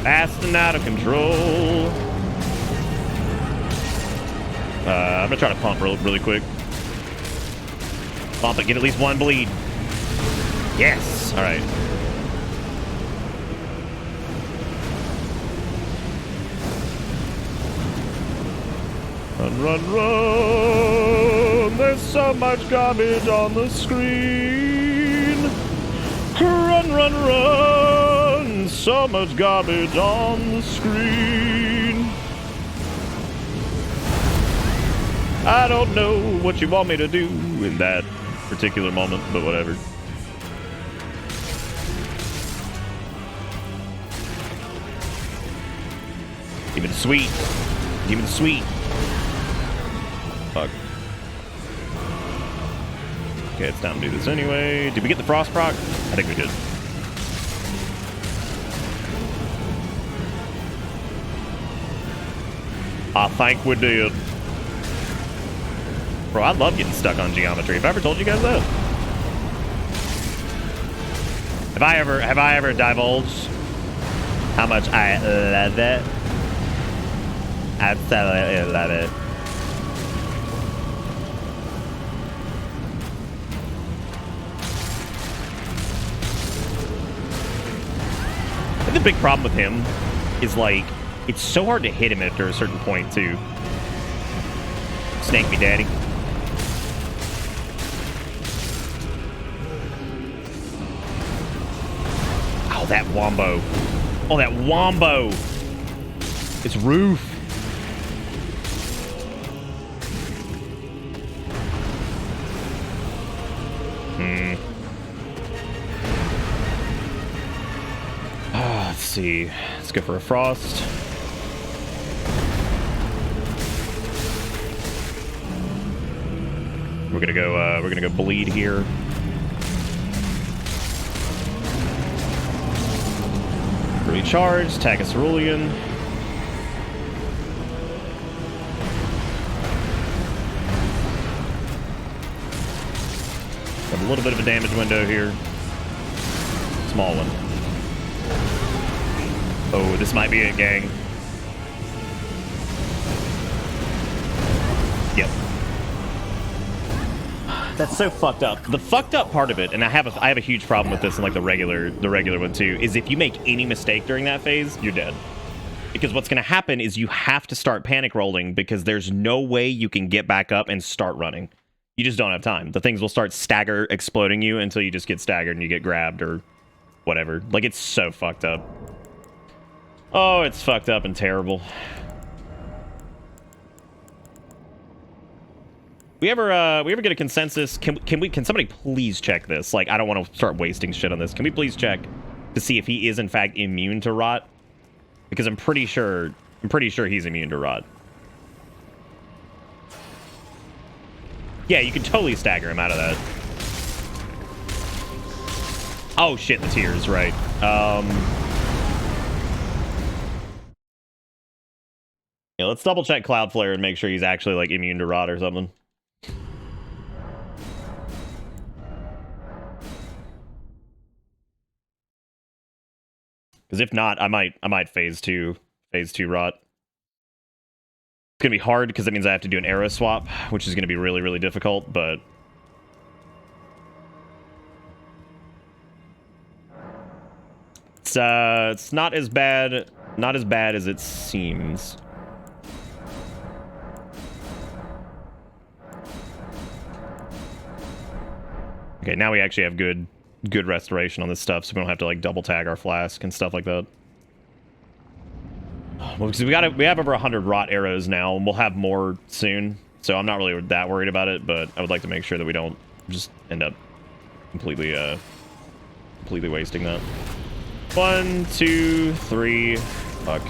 fast and out of control. I'm gonna try to pump really quick. Pump it, get at least one bleed. Yes. All right. Run, there's so much garbage on the screen. Run, so much garbage on the screen. I don't know what you want me to do in that particular moment, but whatever. Give me the sweet. Give me the sweet. Fuck. Okay, it's time to do this anyway. Did we get the frost proc? I think we did. I think we did. Bro, I love getting stuck on geometry. Have I ever told you guys that? Have I ever divulged how much I love it? Absolutely love it. The big problem with him is, like, it's so hard to hit him after a certain point, too. Snake me, daddy. Oh, that wombo. Oh, that wombo. It's roof. Let's see. Let's go for a frost. We're gonna go bleed here. Recharge, tag a cerulean. Got a little bit of a damage window here. Small one. Oh, this might be it, gang. Yep. That's so fucked up. The fucked up part of it, and I have a huge problem with this in like the regular one too, is if you make any mistake during that phase, you're dead. Because what's going to happen is you have to start panic rolling because there's no way you can get back up and start running. You just don't have time. The things will start stagger exploding you until you just get staggered and you get grabbed or whatever. Like, it's so fucked up. Oh, it's fucked up and terrible. We ever get a consensus? Can somebody please check this? Like, I don't want to start wasting shit on this. Can we please check to see if he is in fact immune to rot? Because I'm pretty sure he's immune to rot. Yeah, you can totally stagger him out of that. Oh shit, the tears, right. Yeah, let's double check Cloudflare and make sure he's actually like immune to rot or something. Because if not, I might phase two rot. It's gonna be hard because that means I have to do an arrow swap, which is gonna be really, really difficult, but it's not as bad as it seems. Okay, now we actually have good restoration on this stuff, so we don't have to like double tag our flask and stuff like that. Well, because we have over 100 rot arrows now, and we'll have more soon, so I'm not really that worried about it. But I would like to make sure that we don't just end up completely wasting that. 1, 2, 3. Fuck.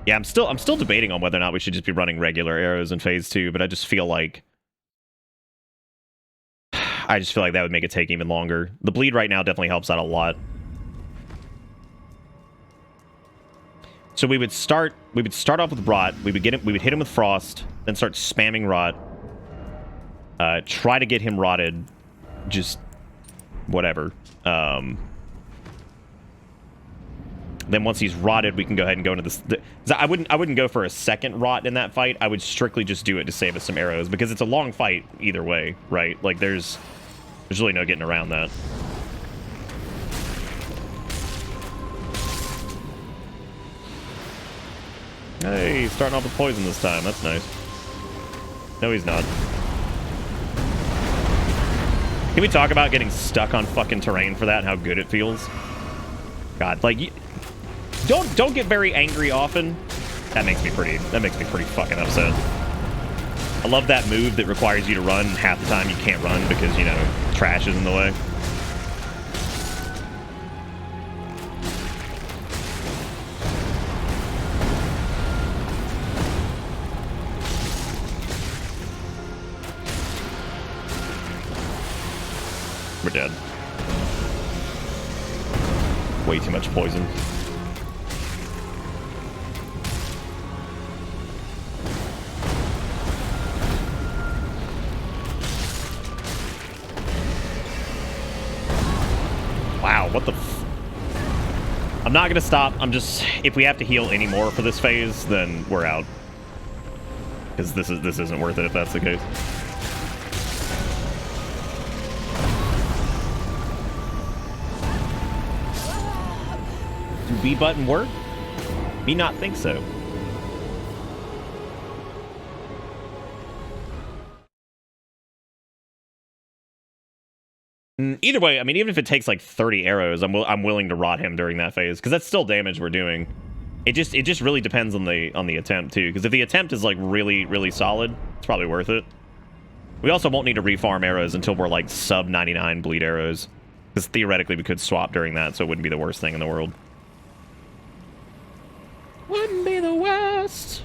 Yeah, I'm still debating on whether or not we should just be running regular arrows in phase 2, but I just feel like that would make it take even longer. The bleed right now definitely helps out a lot. So we would start off with rot. We would hit him with frost, then start spamming rot. Try to get him rotted, just whatever. Then once he's rotted, we can go ahead and go into this. I wouldn't go for a second rot in that fight. I would strictly just do it to save us some arrows because it's a long fight either way, right? Like there's really no getting around that. Hey, he's starting off with poison this time. That's nice. No, he's not. Can we talk about getting stuck on fucking terrain for that and how good it feels? God, like. Don't get very angry often. That makes me pretty fucking upset. I love that move that requires you to run. Half the time you can't run because, you know, trash is in the way. We're dead. Way too much poison. Wow, what the f... I'm not gonna stop. I'm just... If we have to heal any more for this phase, then we're out. Because this isn't worth it if that's the case. Do B button work? Me not think so. Either way, I mean, even if it takes like 30 arrows, I'm willing to rot him during that phase because that's still damage we're doing. It just really depends on the attempt too. Because if the attempt is like really solid, it's probably worth it. We also won't need to refarm arrows until we're like sub 99 bleed arrows, because theoretically we could swap during that, so it wouldn't be the worst thing in the world. Wouldn't be the worst.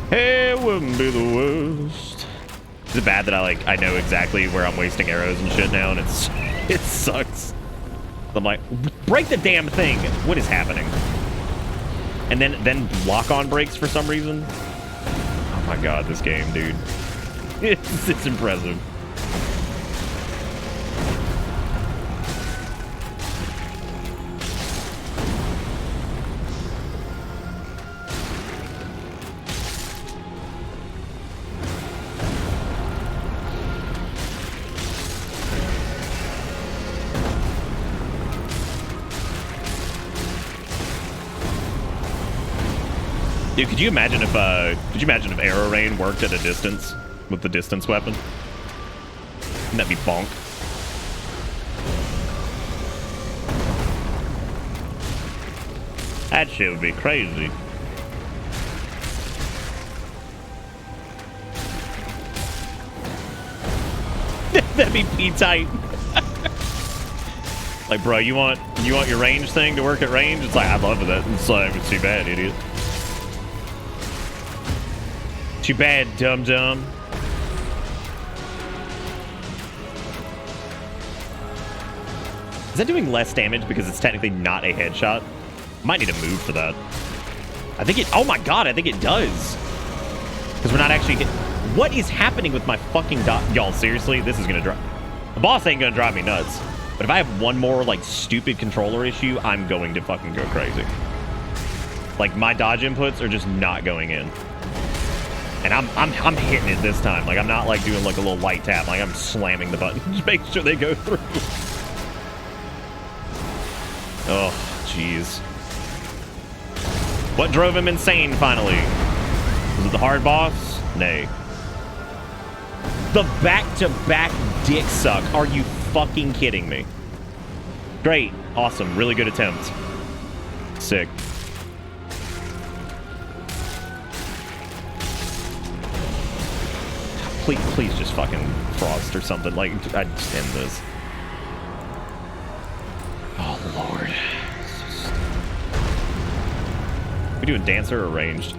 Hey, it wouldn't be the worst. Is it bad that I know exactly where I'm wasting arrows and shit now, and it sucks. I'm like, break the damn thing. What is happening? And then lock-on breaks for some reason. Oh my god, this game, dude. It's impressive. Dude, could you imagine if arrow rain worked at a distance with the distance weapon? Wouldn't that be bonk? That shit would be crazy. That'd be P-tight. Like, bro, you want your range thing to work at range? It's like, I love that. It's like, it's too bad, idiot. Too bad, dum-dum. Is that doing less damage because it's technically not a headshot? Might need to move for that. I think it... Oh my god, I think it does. Because we're not actually... What is happening with my fucking dot? Y'all, seriously? This is gonna drive... The boss ain't gonna drive me nuts. But if I have one more, like, stupid controller issue, I'm going to fucking go crazy. Like, my dodge inputs are just not going in. And I'm hitting it this time. Like, I'm not, like, doing, like, a little light tap. Like, I'm slamming the button to make sure they go through. Oh, jeez. What drove him insane, finally? Was it the hard boss? Nay. The back-to-back dick suck. Are you fucking kidding me? Great. Awesome. Really good attempt. Sick. Please just fucking frost or something. Like, I just end this. Oh, Lord. We doing dancer or ranged?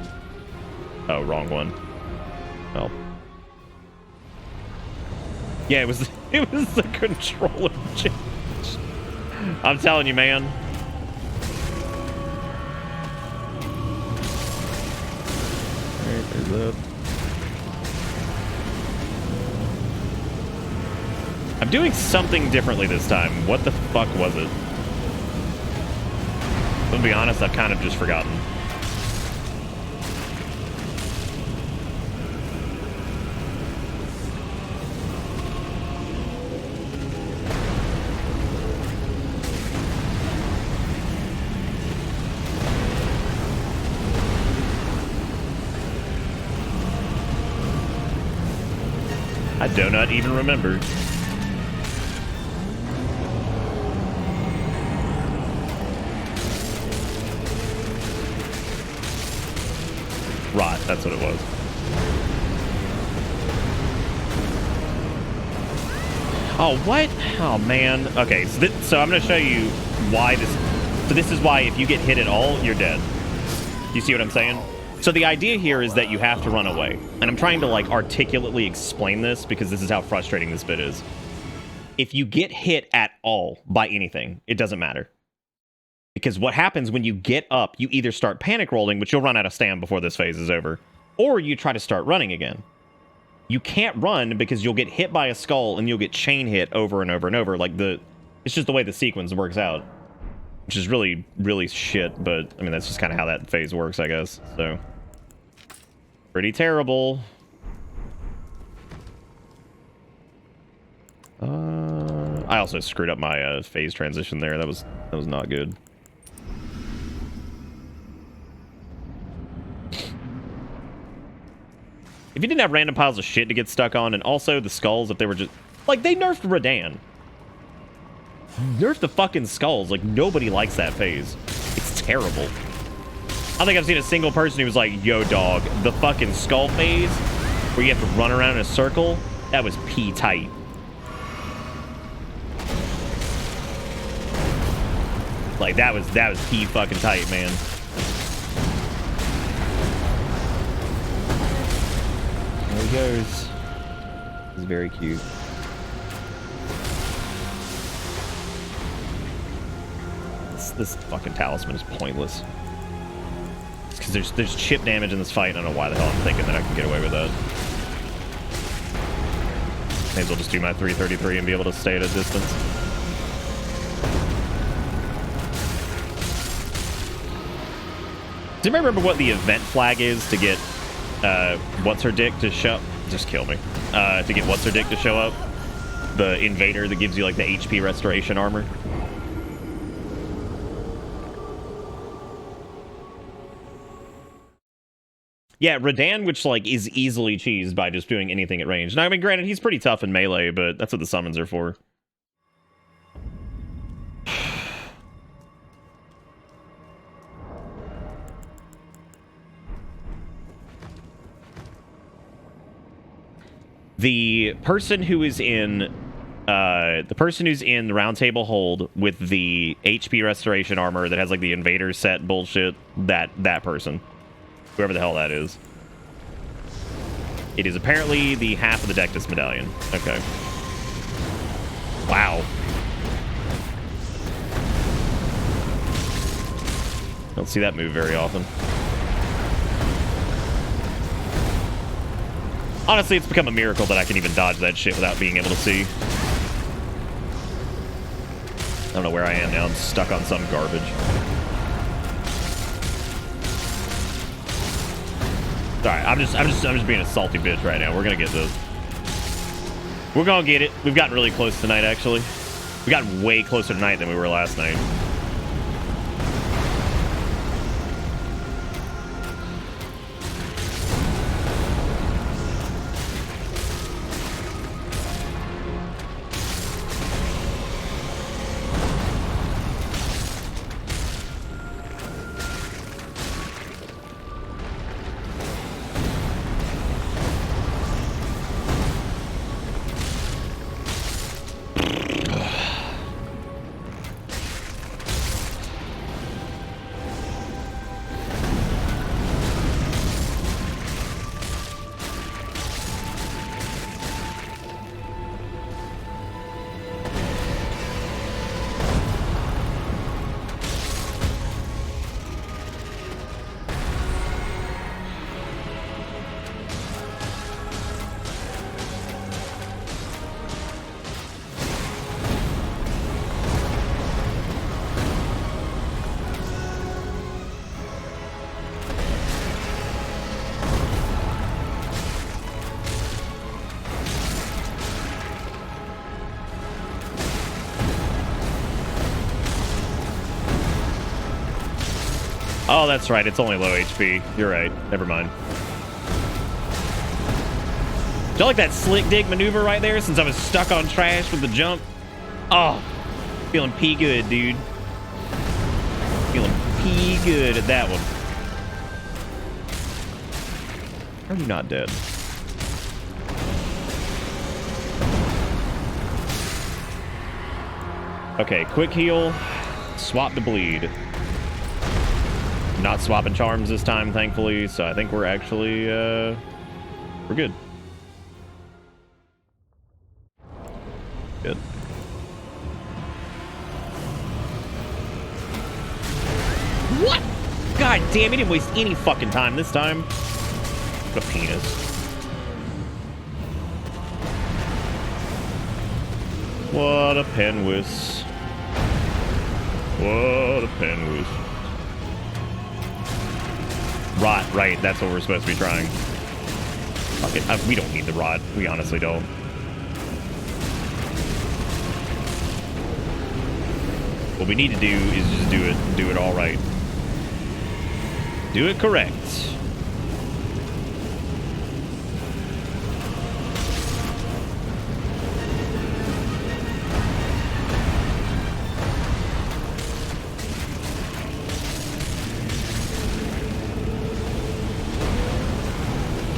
Oh, wrong one. Oh. Yeah, it was the controller change. I'm telling you, man. Alright, there's that. I'm doing something differently this time. What the fuck was it? To be honest, I've kind of just forgotten. I do not even remember. Rot, that's what it was. Oh, what? Oh, man. Okay, so I'm going to show you why this... So this is why if you get hit at all, you're dead. You see what I'm saying? So the idea here is that you have to run away. And I'm trying to, like, articulately explain this because this is how frustrating this bit is. If you get hit at all by anything, it doesn't matter. Because what happens when you get up, you either start panic rolling, which you'll run out of stam before this phase is over, or you try to start running again. You can't run because you'll get hit by a skull and you'll get chain hit over and over and over. Like, it's just the way the sequence works out. Which is really, really shit, but, I mean, that's just kind of how that phase works, I guess. So, pretty terrible. I also screwed up my phase transition there. That was not good. If you didn't have random piles of shit to get stuck on, and also the skulls, if they were just... Like, they nerfed Radahn. Nerf the fucking skulls. Like, nobody likes that phase. It's terrible. I don't think I've seen a single person who was like, yo, dog, the fucking skull phase, where you have to run around in a circle, that was P-tight. Like, that was P-fucking tight, man. There he goes. He's very cute. This fucking talisman is pointless. It's because there's chip damage in this fight. I don't know why the hell I'm thinking that I can get away with that. May as well just do my 333 and be able to stay at a distance. Do you remember what the event flag is to get what's her dick to show? Just kill me. To get what's her dick to show up? The invader that gives you like the HP restoration armor. Yeah, Radahn, which like is easily cheesed by just doing anything at range. Now, I mean, granted, he's pretty tough in melee, but that's what the summons are for. The person who's in the round table hold with the HP restoration armor that has like the invader set bullshit, that person. Whoever the hell that is. It is apparently the half of the Dectus medallion. Okay. Wow. Don't see that move very often. Honestly, it's become a miracle that I can even dodge that shit without being able to see. I don't know where I am now. I'm stuck on some garbage. Alright, I'm just being a salty bitch right now. We're gonna get this. We're gonna get it. We've gotten really close tonight, actually. We got way closer tonight than we were last night. Oh, that's right. It's only low HP. You're right. Never mind. Do you like that slick dig maneuver right there since I was stuck on trash with the jump? Oh, feeling pee good, dude. Feeling pee good at that one. Are you not dead? Okay, quick heal. Swap to bleed. Not swapping charms this time, thankfully, so I think we're actually, we're good. Good. What? God damn, he didn't waste any fucking time this time. What a penis. What a penwis. What a penwis. Right, that's what we're supposed to be trying. Fuck it, we don't need the rod. We honestly don't. What we need to do is just do it all right. Do it correct.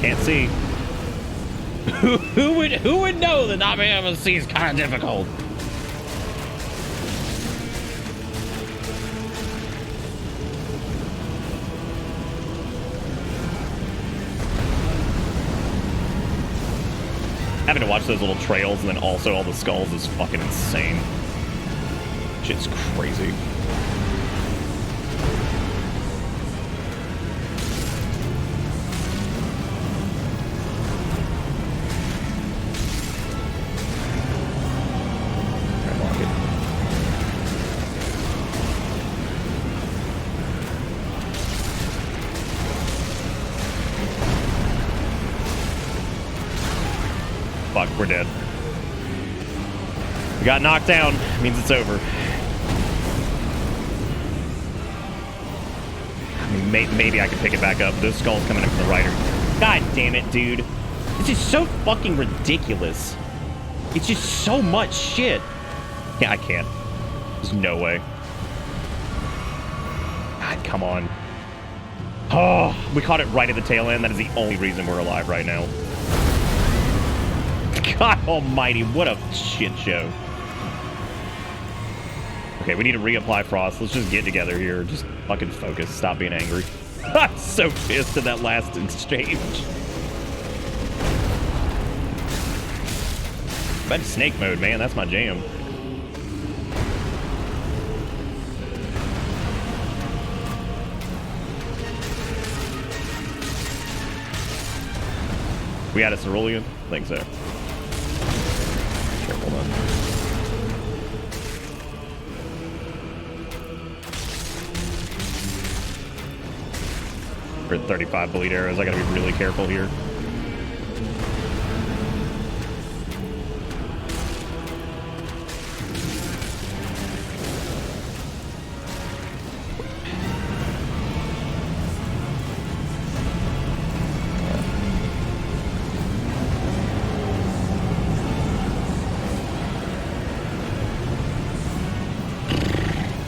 Can't see. Who would know that not being able to see is kind of difficult? Having to watch those little trails and then also all the skulls is fucking insane. Shit's crazy. Fuck, we're dead. We got knocked down. Means it's over. I mean, maybe I can pick it back up. Those skulls coming in from the right are... God damn it, dude. This is so fucking ridiculous. It's just so much shit. Yeah, I can't. There's no way. God, come on. Oh, we caught it right at the tail end. That is the only reason we're alive right now. God almighty, what a shit show. Okay, we need to reapply frost. Let's just get together here. Just fucking focus. Stop being angry. I'm so pissed at that last exchange. Back to snake mode, man. That's my jam. We had a cerulean? I think so. Sure, hold on. We're at 35 bleed arrows. I gotta be really careful here.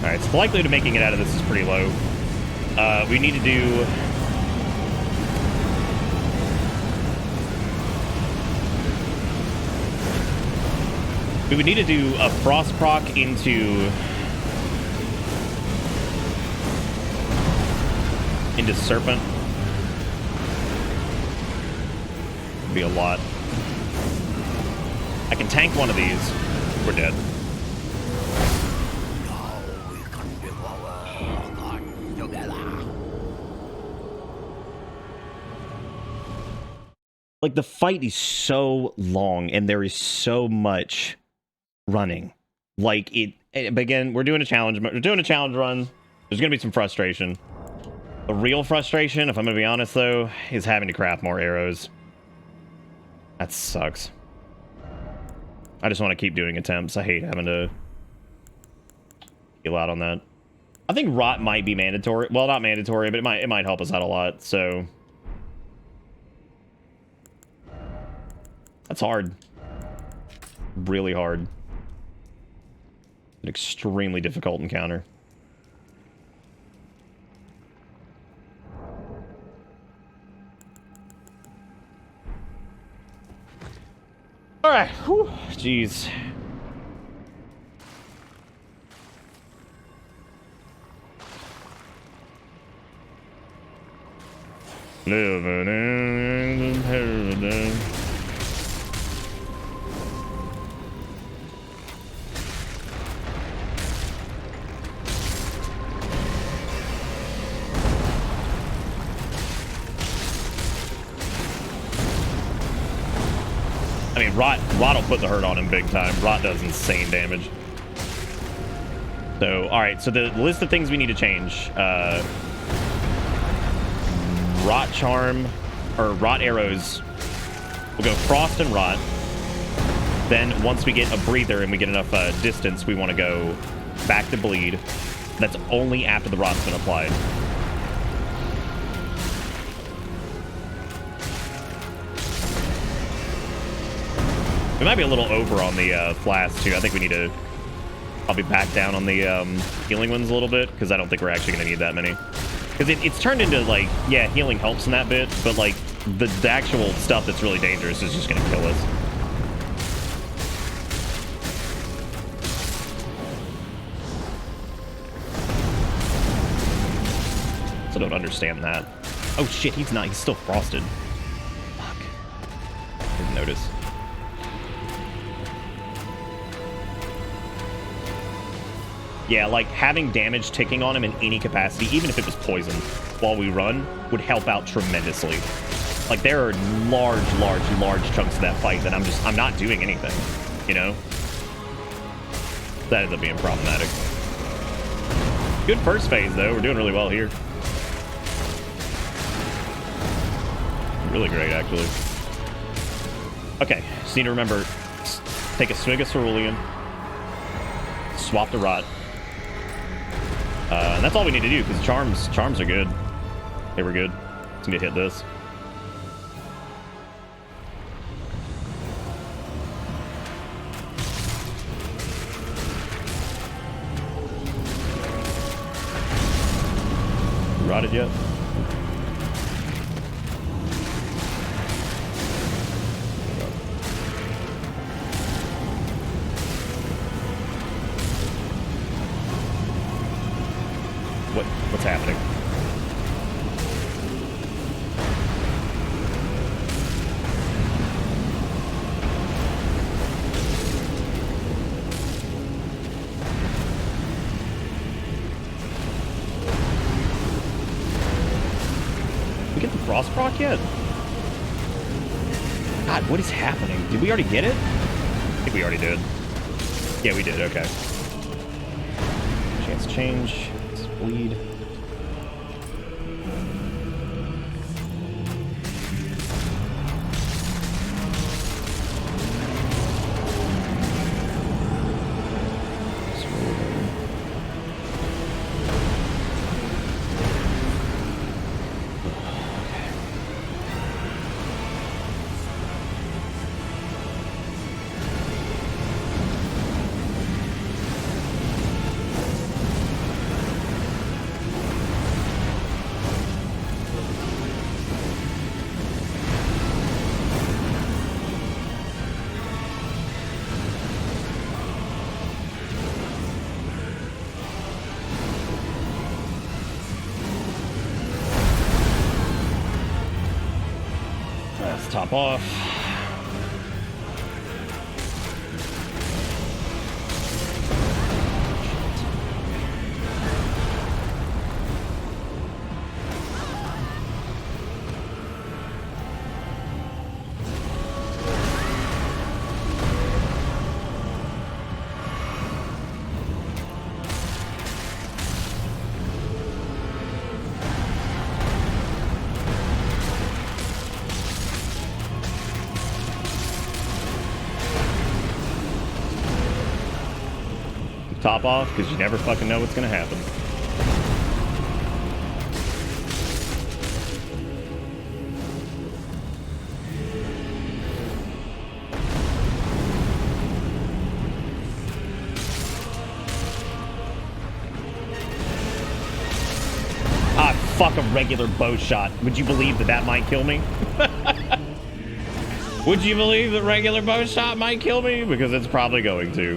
Alright, so the likelihood of making it out of this is pretty low. We need to do... We would need to do a frost proc into serpent. Be a lot. I can tank one of these. We're dead. Like, the fight is so long and there is so much running. Like, but again, we're doing a challenge. We're doing a challenge run. There's gonna be some frustration. The real frustration, if I'm gonna be honest though, is having to craft more arrows. That sucks. I just want to keep doing attempts. I hate having to heal out on that. I think rot might be mandatory. Well, not mandatory, but it might help us out a lot. So that's hard. Really hard. An extremely difficult encounter. right. Whew. Jeez. Living in paradise. I mean, Rot will put the hurt on him big time. Rot does insane damage. So, all right. So the list of things we need to change. Rot Charm, or Rot Arrows. We'll go Frost and Rot. Then once we get a breather and we get enough distance, we want to go back to Bleed. That's only after the Rot's been applied. We might be a little over on the flask too. I think we need to probably back down on the healing ones a little bit, because I don't think we're actually going to need that many. Because it's turned into, like, yeah, healing helps in that bit, but, like, the actual stuff that's really dangerous is just going to kill us. So I don't understand that. Oh, shit, he's not. He's still frosted. Fuck. Didn't notice. Yeah, like, having damage ticking on him in any capacity, even if it was poison, while we run, would help out tremendously. Like, there are large chunks of that fight that I'm not doing anything, you know? That ends up being problematic. Good first phase, though. We're doing really well here. Really great, actually. Okay, just need to remember, take a swig of cerulean, swap to Rot. And that's all we need to do, because charms are good. They were good. Just need to hit this. Rotted yet? What's happening? We get the frost proc yet? God, what is happening? Did we already get it? I think we already did. Yeah, we did. Okay. Chance change. Bleed. Top off. Top off, because you never fucking know what's gonna happen. Ah, fuck a regular bow shot. Would you believe that that might kill me? Would you believe that regular bow shot might kill me? Because it's probably going to.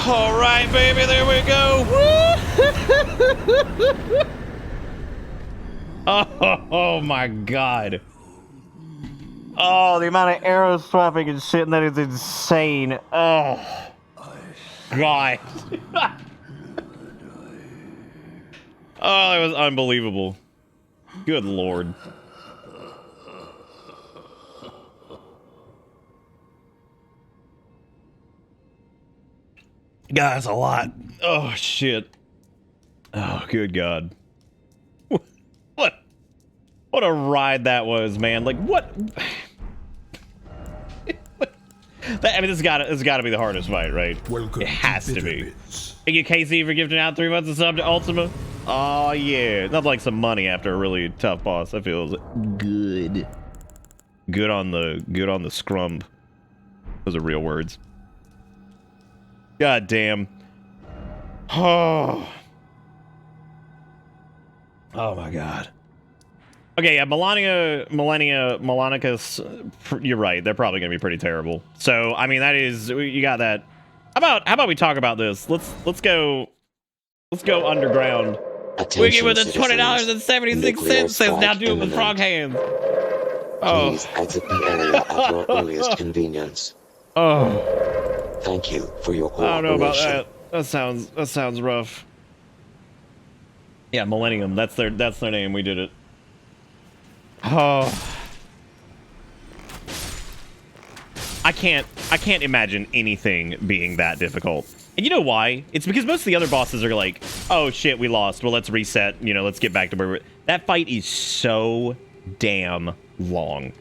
All right, baby, there we go. Oh my God. Oh, the amount of arrow swapping and shit in that is insane. Oh, God. Oh, that was unbelievable. Good Lord. God, that's a lot. Oh, shit. Oh, good God. What a ride that was, man. Like, what? I mean, this has got to be the hardest fight, right? Welcome it has to be. Bits. Thank you, Casey, for gifting out 3 months of sub to Ultima. Oh, yeah. Not like some money after a really tough boss. That feels good. Good on the scrum. Those are real words. God damn. Oh. Oh my God. Okay, yeah, Melanica's, you're right. They're probably gonna be pretty terrible. So, I mean, that is, you got that. How about we talk about this? Let's go underground. Wiggy with the $20.76 says now do it with frog hands. Oh. Please exit the area at your earliest convenience. Oh. Thank you for your I cooperation. don't know about that. That sounds rough. Yeah, Millennium. That's their name. We did it. Oh. I can't imagine anything being that difficult. And you know why? It's because most of the other bosses are like, oh shit, we lost. Well, let's reset. You know, let's get back to where we're... That fight is so damn long.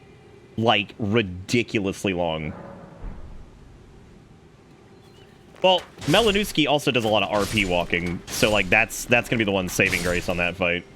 Like, ridiculously long. Well, Melanuski also does a lot of RP walking, so like that's gonna be the one saving grace on that fight.